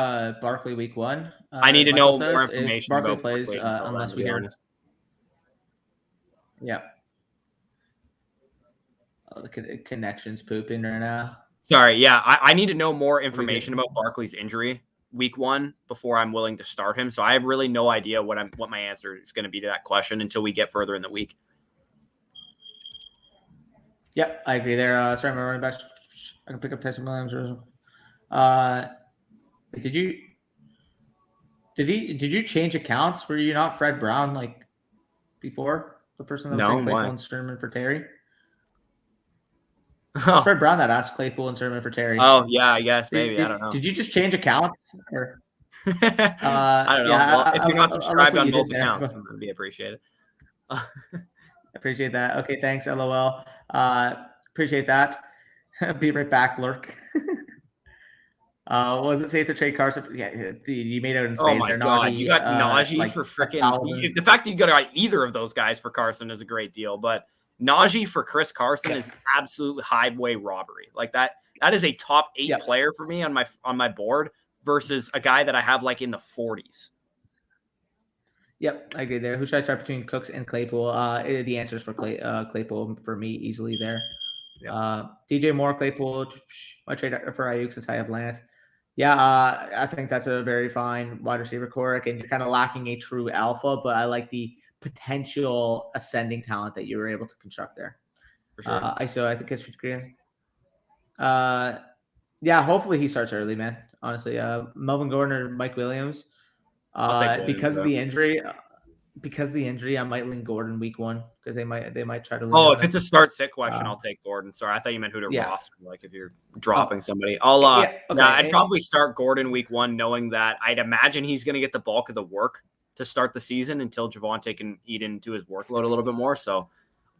Barkley week 1? I need to know more information Barkley about plays Barkley unless we hear. Yeah. Oh, the connection's pooping right now. Sorry, yeah, I need to know more information about Barkley's injury week 1 before I'm willing to start him. So I have really no idea what my answer is going to be to that question until we get further in the week. Yep, I agree there. Sorry, my running back. I can pick up Tyson Williams. Did you change accounts? Were you not Fred Brown like before? The person that was saying Claypool and Sherman for Terry? Oh. Fred Brown that asked Claypool and Sherman for Terry. Oh, yeah, I guess maybe. I don't know. Did you just change accounts? Or? I don't know. Yeah, well, if you're not subscribed on both accounts, then that'd be appreciated. Appreciate that. Okay, thanks, LOL. Appreciate that. Be right back, Lurk. Was it safe to trade Carson? Yeah, dude, you made out in space. Oh my god, you got Najee for freaking. The fact that you got either of those guys for Carson is a great deal, but Najee for Chris Carson is absolute highway robbery. Like that is a top 8 player for me on my board versus a guy that I have like in the 40s. Yep, I agree there. Who should I start between Cooks and Claypool? The answer is for Claypool for me easily there. DJ Moore, Claypool, I trade for Ayuk since I have Lance. Yeah, I think that's a very fine wide receiver core. And you're kind of lacking a true alpha, but I like the potential ascending talent that you were able to construct there. For sure. I think it's green. Yeah, hopefully he starts early, man. Honestly, Melvin Gordon or Mike Williams. Because of the injury, I might lean Gordon week 1 because they might try to. Oh, if it's a start-sit question, I'll take Gordon. Sorry, I thought you meant who to roster. Like if you're dropping somebody, I'd probably start Gordon week 1, knowing that I'd imagine he's going to get the bulk of the work to start the season until Javonte can eat into his workload a little bit more. So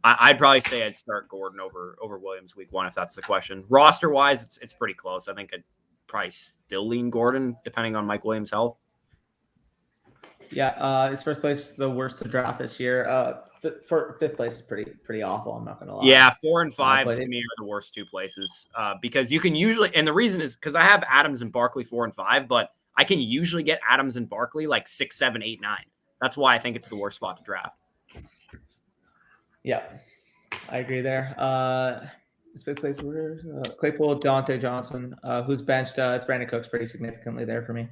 I'd probably say I'd start Gordon over Williams week 1 if that's the question. Roster-wise, it's pretty close. I think probably still lean Gordon, depending on Mike Williams' health. Yeah, his first place the worst to draft this year. For fifth place is pretty awful. I'm not gonna lie. Yeah, 4 and 5 but to me are the worst two places because you can usually, and the reason is because I have Adams and Barkley 4 and 5, but I can usually get Adams and Barkley like 6, 7, 8, 9. That's why I think it's the worst spot to draft. Yeah, I agree there. His fifth place Claypool, Deontay Johnson, who's benched. It's Brandon Cooks pretty significantly there for me.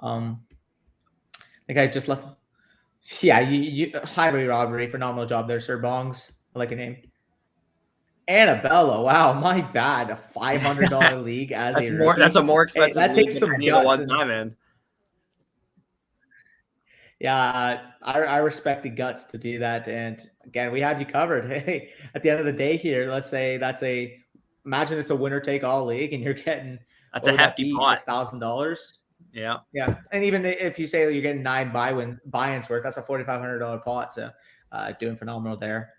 The guy just left. Yeah, you highway robbery, phenomenal job there, Sir Bongs. I like your name. Annabella, wow, my bad. A $500 league as that's a more. rookie. That's a more expensive. That takes some guts. Time in. Yeah, I respect the guts to do that. And again, we have you covered. Hey, at the end of the day here, let's say imagine it's a winner take all league, and you're getting that's a hefty pot, $6,000. Yeah. And even if you say that you're getting 9 buy-ins worth, that's a $4,500 pot. So doing phenomenal there.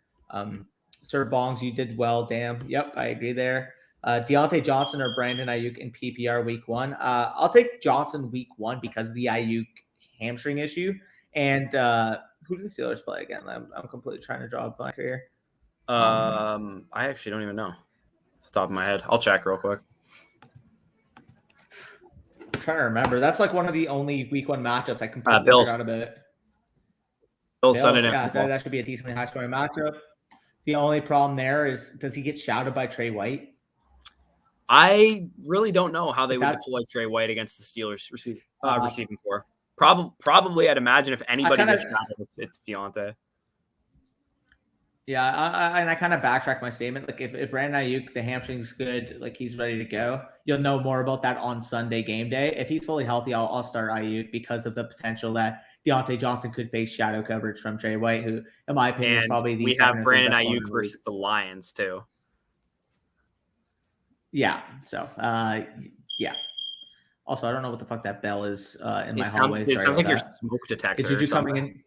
Sir Bongs, you did well. Damn. Yep, I agree there. Deontay Johnson or Brandon Ayuk in PPR week 1. I'll take Johnson week 1 because of the Ayuk hamstring issue. And who do the Steelers play again? I'm completely trying to draw a blank here. I actually don't even know. Off the top of my head. I'll check real quick. I'm trying to remember. That's like one of the only week 1 matchups I completely forgot about it. Bills, yeah, that should be a decently high scoring matchup. The only problem there is, does he get shouted by Trey White? I really don't know how they would deploy Trey White against the Steelers receiving core. Probably, I'd imagine if anybody gets shouted, it's Deontay. Yeah, I kind of backtrack my statement. Like if Brandon Ayuk, the hamstring's good, like he's ready to go, you'll know more about that on Sunday game day. If he's fully healthy, I'll start Ayuk because of the potential that Deontay Johnson could face shadow coverage from Trey White, who, in my opinion, is probably the. We have Brandon Ayuk versus the Lions too. Yeah. So, yeah. Also, I don't know what the fuck that bell is in my hallway. It sounds like your smoke detector. Is Juju coming in?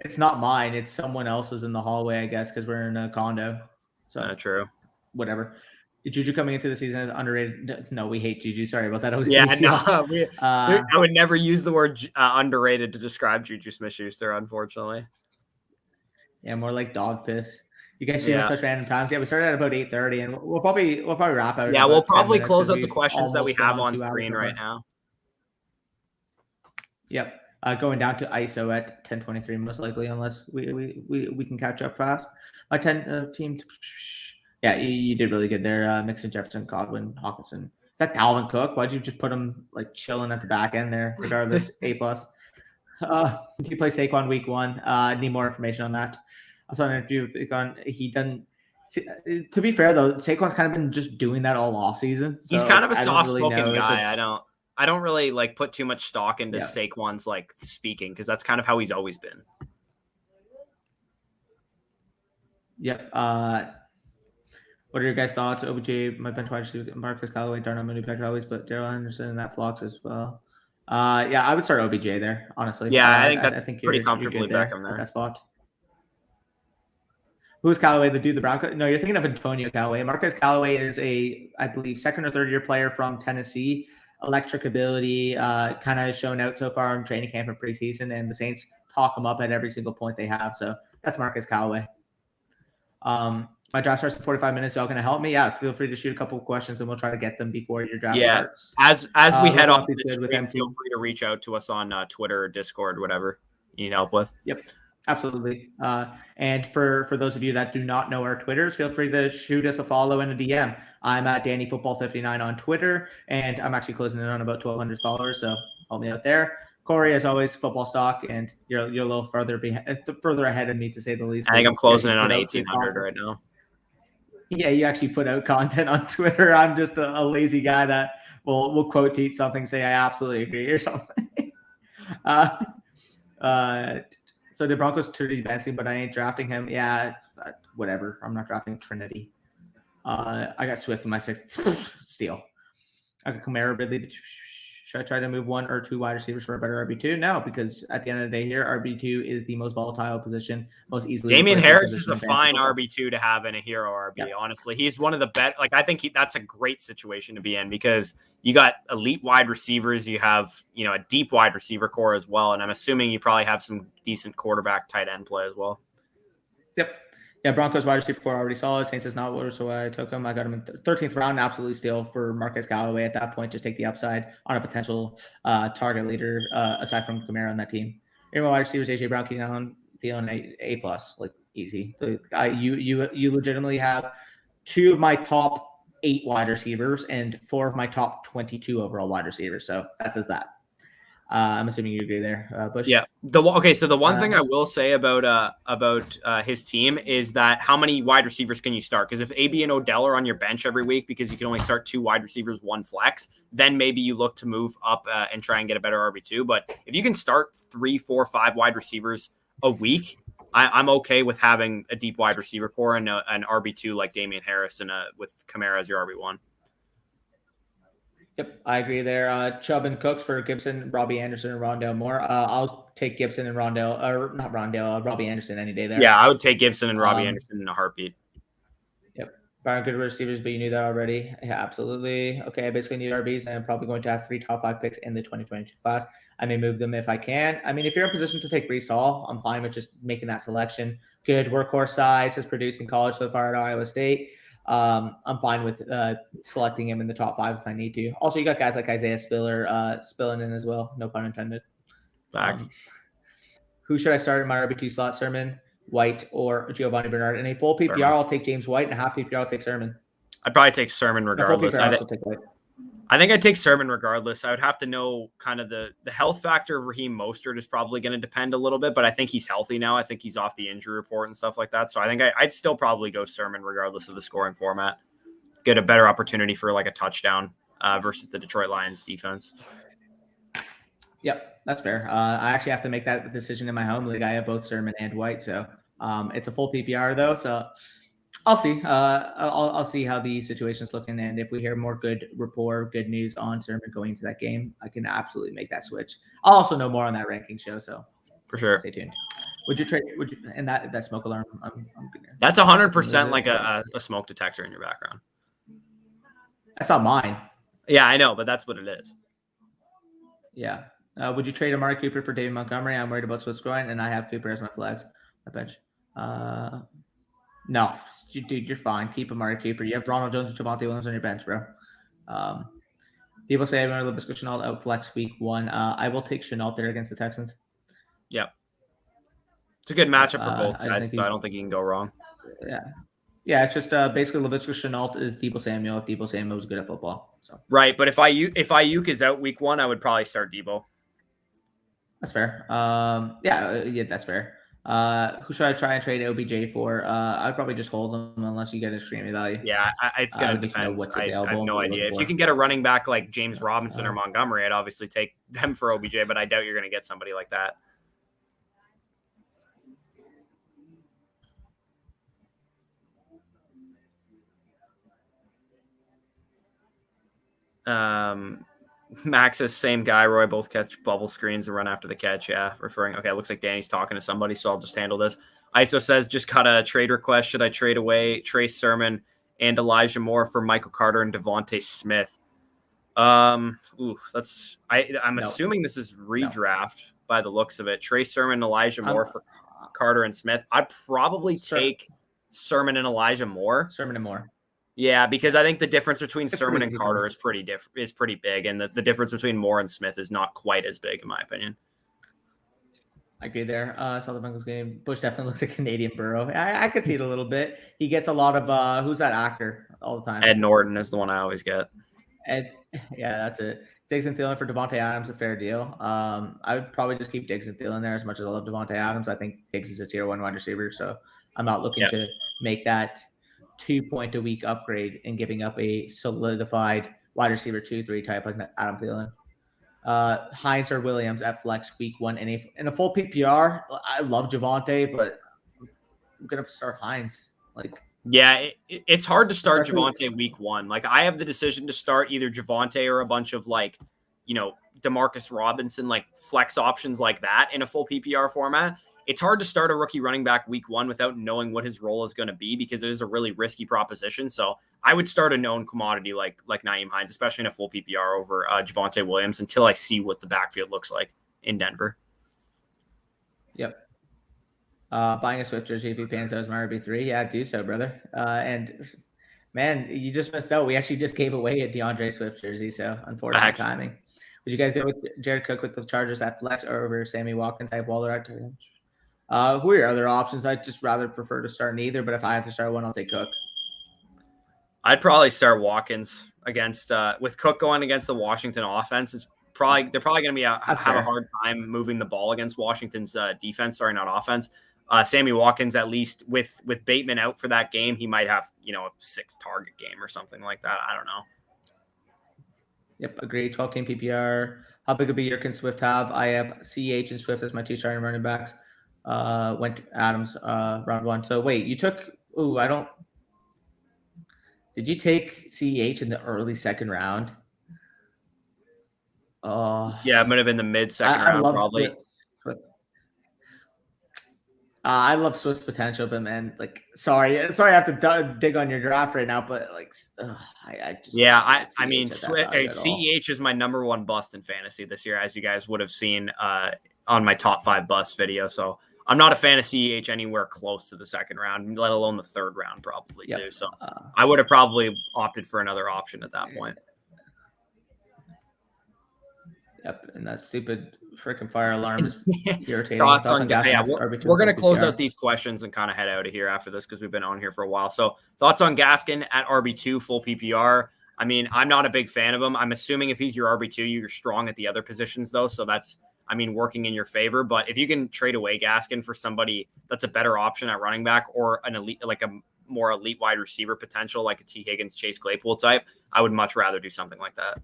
It's not mine. It's someone else's in the hallway, I guess, because we're in a condo. So true. Whatever. Juju coming into the season is underrated. No, we hate Juju. Sorry about that. I would never use the word underrated to describe Juju Smith-Schuster, unfortunately. Yeah, more like dog piss. You guys stream at such random times. Yeah, we started at about 8:30, and we'll probably wrap out. Yeah, we'll probably close out the questions that we have on screen right now. Yep. Going down to ISO at 10:23, most likely, unless we can catch up fast. My 10 team. Yeah, you did really good there. Mixon, Jefferson, Godwin, Hawkinson. Is that Dalvin Cook? Why'd you just put him like chilling at the back end there? Regardless, A+. Do you play Saquon week 1? Need more information on that. I saw an interview with he doesn't. To be fair though, Saquon's kind of been just doing that all off season. So he's kind of a soft-spoken guy. I don't really like put too much stock into Saquon's like speaking because that's kind of how he's always been. Yep. What are your guys' thoughts? OBJ, my bench wide receiver, Marcus Callaway, Darnell Mooney, Patrick Ellis, but Darrell Henderson and that Flocks as well. Yeah, I would start OBJ there, honestly. Yeah, I think pretty comfortably back him there at that spot. Who's Callaway, the dude, the Broncos? No, you're thinking of Antonio Callaway. Marcus Callaway is I believe, second or third year player from Tennessee. Electric ability, kind of shown out so far in training camp and preseason, and the Saints talk him up at every single point they have. So that's Marcus Callaway. My draft starts in 45 minutes. Y'all gonna help me? Yeah, feel free to shoot a couple of questions, and we'll try to get them before your draft starts. As we head off the stream, feel free to reach out to us on Twitter or Discord, whatever you need help with. Yep. Absolutely. And for those of you that do not know our Twitters, feel free to shoot us a follow and a DM. I'm at DannyFootball59 on Twitter, and I'm actually closing in on about 1,200 followers, so help me out there. Corey, as always, football stock, and you're a little further ahead of me, to say the least. I think I'm closing in on 1,800 right now. Yeah, you actually put out content on Twitter. I'm just a lazy guy that will quote tweet something, say I absolutely agree or something. So the Broncos Trinity Benson, but I ain't drafting him. Yeah, whatever. I'm not drafting Trinity. I got Swift in my 6th steal. I got Kamara, Ridley. Should I try to move 1 or 2 wide receivers for a better RB2? No, because at the end of the day here, RB2 is the most volatile position, most easily. Damien replaceable Harris is position a in fantasy fine football. RB2 to have in a hero RB. Yep. Honestly, he's one of the best. Like, I think that's a great situation to be in because you got elite wide receivers. You have, a deep wide receiver core as well. And I'm assuming you probably have some decent quarterback tight end play as well. Yep. Yeah, Broncos wide receiver core already solid. Saints is not worse, so I took him. I got him in 13th round. Absolutely steal for Marcus Callaway at that point. Just take the upside on a potential target leader aside from Kamara on that team. Anyway, wide receivers: AJ Brown, Keenan Allen, Thielen, A plus, like easy. You legitimately have 2 of my top 8 wide receivers and 4 of my top 22 overall wide receivers. So that says that. I'm assuming you agree there, Bush. Yeah. So the one thing I will say about his team is that how many wide receivers can you start? Because if AB and Odell are on your bench every week because you can only start 2 wide receivers, 1 flex, then maybe you look to move up and try and get a better RB2. But if you can start 3, 4, 5 wide receivers a week, I'm okay with having a deep wide receiver core and an RB2 like Damien Harris and with Kamara as your RB1. Yep, I agree there. Chubb and Cooks for Gibson, Robbie Anderson, and Rondale Moore. I'll take Gibson and Robbie Anderson any day there. Yeah, I would take Gibson and Robbie Anderson in a heartbeat. Yep. Byron, good receivers, but you knew that already. Yeah, absolutely. Okay, I basically need RBs, and I'm probably going to have 3 top 5 picks in the 2022 class. I may move them if I can. I mean, if you're in position to take Breece Hall, I'm fine with just making that selection. Good workhorse size, has produced in college so far at Iowa State. I'm fine with selecting him in the top 5 if I need to. Also, you got guys like Isaiah Spiller spilling in as well. No pun intended. Facts. Who should I start in my RB2 slot? Sermon, White, or Giovanni Bernard? In a full PPR, Sermon. I'll take James White. In a half PPR, I'll take Sermon. I'd probably take Sherman regardless. I also take White. I think I'd take Sherman regardless. I would have to know kind of the health factor of Raheem Mostert is probably going to depend a little bit, but I think he's healthy now. I think he's off the injury report and stuff like that. So I think I'd still probably go Sherman regardless of the scoring format. Get a better opportunity for like a touchdown versus the Detroit Lions defense. Yep, that's fair. I actually have to make that decision in my home league. I have both Sherman and White, so it's a full PPR though. So I'll see. I'll see how the situation's looking, and if we hear more good news on Sherman going into that game, I can absolutely make that switch. I'll also know more on that ranking show, so for sure, stay tuned. Would you trade? And that smoke alarm? I'm good there. That's 100% like a smoke detector in your background. That's not mine. Yeah, I know, but that's what it is. Yeah. Would you trade Amari Cooper for David Montgomery? I'm worried about Swift's groin, and I have Cooper as my flex. My bench. No, dude, you're fine. Keep Amari Cooper. You have Ronald Jones and Javonte Williams on your bench, bro. People say I'm going to Laviska Shenault out flex week 1. I will take Shenault there against the Texans. Yep. It's a good matchup for both guys, so I don't think you can go wrong. Yeah, it's just basically Laviska Shenault is Deebo Samuel if Deebo Samuel was good at football. So right, but if Ayuk is out week 1, I would probably start Deebo. That's fair. Yeah, that's fair. Who should I try and trade OBJ for? I'd probably just hold them unless you get extreme value. Yeah, it's going to depend. What's available. I have no idea. If you can get a running back like James Robinson or Montgomery, I'd obviously take them for OBJ, but I doubt you're going to get somebody like that. Max says same guy, Roy, both catch bubble screens and run after the catch. Yeah, referring. Okay, looks like Danny's talking to somebody, so I'll just handle this. ISO says, just got a trade request. Should I trade away Trey Sermon and Elijah Moore for Michael Carter and Devontae Smith? I'm assuming this is redraft by the looks of it. Trey Sermon, Elijah Moore for Carter and Smith. I'd probably take Sermon and Elijah Moore. Sermon and Moore. Yeah, because I think the difference between Sermon and Carter is pretty big, and the difference between Moore and Smith is not quite as big, in my opinion. I agree there. I saw the Bengals game. Bush definitely looks like Canadian Burrow. I could see it a little bit. He gets a lot of who's that actor all the time? Ed Norton is the one I always get. Yeah, that's it. Diggs and Thielen for Devontae Adams, a fair deal. I would probably just keep Diggs and Thielen there as much as I love Devontae Adams. I think Diggs is a tier 1 wide receiver, so I'm not looking to make that 2-point a week upgrade and giving up a solidified wide receiver 2-3 type like Adam Thielen. Hines or Williams at flex week 1 in a full PPR. I love Javonte, but I'm gonna start Hines. It's hard to start Javonte week 1. Like I have the decision to start either Javonte or a bunch of like Demarcus Robinson, like flex options like that in a full PPR format. It's hard to start a rookie running back week 1 without knowing what his role is going to be, because it is a really risky proposition. So I would start a known commodity like Nyheim Hines, especially in a full PPR over Javonte Williams, until I see what the backfield looks like in Denver. Yep. Buying a Swift jersey if he pans out as my RB3. Yeah, do so, brother. And man, you just missed out. We actually just gave away a DeAndre Swift jersey, so unfortunate timing. Would you guys go with Jared Cook with the Chargers at flex or over Sammy Watkins? I have Waller at tight. Who are your other options? I'd just rather prefer to start neither, but if I have to start one, I'll take Cook. I'd probably start Watkins against with Cook going against the Washington offense. They're probably going to have a hard time moving the ball against Washington's defense. Sorry, not offense. Sammy Watkins, at least with Bateman out for that game, he might have a 6-target game or something like that. I don't know. Yep, agree. 12-team PPR. How big of a year can Swift have? I have CH and Swift as my 2 starting running backs. Went Adams round 1. So wait, you took? Did you take CH in the early 2nd round? Yeah, it might have been the mid-2nd round, probably. I love Swift's potential, but man, sorry, I have to dig on your draft right now, but I mean, CEH is my number 1 bust in fantasy this year, as you guys would have seen on my top 5 bust video. So I'm not a fan of CEH anywhere close to the 2nd round, let alone the 3rd round, probably too. So I would have probably opted for another option at that point. Yep, and that stupid freaking fire alarm is irritating. Thoughts on Gaskin? We're going to close out these questions and kind of head out of here after this because we've been on here for a while. So thoughts on Gaskin at RB2 full PPR? I mean, I'm not a big fan of him. I'm assuming if he's your RB2, you're strong at the other positions though. So that's, working in your favor. But if you can trade away Gaskin for somebody that's a better option at running back or an elite, like a more elite wide receiver potential, like a T. Higgins, Chase Claypool type, I would much rather do something like that.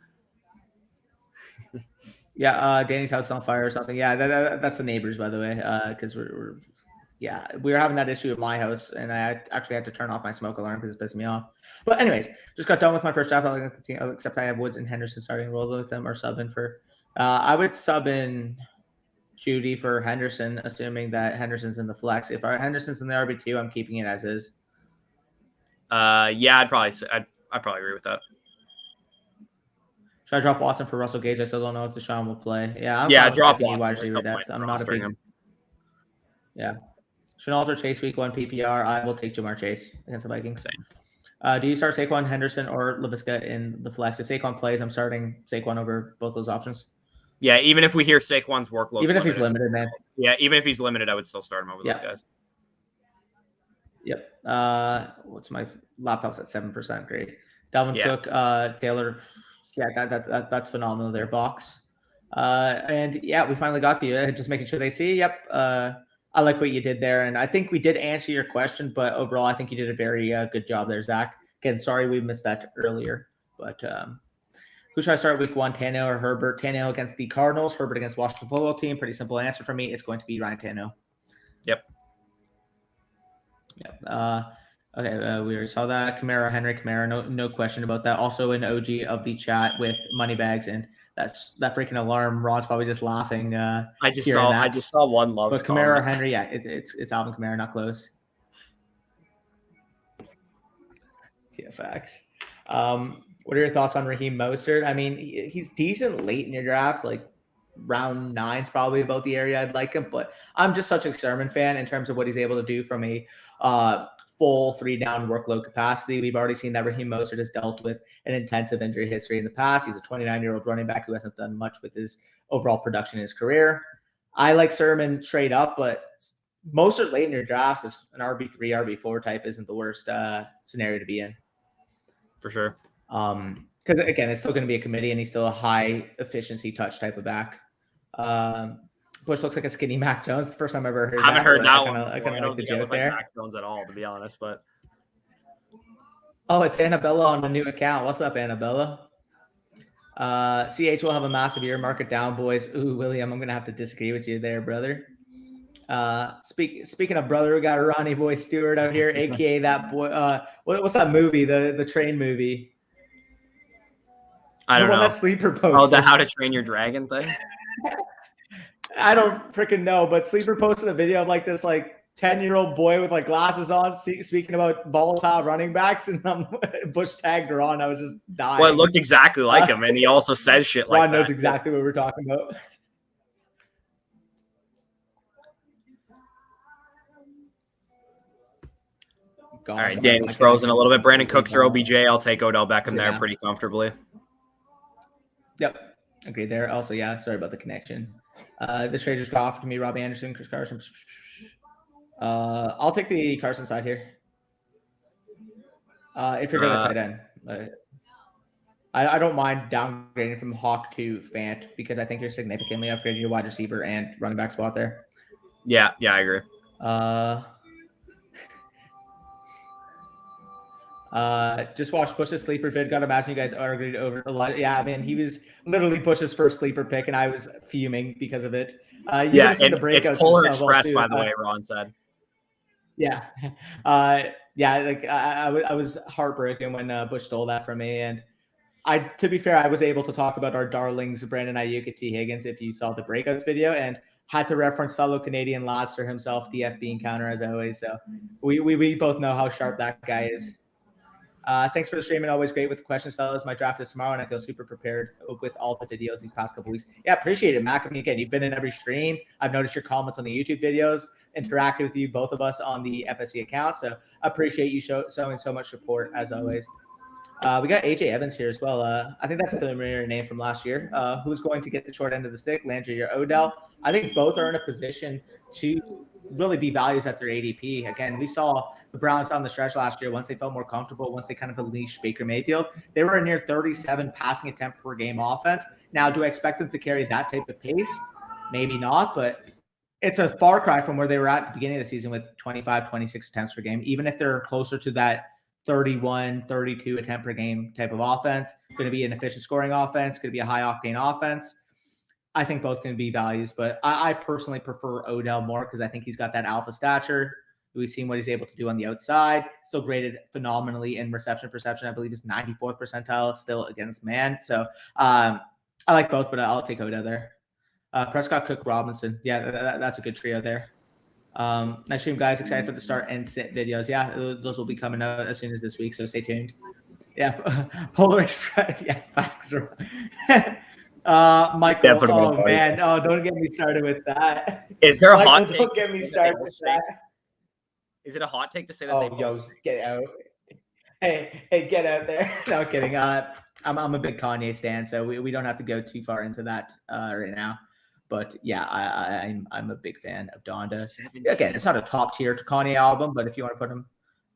Yeah, Danny's house is on fire or something. Yeah, that's the neighbors, by the way, because we were having that issue at my house, and I actually had to turn off my smoke alarm because it's pissing me off. But anyways, just got done with my first draft. I'm going to continue, except I have Woods and Henderson starting roll with them or sub in for. I would sub in Judy for Henderson, assuming that Henderson's in the flex. If Henderson's in the RB2, I'm keeping it as is. Yeah, I'd probably agree with that. Should I drop Watson for Russell Gage? I still don't know if Deshaun will play. Drop Watson. Wide receiver depth. I'm not a big. Yeah. Should alter Chase week 1 PPR. I will take Jamar Chase against the Vikings. Do you start Saquon, Henderson, or Laviska in the flex? If Saquon plays, I'm starting Saquon over both those options. Yeah, even if we hear Saquon's workload. Even if he's limited, man. Yeah, even if he's limited, I would still start him over those guys. Yep. What's my laptop's at 7%? Great. Dalvin Cook, Taylor. Yeah, that's phenomenal there, box. And yeah, we finally got to you. Just making sure they see. Yep. I like what you did there. And I think we did answer your question, but overall, I think you did a very good job there, Zach. Again, sorry we missed that earlier. But who should I start week 1, Tannehill or Herbert? Tannehill against the Cardinals, Herbert against Washington football team. Pretty simple answer for me. It's going to be Ryan Tannehill. Yep. Okay, we already saw that. Henry Kamara, no question about that. Also an OG of the chat with Moneybags, and that freaking alarm. Ron's probably just laughing. I just saw one love. But Kamara, Henry, yeah, it's Alvin Kamara, not close. Yeah, facts. What are your thoughts on Raheem Mostert? I mean, he's decent late in your drafts, like round 9's probably about the area I'd like him, but I'm just such a Sherman fan in terms of what he's able to do from a full 3-down workload capacity. We've already seen that Raheem Mostert has dealt with an intensive injury history in the past. He's a 29-year-old running back who hasn't done much with his overall production in his career. I like Sherman trade up, but Mostert late in your drafts is an RB3, RB4 type isn't the worst scenario to be in. For sure. Because again, it's still going to be a committee, and he's still a high efficiency touch type of back. Bush looks like a skinny Mac Jones. The first time I ever heard that. I haven't heard that one. I kind of like the joke there. Mac Jones at all, to be honest. But it's Annabella on a new account. What's up, Annabella? CH will have a massive year. Mark it down, boys. Ooh, William, I'm gonna have to disagree with you there, brother. Speaking of brother, we got Ronnie Boy Stewart out here, aka that boy. What's that movie? The train movie. I don't the one know. that Sleeper posted. Oh, the How to Train Your Dragon thing? I don't freaking know, but Sleeper posted a video of like this 10-year-old boy with glasses on speaking about volatile running backs, and Bush tagged her on. I was just dying. Well, it looked exactly like him, and he also says shit like Ron that. knows exactly what we're talking about. Gosh, all right, Danny's frozen a little bit. Brandon Cooks or OBJ. I'll take Odell Beckham there pretty comfortably. Yep. Agree there. Also, yeah, sorry about the connection. This trade just got offered to me, Robbie Anderson, Chris Carson. I'll take the Carson side here. If you're going to tight end. I don't mind downgrading from Hawk to Fant because I think you're significantly upgrading your wide receiver and running back spot there. Yeah, I agree. Just watched Bush's sleeper vid. Gotta imagine you guys argued over a lot. Yeah, man, he was literally Bush's first sleeper pick, and I was fuming because of it. Yeah, and it's Polar Express, by the way, Ron said. Yeah, I was heartbroken when Bush stole that from me, and to be fair, I was able to talk about our darlings, Brandon Ayuk and T. Higgins, if you saw the breakouts video, and had to reference fellow Canadian Lobster himself, DF Bean Counter, as always. So we both know how sharp that guy is. Thanks for the stream and always great with the questions, fellas. My draft is tomorrow, and I feel super prepared with all the videos these past couple weeks. Yeah, appreciate it, Mac. I mean, again, you've been in every stream. I've noticed your comments on the YouTube videos, interacted with you, both of us, on the FSC account. So I appreciate you showing so much support, as always. We got AJ Evans here as well. I think that's a familiar name from last year. Who's going to get the short end of the stick, Landry or Odell? I think both are in a position to really be values at their ADP. Again, we saw the Browns down the stretch last year. Once they felt more comfortable, once they kind of unleashed Baker Mayfield, they were a near 37 passing attempt per game offense. Now, do I expect them to carry that type of pace? Maybe not, but it's a far cry from where they were at the beginning of the season with 25, 26 attempts per game. Even if they're closer to that 31, 32 attempt per game type of offense, going to be an efficient scoring offense, going to be a high octane offense. I think both can be values, but I personally prefer Odell more because I think he's got that alpha stature. We've seen what he's able to do on the outside. Still graded phenomenally in reception perception. I believe he's 94th percentile still against man. So I like both, but I'll take Odell there. Prescott, Cook, Robinson. Yeah, that's a good trio there. Nice stream, guys. Excited for the start and sit videos. Yeah, those will be coming out as soon as this week, so stay tuned. Yeah, Polar Express. Yeah, facts. Michael, oh man, don't get me started with that. Is there a hot take? Don't get me started with that. Is it a hot take to say that they both get out? Hey, get out there. No kidding. I'm a big Kanye stan, so we don't have to go too far into that right now. But yeah, I'm a big fan of Donda. 17. Again, it's not a top tier Kanye album, but if you want to put him,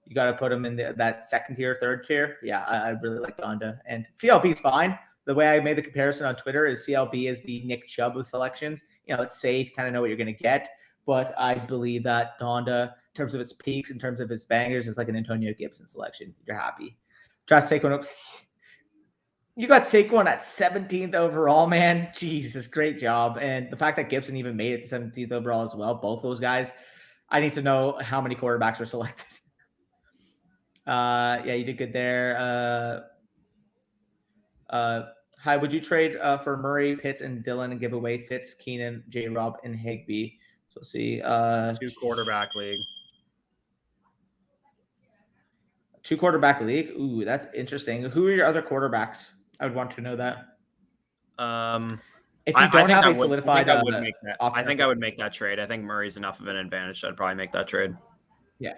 you got to put him in that second tier, third tier. Yeah, I really like Donda, and CLB is fine. The way I made the comparison on Twitter is CLB is the Nick Chubb of selections. You know, it's safe, you kind of know what you're going to get. But I believe that Donda, in terms of its peaks, in terms of its bangers, is like an Antonio Gibson selection. You're happy. Try to take one up. You got Saquon at 17th overall, man. Jesus, great job. And the fact that Gibson even made it to 17th overall as well, both those guys, I need to know how many quarterbacks were selected. Yeah, you did good there. Hi, would you trade for Murray, Pitts, and Dillon and give away Fitz, Keenan, J-Rob, and Higbee? So let's see. 2 quarterback league. 2 quarterback league? Ooh, that's interesting. Who are your other quarterbacks? I would want to know that. If you don't have a solidified I think I would make that trade. I think Murray's enough of an advantage. I'd probably make that trade. Yeah.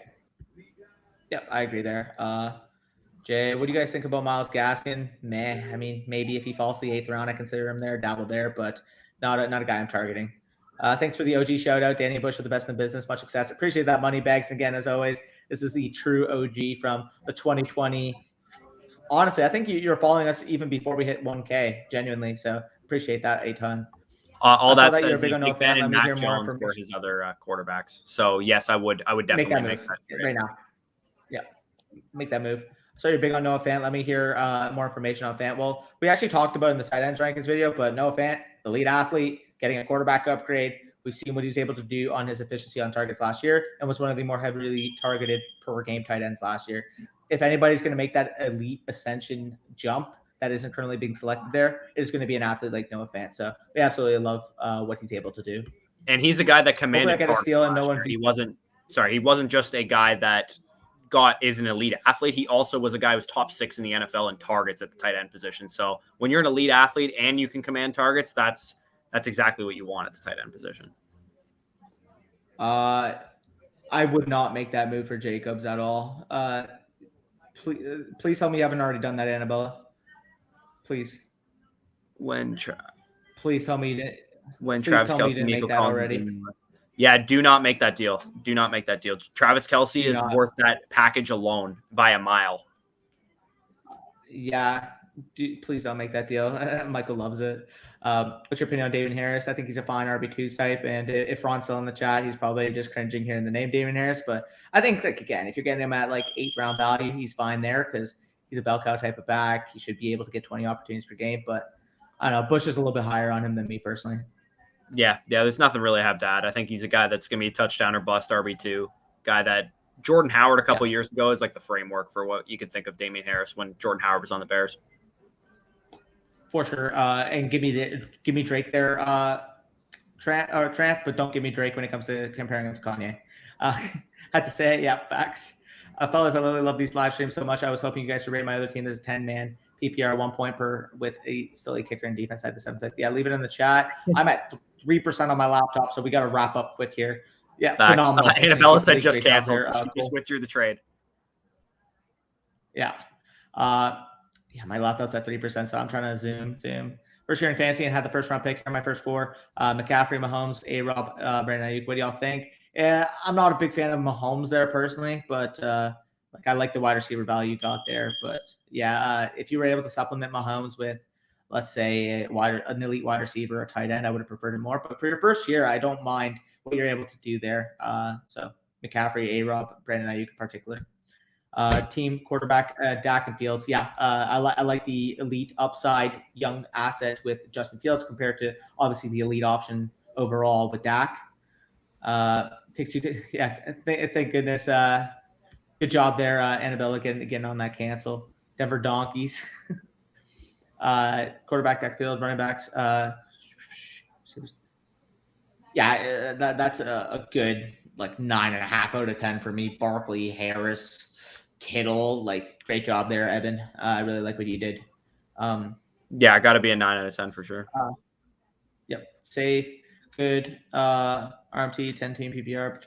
Yep, I agree there. Jay, what do you guys think about Myles Gaskin? Meh. I mean, maybe if he falls to the 8th round, I consider him there, dabble there, but not a guy I'm targeting. Thanks for the OG shout out. Danny Bush with the best in business. Much success. Appreciate that, money bags. Again, as always, this is the true OG from the 2020. Honestly, I think you're following us even before we hit 1K, genuinely. So appreciate that a ton. All that says, you're a big fan of Mac Jones for his other quarterbacks. So yes, I would definitely make that trade right now. Yeah, make that move. So you're big on Noah Fant. Let me hear more information on Fant. Well, we actually talked about it in the tight ends rankings video, but Noah Fant, elite athlete, getting a quarterback upgrade. We've seen what he's able to do on his efficiency on targets last year and was one of the more heavily targeted per game tight ends last year. If anybody's going to make that elite ascension jump, that isn't currently being selected there is going to be an athlete like Noah Fant. So we absolutely love what he's able to do. And he's a guy that commanded. Hopefully I get a steal and no one. He wasn't just a guy that is an elite athlete. He also was a guy who was top 6 in the NFL in targets at the tight end position. So when you're an elite athlete and you can command targets, that's exactly what you want at the tight end position. I would not make that move for Jacobs at all. Please tell me you haven't already done that, Annabella. Please. Please tell me when Travis Kelce and Nico Collins already. Yeah, do not make that deal. Do not make that deal. Travis Kelce is worth that package alone by a mile. Yeah, please don't make that deal. Michael loves it. What's your opinion on Damien Harris? I think he's a fine RB2 type. And if Ron's still in the chat, he's probably just cringing hearing the name Damien Harris. But I think, like, again, if you're getting him at like 8th round value, he's fine there because he's a bell cow type of back. He should be able to get 20 opportunities per game. But I don't know. Bush is a little bit higher on him than me personally. Yeah, there's nothing really I have to add. I think he's a guy that's going to be a touchdown or bust RB2 guy that Jordan Howard a couple years ago is like the framework for what you could think of Damien Harris when Jordan Howard was on the Bears. For sure. And give me Drake there, Tramp, but don't give me Drake when it comes to comparing him to Kanye. Had to say it. Yeah, facts. Fellas, I literally love these live streams so much. I was hoping you guys would rate my other team. There's a 10-man PPR 1 point per with still a kicker and defense at the 7th. Yeah, leave it in the chat. I'm at 3% on my laptop, so we got to wrap up quick here. Yeah, facts. Phenomenal. Annabella said just canceled. She just withdrew the trade. Yeah. My laptop's at 3%, so I'm trying to zoom. First year in fantasy and had the first round pick on my first 4. McCaffrey, Mahomes, A-Rob, Brandon Ayuk. What do y'all think? I'm not a big fan of Mahomes there personally, but I like the wide receiver value you got there. But yeah, if you were able to supplement Mahomes with, let's say, an elite wide receiver or tight end, I would have preferred it more. But for your first year, I don't mind what you're able to do there. So McCaffrey, A-Rob, Brandon Ayuk in particular. Team quarterback, Dak and Fields. Yeah, I like the elite upside young asset with Justin Fields compared to obviously the elite option overall with Dak. Takes two. Thank goodness. Good job there, Annabella, getting on that cancel. Denver Donkeys. Quarterback, Dak, Field, running backs. That's a good 9.5 out of 10 for me. Barkley, Harris, Kittle, great job there, Evan. I really like what you did. I got to be a 9 out of 10 for sure. Yep, safe, good. RMT 10 team PPR.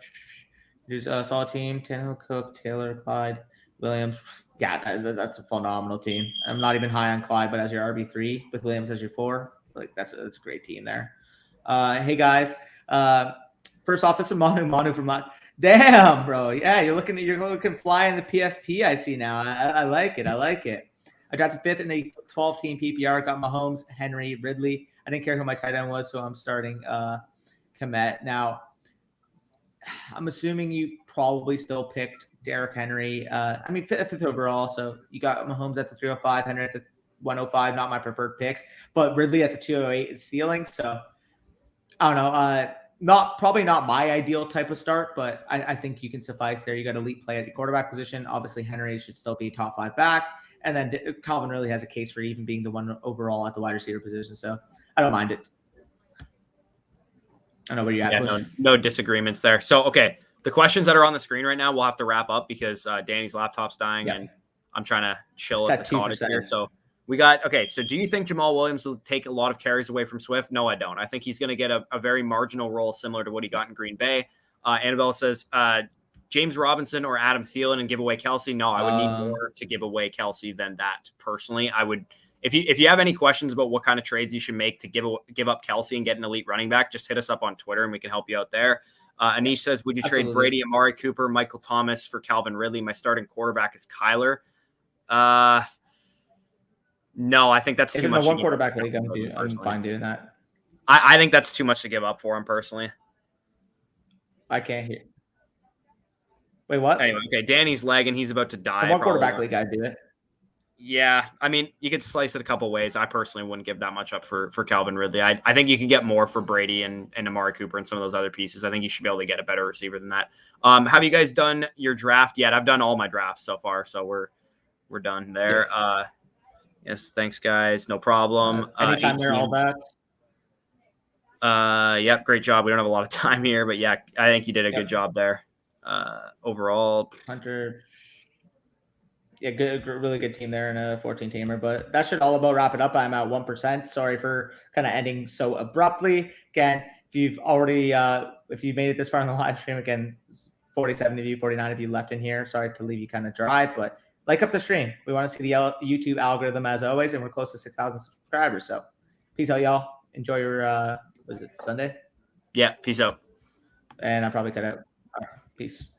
There's a solid team. Tannehill, Cook, Taylor, Clyde, Williams. Yeah, that's a phenomenal team. I'm not even high on Clyde, but as your RB3 with Williams as your 4, that's a great team there. Hey guys. First off, this is Manu from Damn, bro. Yeah, you're looking fly in the PFP. I see now. I like it. I drafted 5th in a 12-team PPR. Got Mahomes, Henry, Ridley. I didn't care who my tight end was, so I'm starting Komet. Now, I'm assuming you probably still picked Derrick Henry. 5th overall. So you got Mahomes at the 305, Henry at the 105. Not my preferred picks, but Ridley at the 208 is ceiling. So I don't know. Probably not my ideal type of start, but I think you can suffice there. You got elite play at the quarterback position. Obviously, Henry should still be top 5 back. And then Calvin really has a case for even being the one overall at the wide receiver position. So I don't mind it. I don't know where you're at. No disagreements there. So, okay. The questions that are on the screen right now, we'll have to wrap up because Danny's laptop's dying and I'm trying to chill at the cottage here. So so do you think Jamal Williams will take a lot of carries away from Swift? No, I don't. I think he's going to get a very marginal role similar to what he got in Green Bay. Annabelle says, James Robinson or Adam Thielen and give away Kelce. No, I would need more to give away Kelce than that. Personally, I would, if you have any questions about what kind of trades you should make to give up Kelce and get an elite running back, just hit us up on Twitter and we can help you out there. Anish says, would you trade Brady, Amari Cooper, Michael Thomas for Calvin Ridley? My starting quarterback is Kyler. No, I think that's too much. One quarterback league, I'm fine doing that. I think that's too much to give up for him personally. I can't hear. Wait, what? Anyway, okay, Danny's lagging. He's about to die. One quarterback league, I'd do it. Yeah, you could slice it a couple ways. I personally wouldn't give that much up for Calvin Ridley. I think you can get more for Brady and Amari Cooper and some of those other pieces. I think you should be able to get a better receiver than that. Have you guys done your draft yet? I've done all my drafts so far, so we're done there. Yes, thanks, guys. No problem. Anytime they're all back. Yep, great job. We don't have a lot of time here, but yeah, I think you did a good job there. Overall, Hunter. Yeah, good, really good team there in a 14-teamer. But that should all about wrap it up. I'm at 1%. Sorry for kind of ending so abruptly. Again, if you've already, if you made it this far in the live stream, again, 47 of you, 49 of you left in here. Sorry to leave you kind of dry, but like up the stream. We want to see the YouTube algorithm as always, and we're close to 6,000 subscribers. So peace out, y'all. Enjoy your, was it Sunday? Yeah, peace out. And I'll probably cut out. All right, peace.